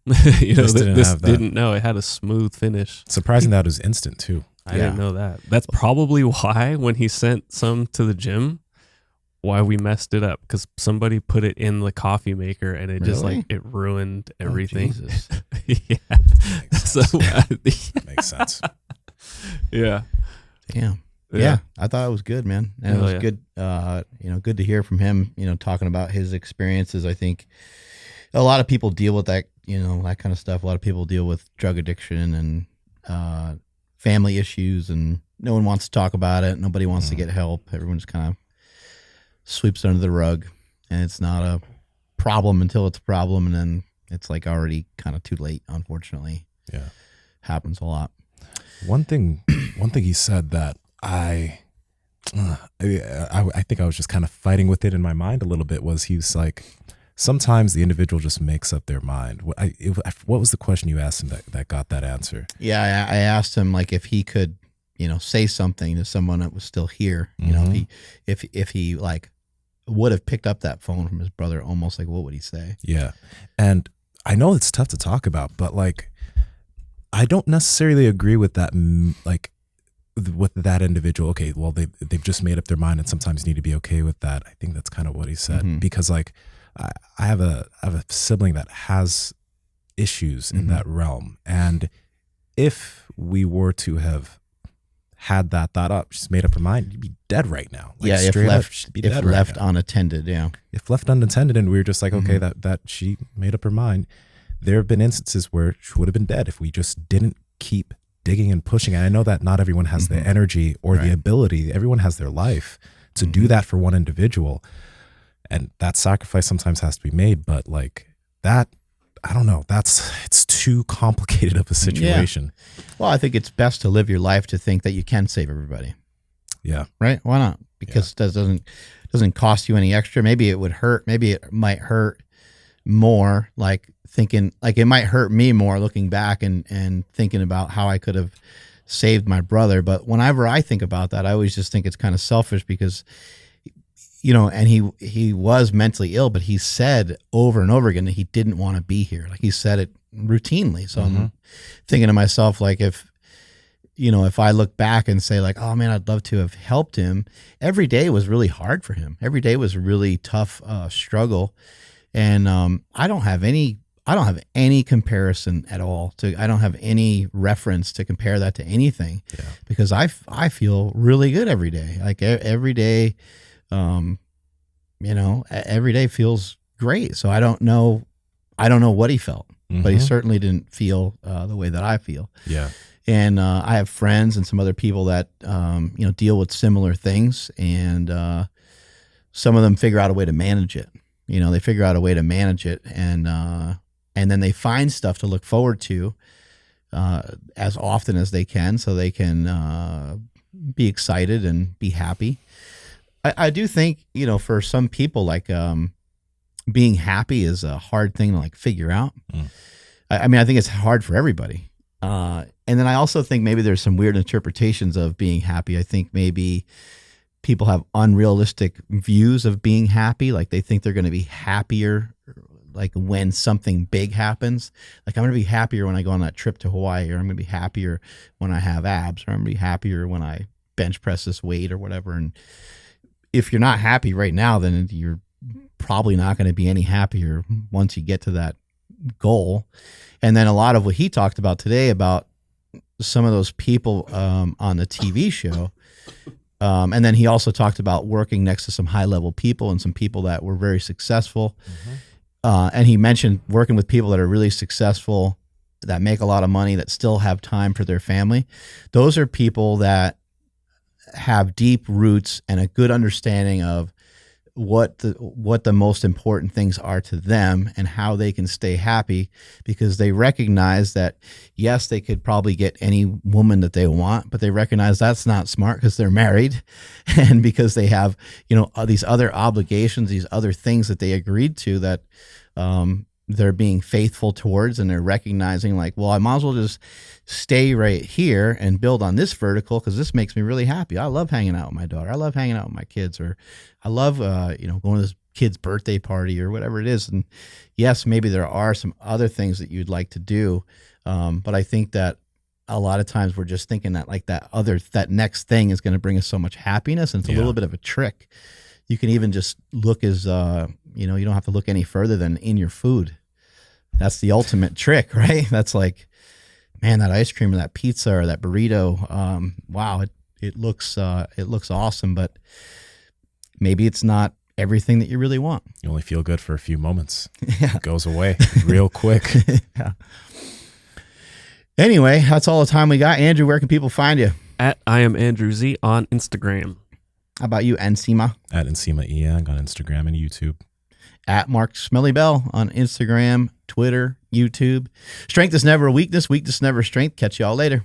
this didn't know. It had a smooth finish. Surprising that it was instant too. I didn't know that. That's probably why when he sent some to the gym, why we messed it up, because somebody put it in the coffee maker and it just like it ruined everything. Yeah. Makes sense. Yeah. Damn. Yeah, I thought it was good, man. And it was good, good to hear from him, talking about his experiences. I think a lot of people deal with that, that kind of stuff. A lot of people deal with drug addiction and family issues, and no one wants to talk about it. Nobody wants to get help. Everyone just kind of sweeps it under the rug, and it's not a problem until it's a problem, and then it's like already kind of too late, unfortunately. Yeah. Happens a lot. One thing he said that I think I was just kind of fighting with it in my mind a little bit was he was like, sometimes the individual just makes up their mind. What was the question you asked him that got that answer? Yeah, I asked him like if he could, say something to someone that was still here. If he like would have picked up that phone from his brother, almost like what would he say? Yeah, and I know it's tough to talk about, but like I don't necessarily agree with that. Like with that individual, okay, well they've just made up their mind, and sometimes need to be okay with that. I think that's kind of what he said, because like I have a sibling that has issues in that realm, and if we were to have had that thought up, she's made up her mind, you'd be dead right now. Like, if left unattended, if left unattended, and we were just like, okay, that she made up her mind. There have been instances where she would have been dead if we just didn't keep digging and pushing. And I know that not everyone has the energy or the ability. Everyone has their life to do that for one individual. And that sacrifice sometimes has to be made. But like that, I don't know. It's too complicated of a situation. Yeah. Well, I think it's best to live your life to think that you can save everybody. Yeah. Right? Why not? Because that doesn't cost you any extra. Maybe it would hurt. Maybe it might hurt more, like thinking like it might hurt me more looking back and thinking about how I could have saved my brother. But whenever I think about that, I always just think it's kind of selfish because, and he was mentally ill, but he said over and over again that he didn't want to be here. Like he said it routinely. So I'm thinking to myself, like if if I look back and say like, oh man, I'd love to have helped him. Every day was really hard for him. Every day was a really tough struggle. And I don't have any comparison at all I don't have any reference to compare that to anything, because I feel really good every day. Like every day, every day feels great. So I don't know what he felt, but he certainly didn't feel the way that I feel. Yeah. And I have friends and some other people that deal with similar things, and some of them figure out a way to manage it. They figure out a way to manage it, and then they find stuff to look forward to as often as they can, so they can be excited and be happy. I do think, for some people, like being happy is a hard thing to like figure out. I mean, I think it's hard for everybody. And then I also think maybe there's some weird interpretations of being happy. I think maybe people have unrealistic views of being happy. Like they think they're going to be happier like when something big happens. Like I'm going to be happier when I go on that trip to Hawaii, or I'm going to be happier when I have abs, or I'm going to be happier when I bench press this weight or whatever. And if you're not happy right now, then you're probably not going to be any happier once you get to that goal. And then a lot of what he talked about today about some of those people on the TV show. And then he also talked about working next to some high level people and some people that were very successful. And he mentioned working with people that are really successful, that make a lot of money, that still have time for their family. Those are people that have deep roots and a good understanding of what the most important things are to them and how they can stay happy, because they recognize that, yes, they could probably get any woman that they want, but they recognize that's not smart because they're married and because they have, these other obligations, these other things that they agreed to that they're being faithful towards, and they're recognizing like, well, I might as well just stay right here and build on this vertical because this makes me really happy. I love hanging out with my daughter. I love hanging out with my kids, or I love, going to this kid's birthday party or whatever it is. And yes, maybe there are some other things that you'd like to do. But I think that a lot of times we're just thinking that like that next thing is going to bring us so much happiness. And it's a little bit of a trick. You can even just look as, you don't have to look any further than in your food. That's the ultimate trick, right? That's like, man, that ice cream or that pizza or that burrito, wow, it looks awesome, but maybe it's not everything that you really want. You only feel good for a few moments. Yeah. It goes away real quick. Yeah. Anyway, that's all the time we got. Andrew, where can people find you? At I am Andrew Z on Instagram. How about you, Nsima? At Nsima Inyang on Instagram and YouTube. At Mark Smelly Bell on Instagram, Twitter, YouTube. Strength is never a weakness. Weakness never strength. Catch y'all later.